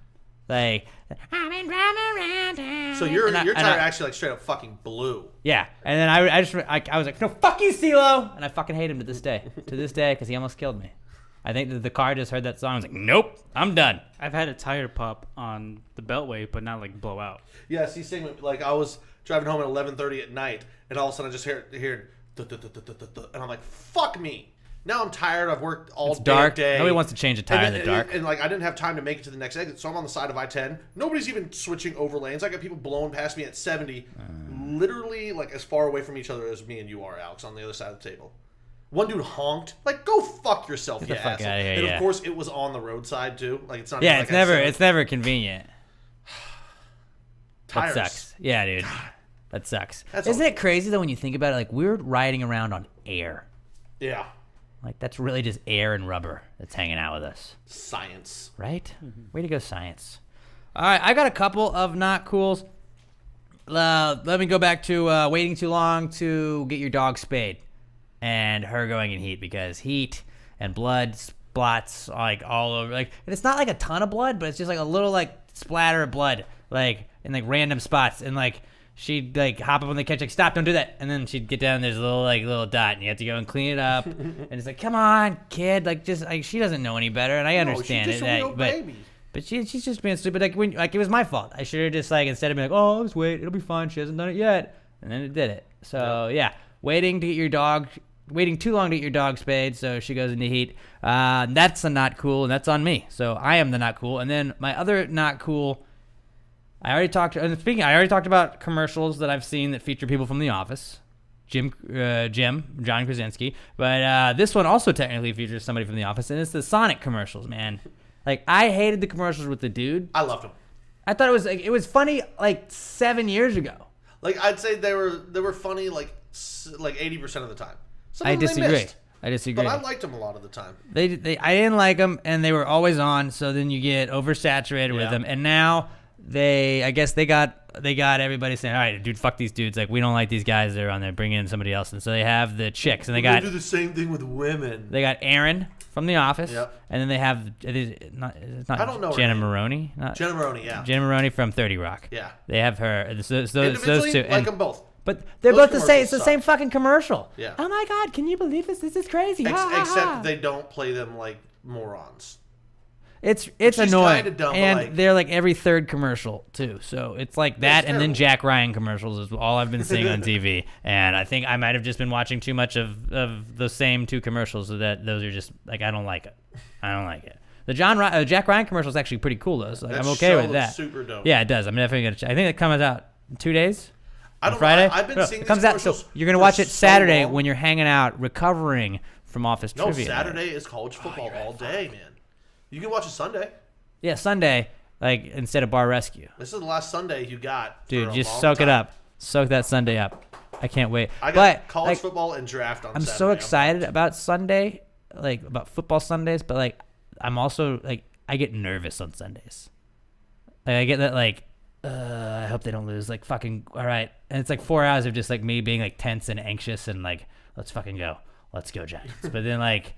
S2: Like, I've been driving around town.
S1: So your
S2: And I-
S1: tire
S2: and I-
S1: actually like straight up fucking blew.
S2: Yeah, and then I was like, no, fuck you, CeeLo, and I fucking hate him to this day, because he almost killed me. I think that the car just heard that song. I was like, nope, I'm done.
S4: I've had a tire pop on the beltway, but not like blow out.
S1: Yeah, see, same. Like I was driving home at 11:30 at night, and all of a sudden I just hear, and I'm like, fuck me. Now I'm tired. I've worked all
S2: It's dark.
S1: day.
S2: Nobody wants to change a tire in the dark.
S1: And like I didn't have time to make it to the next exit, so I'm on the side of I-10. Nobody's even switching over lanes. I got people blowing past me at 70, literally like as far away from each other as me and you are, Alex, on the other side of the table. One dude honked. Like, go fuck yourself,
S2: Get
S1: you
S2: the fuck
S1: asshole.
S2: outta here,
S1: And
S2: yeah.
S1: of course, it was on the roadside too. Like it's not.
S2: Yeah,
S1: even
S2: it's
S1: like I
S2: never
S1: said,
S2: it's never convenient.
S1: tires.
S2: That sucks. Yeah, dude. That sucks.
S1: That's
S2: Isn't
S1: all-
S2: it crazy though when you think about it? Like we're riding around on air.
S1: Yeah,
S2: Like that's really just air and rubber that's hanging out with us,
S1: science.
S2: right? Way to go, science. All right, I got a couple of not cools. Let me go back to waiting too long to get your dog spayed, and her going in heat because heat and blood spots like all over. Like, and it's not like a ton of blood, but it's just like a little like splatter of blood, like in like random spots, and like she'd like hop up on the couch like, stop, don't do that, and then she'd get down and there's a little dot, and you have to go and clean it up, and it's like, come on, kid, like just like she doesn't know any better, and I understand
S1: she's just
S2: it,
S1: a real
S2: but.
S1: baby.
S2: But she's just being stupid. Like it was my fault. I should have just like instead of being like, oh, just wait, it'll be fine. She hasn't done it yet, and then it did it. So yeah, waiting too long to get your dog spayed, so she goes into heat. That's a not cool, and that's on me. So I am the not cool. And then my other not cool, I already talked about commercials that I've seen that feature people from The Office. John Krasinski. But this one also technically features somebody from The Office, and it's the Sonic commercials, man. Like, I hated the commercials with the dude.
S1: I loved them.
S2: I thought it was funny like 7 years ago.
S1: Like I'd say they were funny like 80% of the time. Some
S2: I
S1: of them they
S2: disagree.
S1: missed, but I liked them a lot of the time.
S2: I didn't like them, and they were always on. So then you get oversaturated with
S1: Yeah.
S2: them, and now I guess they got everybody saying, all right, dude, fuck these dudes. Like we don't like these guys. They're on there. Bring in somebody else, and so they have the chicks, and they
S1: do the same thing with women.
S2: got Aaron from The Office,
S1: Yep.
S2: and then they have it's not
S1: I don't know her
S2: Jenna
S1: name.
S2: Maroney, not
S1: Jenna Maroney, yeah.
S2: Jenna Maroney from 30 Rock.
S1: Yeah.
S2: They have her. Those
S1: Individually,
S2: two.
S1: like
S2: and-
S1: them both.
S2: But they're
S1: Those
S2: both the same. It's the
S1: commercials
S2: same
S1: suck.
S2: fucking commercial.
S1: Yeah.
S2: Oh my god, can you believe this? This is crazy. Ha, ha, ha.
S1: Except they don't play them like morons.
S2: It's
S1: is
S2: annoying,
S1: kinda dumb, but,
S2: and
S1: like-
S2: they're like every third commercial too. So it's like that, and then
S1: terrible.
S2: Jack Ryan commercials is all I've been seeing on TV. And I think I might have just been watching too much of the same two commercials. So that those are just like I don't like it. The Jack Ryan commercial is actually pretty cool though. So like,
S1: That
S2: I'm okay
S1: show
S2: with
S1: looks
S2: that.
S1: super dope.
S2: Yeah, it does. I'm definitely gonna. I think it comes out in 2 days.
S1: I don't
S2: Friday.
S1: know. I've been
S2: No,
S1: seeing
S2: it
S1: these
S2: comes out. So
S1: commercials
S2: you're gonna
S1: for
S2: watch it
S1: so
S2: Saturday
S1: long.
S2: when you're hanging out, recovering from office
S1: No,
S2: trivia.
S1: Saturday is college football all day, man. You can watch it Sunday.
S2: Yeah, Sunday, like instead of Bar Rescue.
S1: This is the last Sunday you got. for
S2: Dude,
S1: a
S2: just
S1: long
S2: soak it
S1: time.
S2: up. Soak that Sunday up. I can't wait.
S1: I got
S2: but
S1: college
S2: like,
S1: football and draft on
S2: I'm
S1: Saturday.
S2: so excited about Sunday, like about football Sundays, but like I'm also like I get nervous on Sundays. Like I get that like I hope they don't lose. Like fucking all right. And it's like 4 hours of just like me being like tense and anxious and like let's fucking go. Let's go Giants. But then like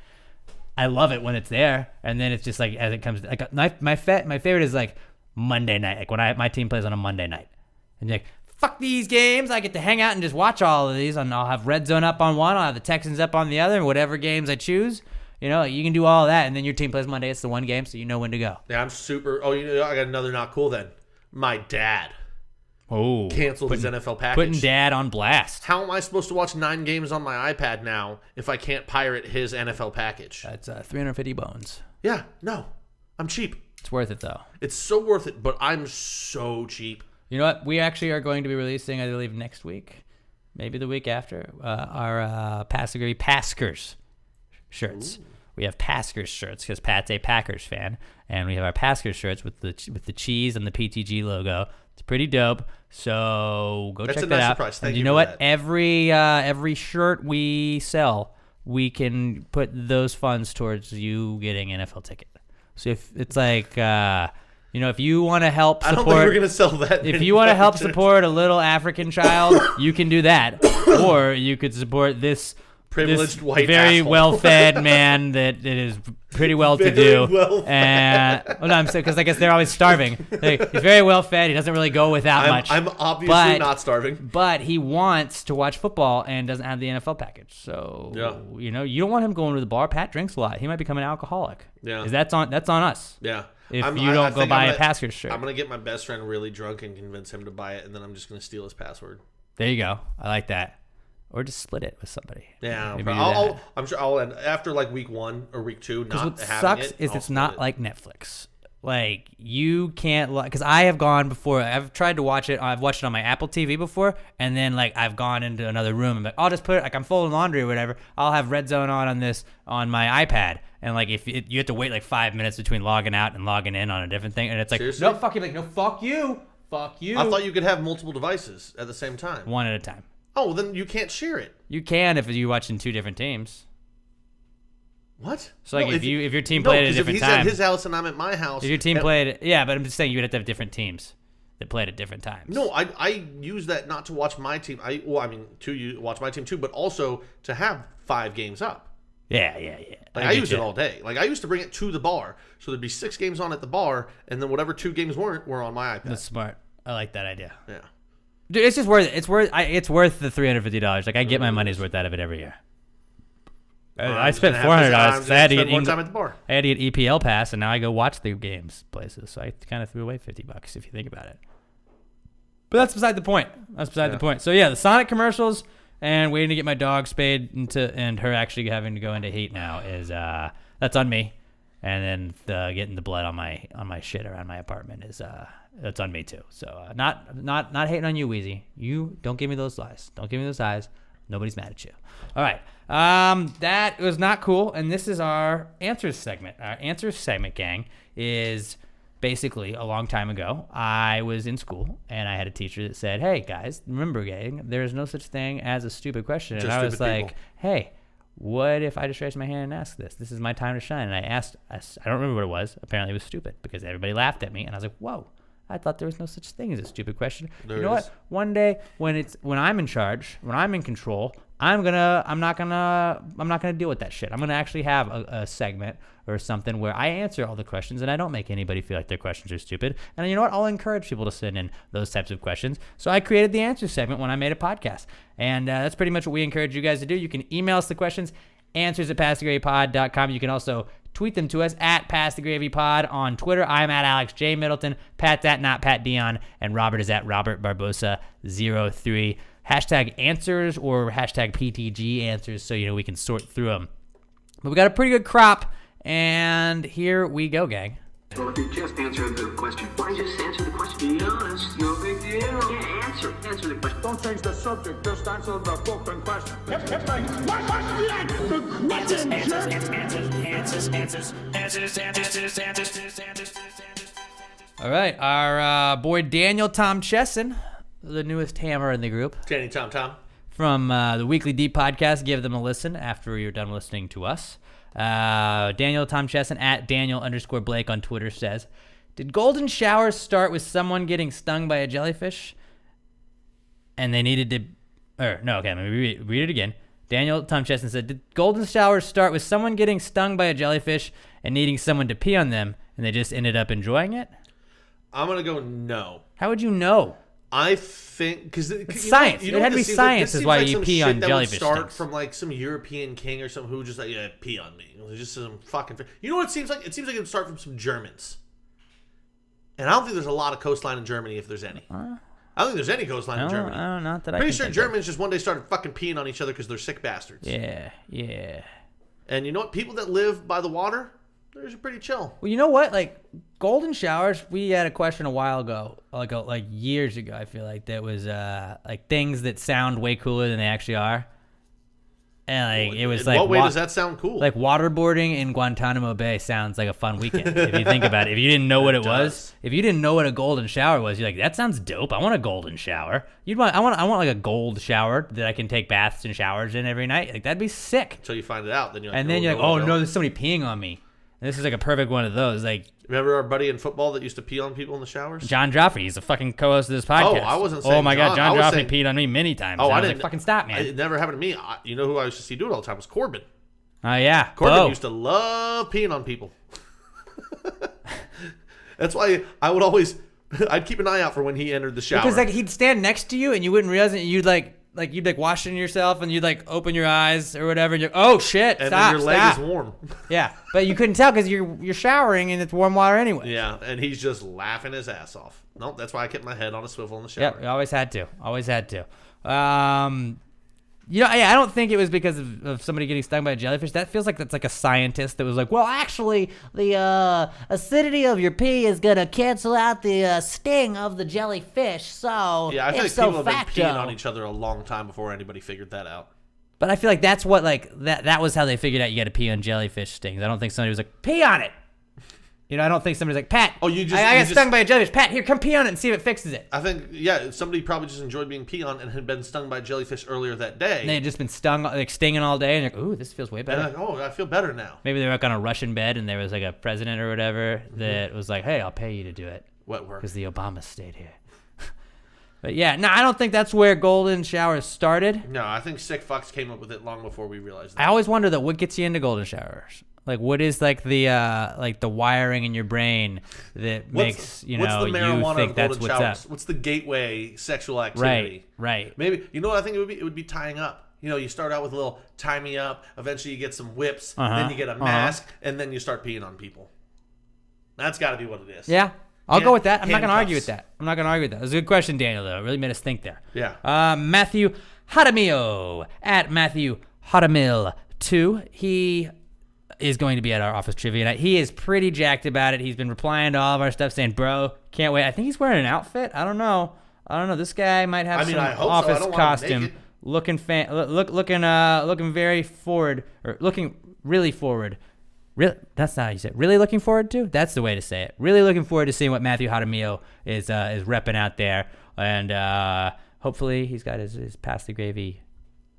S2: I love it when it's there, and then it's just like as it comes like my favorite is like Monday night. Like when my team plays on a Monday night. And you're like, fuck these games. I get to hang out and just watch all of these, and I'll have Red Zone up on one, I'll have the Texans up on the other, and whatever games I choose. You know, you can do all of that, and then your team plays Monday. It's the one game, so you know when to go.
S1: Yeah, I'm super. Oh, you know, I got another not cool then. My dad. cancel his NFL package.
S2: Putting Dad on blast.
S1: How am I supposed to watch 9 games on my iPad now if I can't pirate his NFL package?
S2: That's 350 bones.
S1: Yeah, no. I'm cheap.
S2: It's worth it, though.
S1: It's so worth it, but I'm so cheap.
S2: You know what? We actually are going to be releasing, I believe, next week, maybe the week after, our Paskers shirts. Ooh. We have Paskers shirts because Pat's a Packers fan, and we have our Paskers shirts with the cheese and the PTG logo. It's pretty dope. So go check that out. That's a nice surprise. Thank you know what? That. Every shirt we sell, we can put those funds towards you getting an NFL ticket. So if it's like, if you want to help support,
S1: I don't think we're gonna sell that.
S2: If you want to help support a little African child, you can do that, or you could support this
S1: privileged white,
S2: very
S1: asshole.
S2: well-fed man that is pretty well-to-do. And I'm saying because I guess they're always starving. He's very well-fed. He doesn't really go without much.
S1: I'm obviously not starving,
S2: but he wants to watch football and doesn't have the NFL package. So you don't want him going to the bar. Pat drinks a lot. He might become an alcoholic.
S1: Yeah,
S2: that's on us.
S1: Yeah.
S2: If you don't go buy a Paskers shirt.
S1: I'm going to get my best friend really drunk and convince him to buy it, and then I'm just going to steal his password.
S2: There you go. I like that. Or just split it with somebody.
S1: Yeah, I'm sure I'll end after like week 1 or week 2. Not
S2: what
S1: having
S2: sucks is it's not like Netflix. Like you can't because I have gone before. I've tried to watch it. I've watched it on my Apple TV before, and then like I've gone into another room and like I'll just put it like I'm folding laundry or whatever. I'll have Red Zone on my iPad, and like you have to wait like 5 minutes between logging out and logging in on a different thing, and it's like
S1: seriously?
S2: No fuck you, like no fuck you.
S1: I thought you could have multiple devices at the same time.
S2: One at a time.
S1: Oh, then you can't share it.
S2: You can if you're watching 2 different teams.
S1: What?
S2: So like if your team played at a different time.
S1: If he's at his house and I'm at my house.
S2: If your team played, yeah, but I'm just saying you'd have to have different teams that played at different times.
S1: No, I use that not to watch my team. To watch my team too, but also to have 5 games up.
S2: Yeah.
S1: Like I use it all day. Like I used to bring it to the bar, so there'd be 6 games on at the bar, and then whatever 2 games weren't were on my iPad.
S2: That's smart. I like that idea.
S1: Yeah.
S2: Dude, it's just worth it. It's worth the $350. Like I get my money's worth out of it every year. I spent $400 because I had to get
S1: more time at the bar.
S2: I had to get EPL pass, and now I go watch the games places. So I kind of threw away $50 if you think about it. But that's beside the point. The point. So yeah, the Sonic commercials and waiting to get my dog spayed and her actually having to go into heat now is that's on me. And then getting the blood on my shit around my apartment is that's on me too. So not hating on you, Wheezy. You don't give me those lies. Don't give me those eyes. Nobody's mad at you. All right. That was not cool. And this is our answers segment. Our answers segment, gang, is basically a long time ago. I was in school and I had a teacher that said, "Hey guys, remember, gang, there's no such thing as a stupid question." And I was like, "Hey, what if I just raise my hand and ask this? This is my time to shine." And I asked, I don't remember what it was. Apparently it was stupid because everybody laughed at me. And I was like, whoa, I thought there was no such thing as a stupid question. You know what? One day when I'm in charge, when I'm in control, I'm not gonna deal with that shit. I'm gonna actually have a segment or something where I answer all the questions and I don't make anybody feel like their questions are stupid. And you know what? I'll encourage people to send in those types of questions. So I created the answer segment when I made a podcast. And that's pretty much what we encourage you guys to do. You can email us the questions, answers@passthegravypod.com. You can also tweet them to us at passthegravypod on Twitter. I'm at Alex J. Middleton. Pat's at NotPatDion. And Robert is at Robert Barbosa03. Hashtag answers or hashtag PTG answers so we can sort through them. But we got a pretty good crop. And here we go, gang.
S7: Well, if you just answer the question, why just answer the question? Be honest, no big deal. Yeah, answer the question.
S8: Don't change the subject, just answer the fucking question.
S2: All right, our boy Daniel Tom Chesson, the newest hammer in the group.
S1: Danny Tom.
S2: From the Weekly Deep podcast. Give them a listen after you're done listening to us. Daniel Tom Chesson at Daniel_Blake on Twitter says, did golden showers start with someone getting stung by a jellyfish? And they needed to... let me read it again. Daniel Tom Chesson said, did golden showers start with someone getting stung by a jellyfish and needing someone to pee on them, and they just ended up enjoying it?
S1: I'm going to go no.
S2: How would you know?
S1: I think because
S2: science. It had to be science is why you pee on jellyfish.
S1: Start
S2: stinks.
S1: from like some European king or something who just like pee on me. It was just some fucking. You know what it seems like? It seems like it would start from some Germans. And I don't think there's a lot of coastline in Germany if there's any. I I don't think there's any coastline in Germany.
S2: Not that I
S1: Pretty
S2: can
S1: sure
S2: think of.
S1: Germans just one day started fucking peeing on each other because they're sick bastards.
S2: Yeah.
S1: And you know what? People that live by the water, they're just pretty chill.
S2: Well, you know what? Like golden showers, we had a question a while ago, like years ago. I feel like that was like things that sound way cooler than they actually are. And like it was
S1: In
S2: like
S1: what way does that sound cool?
S2: Like waterboarding in Guantanamo Bay sounds like a fun weekend if you think about it. If you didn't know what it was, if you didn't know what a golden shower was, you're like, that sounds dope. I want a golden shower. I want like a gold shower that I can take baths and showers in every night. Like that'd be sick.
S1: Until you find it out, then you're like,
S2: And then you're like, oh no, there's somebody peeing on me. And this is like a perfect one of those. Like,
S1: remember our buddy in football that used to pee on people in the showers?
S2: John Joffrey, he's a fucking co-host of this podcast.
S1: Oh, I wasn't saying
S2: Oh my God,
S1: John.
S2: John
S1: I was
S2: Joffrey
S1: saying-
S2: peed on me many times.
S1: Oh,
S2: And
S1: I
S2: was
S1: didn't.
S2: like, fucking stop, man.
S1: It never happened to me. You know who I used to see do it all the time was Corbin.
S2: Oh yeah,
S1: Corbin
S2: Bo.
S1: used to love peeing on people. That's why I would always, I'd keep an eye out for when he entered the shower.
S2: Because like he'd stand next to you and you wouldn't realize it. And you'd like you'd washing yourself and you'd like open your eyes or whatever. And you're oh shit,
S1: and
S2: stop,
S1: then your leg
S2: stop.
S1: is warm.
S2: Yeah, but you couldn't tell because you're showering and it's warm water anyway.
S1: Yeah, and he's just laughing his ass off. Nope, that's why I kept my head on a swivel in the shower.
S2: Yep, always had to. I don't think it was because of somebody getting stung by a jellyfish. That feels like that's like a scientist that was like, well, actually, the acidity of your pee is gonna cancel out the sting of the jellyfish. So
S1: Yeah, I feel like
S2: ipso
S1: people have
S2: facto.
S1: been peeing on each other a long time before anybody figured that out.
S2: But I feel like that's what like that was how they figured out you got to pee on jellyfish stings. I don't think somebody was like pee on it. You know, I don't think somebody's like, Pat.
S1: Oh, you just
S2: I
S1: you
S2: got
S1: just-
S2: stung by a jellyfish. Pat, here, come pee on it and see if it fixes it.
S1: I think, yeah, somebody probably just enjoyed being peed on and had been stung by jellyfish earlier that day.
S2: And they had just been stung, like stinging all day, and you're like, ooh, this feels way
S1: and
S2: better.
S1: like, oh, I feel better now.
S2: Maybe they were like on a Russian bed, and there was like a president or whatever that was like, hey, I'll pay you to do it
S1: Wet work.
S2: because the Obamas stayed here. But yeah, no, I don't think that's where golden showers started.
S1: No, I think sick fucks came up with it long before we realized that.
S2: I always wonder that what gets you into golden showers. Like, what is like the wiring in your brain that makes
S1: what's
S2: you
S1: the marijuana
S2: think
S1: of
S2: that's
S1: golden
S2: what's
S1: showers?
S2: up?
S1: What's the gateway sexual activity?
S2: Right.
S1: Maybe, you know what I think it would be tying up. You know, you start out with a little tie me up, eventually you get some whips, then you get a mask, and then you start peeing on people. That's got to be what it is.
S2: Yeah, I'll go with that. I'm not going to argue
S1: Handcuffs.
S2: with that. It was a good question, Daniel, though. It really made us think there.
S1: Yeah.
S2: Matthew Hadamio at Matthew Hadamil 2. He is going to be at our office trivia night. He is pretty jacked about it. He's been replying to all of our stuff saying, bro, can't wait. I think he's wearing an outfit. I don't know. This guy might have some
S1: I hope so. I
S2: office
S1: don't want him
S2: costume.
S1: naked.
S2: Looking very forward, or looking really forward. Really, that's not how you say it. Really looking forward to? That's the way to say it. Really looking forward to seeing what Matthew Hadamio is repping out there. And hopefully he's got his Pass the Gravy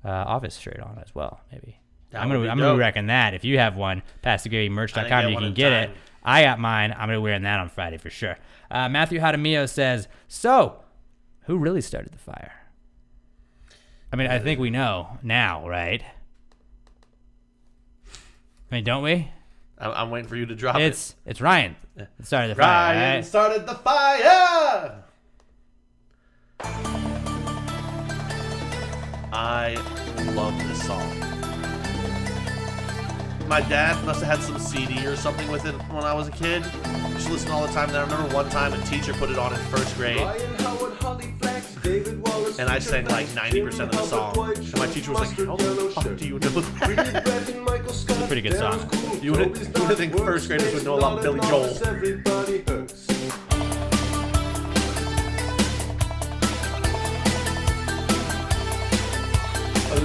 S2: office shirt on as well, maybe. I'm gonna reckon that. If you have one, passthegravy.merch.com, you can get it. I got mine. I'm gonna wear that on Friday for sure. Matthew Hadamio says, so who really started the fire? I mean, I think we know now, right? I mean, don't we?
S1: I'm waiting for you to drop it.
S2: It's Ryan that started the fire.
S1: Ryan
S2: Right?
S1: started the fire! I love this song. My dad must have had some CD or something with it when I was a kid. I used to listen all the time. And I remember one time a teacher put it on in first grade. And I sang like 90% of the song. And my teacher was like, how the fuck do you know that?
S2: It's a pretty good song.
S1: You would think first graders would know a lot of Billy Joel.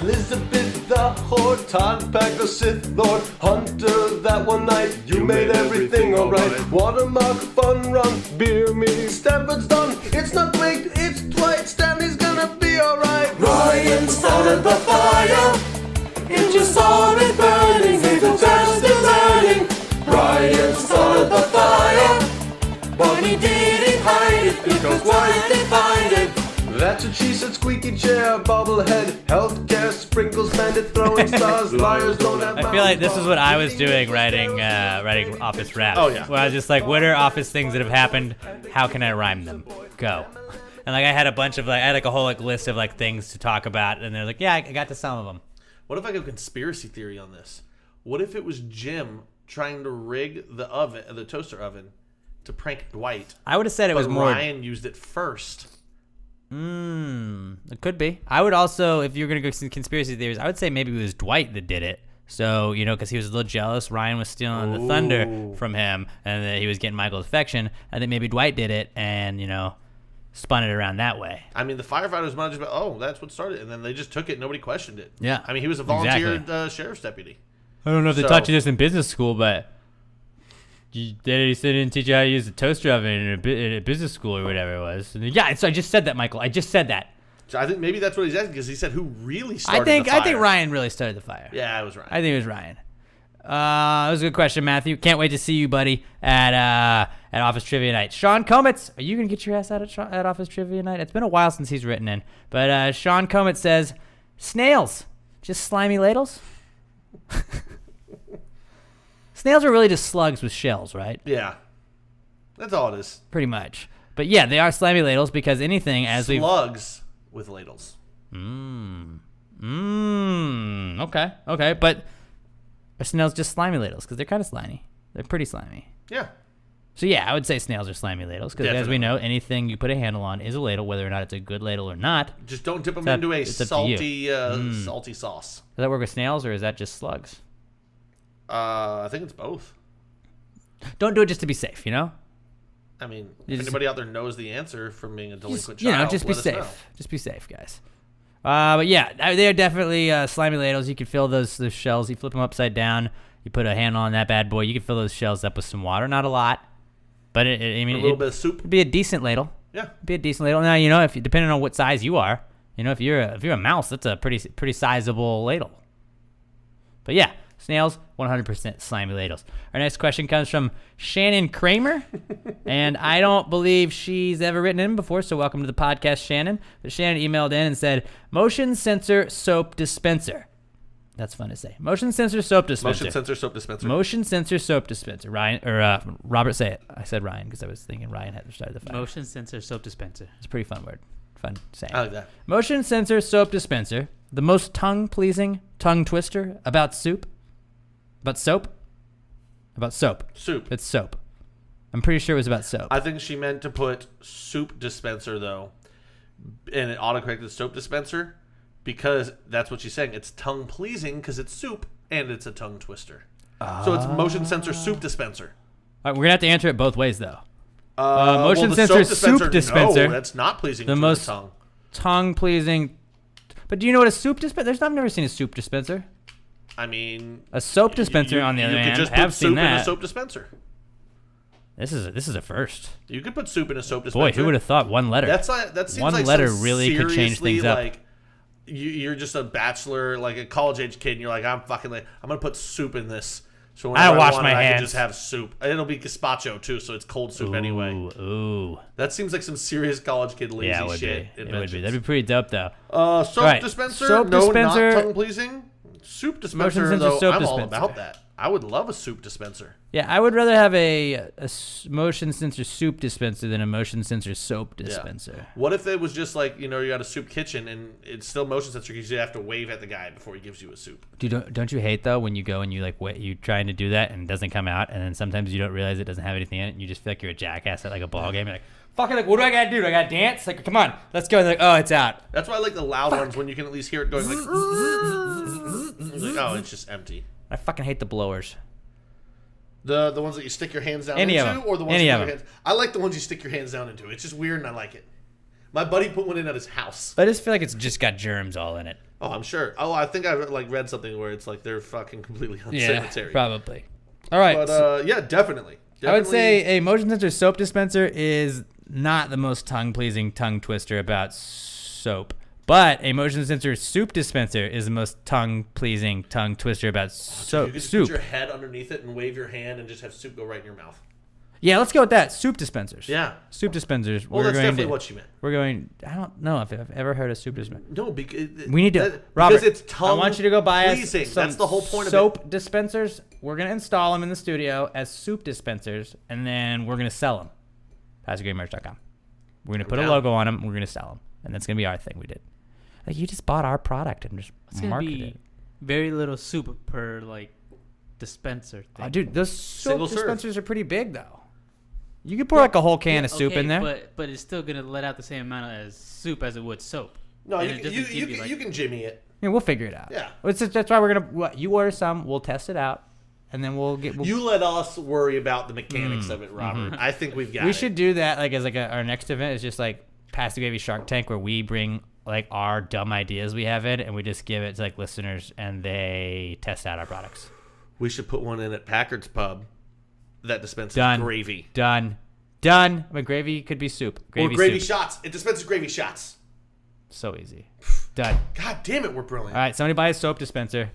S5: Elizabeth the Horde, Todd Pack the Sith Lord, Hunter that one night, you made everything alright. Watermark, Fun Run, Beer Me, Stanford's done, it's not great, it's Dwight, Stanley's gonna be alright. Ryan started the fire, it just saw it burning, he's a test of learning. Ryan started the fire, but he didn't hide it, because why did they find it? That's what she said, squeaky chair, bobblehead, healthcare, sprinkles, bandit, throwing stars, liars don't have
S2: I feel like this is what I was doing writing office rap.
S1: Oh, yeah.
S2: Where I was just like, what are office things that have happened? How can I rhyme them? Go. And like I had a bunch of I had a whole list of things to talk about, and they're like, yeah, I got to some of them.
S1: What if I go conspiracy theory on this? What if it was Jim trying to rig the toaster oven, to prank Dwight?
S2: I would have said it was
S1: but
S2: more.
S1: Ryan used it first
S2: It could be. I would also, if you're going to go some conspiracy theories, I would say maybe it was Dwight that did it. So, because he was a little jealous. Ryan was stealing the thunder from him, and that he was getting Michael's affection. I think maybe Dwight did it and, spun it around that way.
S1: I mean, the firefighters might have just been, that's what started. And then they just took it. Nobody questioned it.
S2: Yeah.
S1: I mean, he was a volunteer
S2: Exactly.
S1: sheriff's deputy.
S2: I don't know if they taught you this in business school, but they didn't teach you how to use a toaster oven in a business school or whatever it was. And yeah, so I just said that, Michael. I just said that.
S1: So I think maybe that's what he's asking, because he said who really started
S2: I think
S1: the fire.
S2: Ryan really started the fire.
S1: Yeah, it was Ryan.
S2: I think it was Ryan. That was a good question, Matthew. Can't wait to see you, buddy, at Office Trivia Night. Sean Comets, are you going to get your ass out at Office Trivia Night? It's been a while since he's written in. But Sean Comets says, snails, just slimy ladles? Snails are really just slugs with shells, right?
S1: Yeah. That's all it is.
S2: Pretty much. But yeah, they are slimy ladles because anything as we
S1: Slugs with ladles.
S2: Okay. But are snails just slimy ladles? Because they're kind of slimy. They're pretty slimy.
S1: Yeah.
S2: So yeah, I would say snails are slimy ladles because as we know, anything you put a handle on is a ladle, whether or not it's a good ladle or not.
S1: Just don't dip them
S2: It's up-
S1: into a
S2: it's up to
S1: salty sauce.
S2: Does that work with snails or is that just slugs?
S1: I think it's both.
S2: Don't do it just to be safe,
S1: I mean,
S2: You
S1: if
S2: just-
S1: anybody out there knows the answer from being a delinquent
S2: Just,
S1: child,
S2: just be
S1: let us
S2: safe.
S1: know.
S2: Just be safe, guys. But yeah, they are definitely slimy ladles. You can fill those shells. You flip them upside down. You put a handle on that bad boy. You can fill those shells up with some water. Not a lot, but I mean,
S1: A little bit of soup.
S2: it'd be a decent ladle.
S1: Yeah.
S2: It'd be a decent ladle. Now if you, depending on what size you are, if you're a mouse, that's a pretty sizable ladle. But yeah, snails, 100% slimy ladles. Our next question comes from Shannon Kramer, and I don't believe she's ever written in before, so welcome to the podcast, Shannon. But Shannon emailed in and said, motion sensor soap dispenser. That's fun to say. Motion sensor soap dispenser.
S1: Motion sensor soap dispenser.
S2: Motion sensor soap dispenser. Ryan, or Robert, say it. I said Ryan because I was thinking Ryan had started the fire.
S4: Motion sensor soap dispenser.
S2: It's a pretty fun word. Fun saying.
S1: I like that.
S2: Motion sensor soap dispenser. The most tongue-pleasing tongue twister about soup. About soap? About soap.
S1: Soup.
S2: It's soap. I'm pretty sure it was about soap.
S1: I think she meant to put soup dispenser, though, and it autocorrected soap dispenser, because that's what she's saying. It's tongue-pleasing because it's soup, and it's a tongue twister. So it's motion sensor soup dispenser.
S2: All right, we're going to have to answer it both ways, though.
S1: Motion
S2: the sensor soup dispenser.
S1: No, that's not pleasing
S2: The
S1: to
S2: most
S1: the tongue.
S2: tongue-pleasing. But do you know what a soup dispenser? I've never seen a soup dispenser.
S1: I mean,
S2: A soap dispenser, on the other
S1: you
S2: hand,
S1: could just
S2: have
S1: put
S2: seen
S1: soup in a
S2: that.
S1: soap dispenser.
S2: This is a first.
S1: You could put soup in a soap dispenser.
S2: Boy, who would have thought one letter?
S1: That seems
S2: One
S1: like
S2: letter
S1: some
S2: really could change
S1: seriously,
S2: things up.
S1: Like, you're just a bachelor, like a college age kid, and you're like, I'm gonna put soup in this. So when
S2: I
S1: I
S2: wash
S1: want
S2: my
S1: it, I
S2: hands.
S1: can just have soup. It'll be gazpacho too, so it's cold soup anyway.
S2: Ooh.
S1: That seems like some serious college kid lazy
S2: Yeah, it would
S1: shit.
S2: be. It would be. That'd be pretty dope, though.
S1: Soap
S2: Right.
S1: dispenser.
S2: Soap
S1: no,
S2: dispenser.
S1: not tongue pleasing. Soup dispenser.
S2: Motion sensor
S1: Though,
S2: soap
S1: I'm all
S2: dispenser.
S1: about that. I would love a soup dispenser.
S2: Yeah, I would rather have a motion sensor soup dispenser than a motion sensor soap dispenser.
S1: Yeah. What if it was just like, you got a soup kitchen and it's still motion sensor because you have to wave at the guy before he gives you a soup?
S2: Dude, don't you hate though when you go and you you trying to do that and it doesn't come out, and then sometimes you don't realize it doesn't have anything in it and you just feel like you're a jackass at like a ball game. You're like, fucking, like, what do I gotta do? Do I gotta dance? Like, come on, let's go. And they're like, oh, it's out.
S1: That's why I like the loud ones when you can at least hear it going like, oh, it's just empty.
S2: I fucking hate the blowers.
S1: The ones that you stick your hands down
S2: Any
S1: into,
S2: of them.
S1: or the ones
S2: Any
S1: you
S2: of
S1: stick your
S2: them.
S1: hands. I like the ones you stick your hands down into. It's just weird and I like it. My buddy put one in at his house.
S2: I just feel like it's just got germs all in it.
S1: Oh, I'm sure. Oh, I think I read something where it's like they're fucking completely unsanitary.
S2: Probably. All right.
S1: But yeah, definitely.
S2: I would say a motion sensor soap dispenser is not the most tongue-pleasing tongue twister about soap. But a motion sensor soup dispenser is the most tongue-pleasing tongue twister about
S1: you could just
S2: soup.
S1: put your head underneath it and wave your hand and just have soup go right in your mouth.
S2: Yeah, let's go with that. Soup dispensers.
S1: Yeah.
S2: Soup dispensers.
S1: Well, that's definitely what you meant.
S2: We're going. I don't know if I've ever heard of soup dispenser.
S1: No, because
S2: We need to. Robert,
S1: because it's tongue
S2: I want you to go buy us
S1: pleasing.
S2: some
S1: That's the whole point
S2: soap
S1: of it.
S2: dispensers. We're gonna install them in the studio as soup dispensers, and then we're gonna sell them. PassiveGameMerch.com. We're gonna put a
S1: down.
S2: logo on them. We're gonna sell them, and that's gonna be our thing. We did. Like, you just bought our product and just
S4: It's gonna
S2: marketed
S4: be
S2: it.
S4: very little soup per dispenser thing.
S2: Oh, dude, those soap
S1: Single serve.
S2: dispensers are pretty big though. You could pour like a whole can of soup in there.
S4: But it's still gonna let out the same amount of soup as it would soap.
S1: No,
S4: And
S1: you
S4: it
S1: can,
S4: doesn't give
S1: you can jimmy it.
S2: Yeah, we'll figure it out.
S1: Yeah.
S2: That's why we're gonna. You order some, we'll test it out, and then we'll get.
S1: You let us worry about the mechanics of it, Robert. I think we've got it.
S2: We should do that like as like our next event is just like Pass the Gravy Shark Tank, where we bring like our dumb ideas we have in, and we just give it to like listeners, and they test out our products.
S1: We should put one in at Packard's Pub that dispenses
S2: Done.
S1: gravy.
S2: Done. But gravy could be soup.
S1: Or gravy
S2: soup.
S1: shots. It dispenses gravy shots.
S2: So easy. Done.
S1: God damn it, we're brilliant.
S2: All right, somebody buy a soap dispenser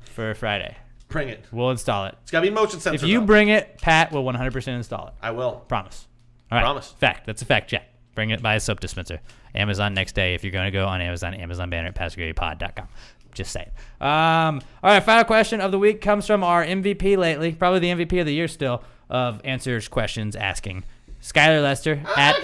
S2: for Friday.
S1: Bring it.
S2: We'll install it.
S1: It's got to be motion sensor.
S2: If you
S1: though.
S2: bring it, Pat will 100% install it.
S1: I will.
S2: Promise. All right.
S1: Promise.
S2: Fact. That's a fact check. Bring it, buy a soap dispenser. Amazon next day. If you're going to go on Amazon banner at PassGradyPod.com. Just saying. All right, final question of the week comes from our MVP lately, probably the MVP of the year still, of answers questions asking. Skylar Lester at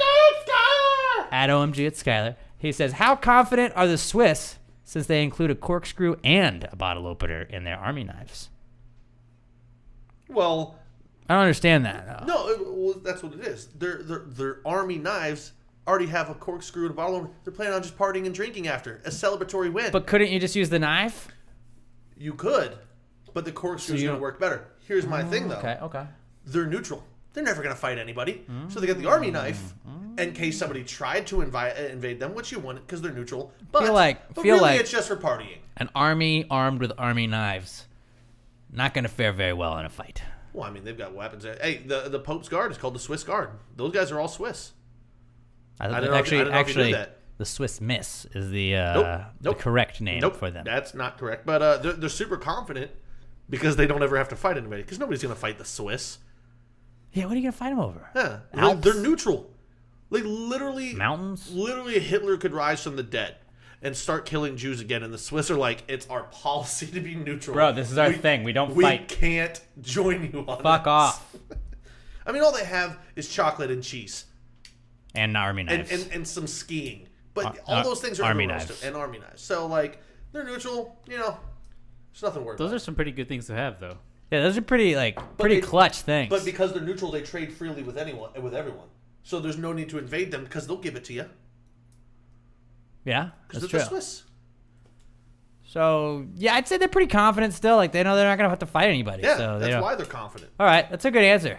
S2: OMG at Skylar. He says, how confident are the Swiss since they include a corkscrew and a bottle opener in their army knives?
S1: Well,
S2: I don't understand that.
S1: no, well, that's what it is. Their army knives already have a corkscrew and a bottle opener. They're planning on just partying and drinking after. A celebratory win.
S2: But couldn't you just use the knife?
S1: You could, but the corkscrew is going to work better. Here's my thing, though.
S2: Okay.
S1: They're neutral. They're never going to fight anybody. So they got the army knife in case somebody tried to invade them, which you wouldn't because they're neutral. But
S2: Feel
S1: really
S2: like
S1: it's just for partying.
S2: an army armed with army knives, not going to fare very well in a fight.
S1: Well, I mean, they've got weapons. Hey, the Pope's Guard is called the Swiss Guard. Those guys are all Swiss.
S2: I
S1: don't know if you knew that.
S2: The Swiss Miss is the
S1: Nope.
S2: correct name for them.
S1: That's not correct. But they're super confident because they don't ever have to fight anybody. Because nobody's going to fight the Swiss.
S2: Yeah, what are you going to fight them over?
S1: Yeah,
S2: Alps?
S1: they're neutral. Like literally,
S2: Mountains?
S1: Literally, Hitler could rise from the dead and start killing Jews again, and the Swiss are like, it's our policy to be neutral.
S2: Bro, this is our thing. We don't fight.
S1: We can't join you on
S2: Fuck
S1: this.
S2: off.
S1: I mean, all they have is chocolate and cheese
S2: And army knives.
S1: and some skiing, but all those things are
S2: army
S1: roasted,
S2: knives.
S1: and army knives. So like, they're neutral. You know, there's nothing worth.
S4: Those are some pretty good things to have, though.
S2: Yeah, those are pretty clutch things.
S1: But because they're neutral, they trade freely with everyone. So there's no need to invade them because they'll give it to you.
S2: Yeah,
S1: Because
S2: that's
S1: they're
S2: true.
S1: the Swiss.
S2: So, yeah, I'd say they're pretty confident still. Like, they know they're not going to have to fight anybody.
S1: Yeah,
S2: so they
S1: that's
S2: don't.
S1: why they're confident.
S2: All right, that's a good answer.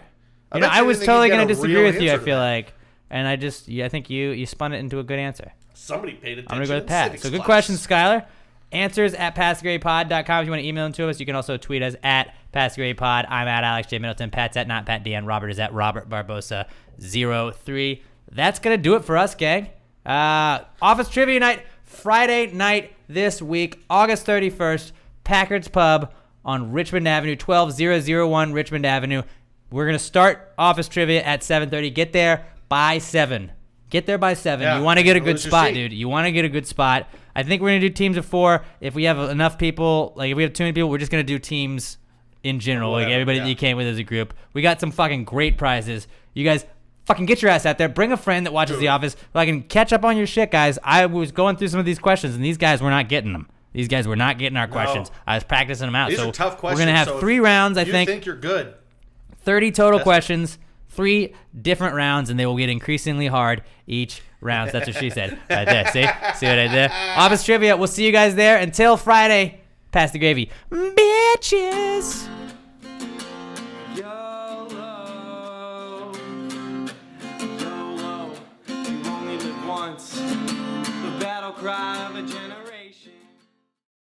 S1: I
S2: You know,
S1: bet you
S2: I was
S1: didn't think
S2: totally
S1: you'd
S2: going
S1: get
S2: to
S1: a
S2: disagree
S1: real
S2: with you, I
S1: answer to
S2: feel
S1: that.
S2: like. And I think you spun it into a good answer.
S1: Somebody paid attention.
S2: I'm going to go with
S1: in
S2: Pat.
S1: civics
S2: So good
S1: class.
S2: question, Skylar. Answers at PassGradePod.com. If you want to email them to us, you can also tweet us at PassGradePod. I'm at Alex J. Middleton. Pat's at not Pat Dan. Robert is at Robert Barbosa03. That's going to do it for us, gang. Office Trivia Night, Friday night this week, August 31st, Packard's Pub on Richmond Avenue, 12001 Richmond Avenue. We're going to start Office Trivia at 7:30. Get there by 7. Get there by 7.
S1: Yeah,
S2: You want to get a
S1: lose
S2: good
S1: your
S2: spot,
S1: seat.
S2: dude. You want to get a good spot. I think we're going to do teams of 4. If we have enough people, like if we have too many people, we're just going to do teams in general.
S1: Whatever,
S2: like everybody that
S1: yeah.
S2: you came with as a group. We got some fucking great prizes. You guys fucking get your ass out there. Bring a friend that watches The Office. So I can catch up on your shit, guys. I was going through some of these questions, and these guys were not getting them. These guys were not getting our questions. I was practicing them out.
S1: These
S2: so
S1: are tough questions.
S2: We're going to have
S1: so
S2: 3
S1: if
S2: rounds, I
S1: you
S2: think.
S1: you're good.
S2: 30 total
S1: Yes.
S2: questions, 3 different rounds, and they will get increasingly hard each round. That's what she said. Right there. See what I did? Office Trivia. We'll see you guys there. Until Friday, pass the gravy. Bitches.
S9: YOLO, YOLO, you only live once. The battle cry of a generation.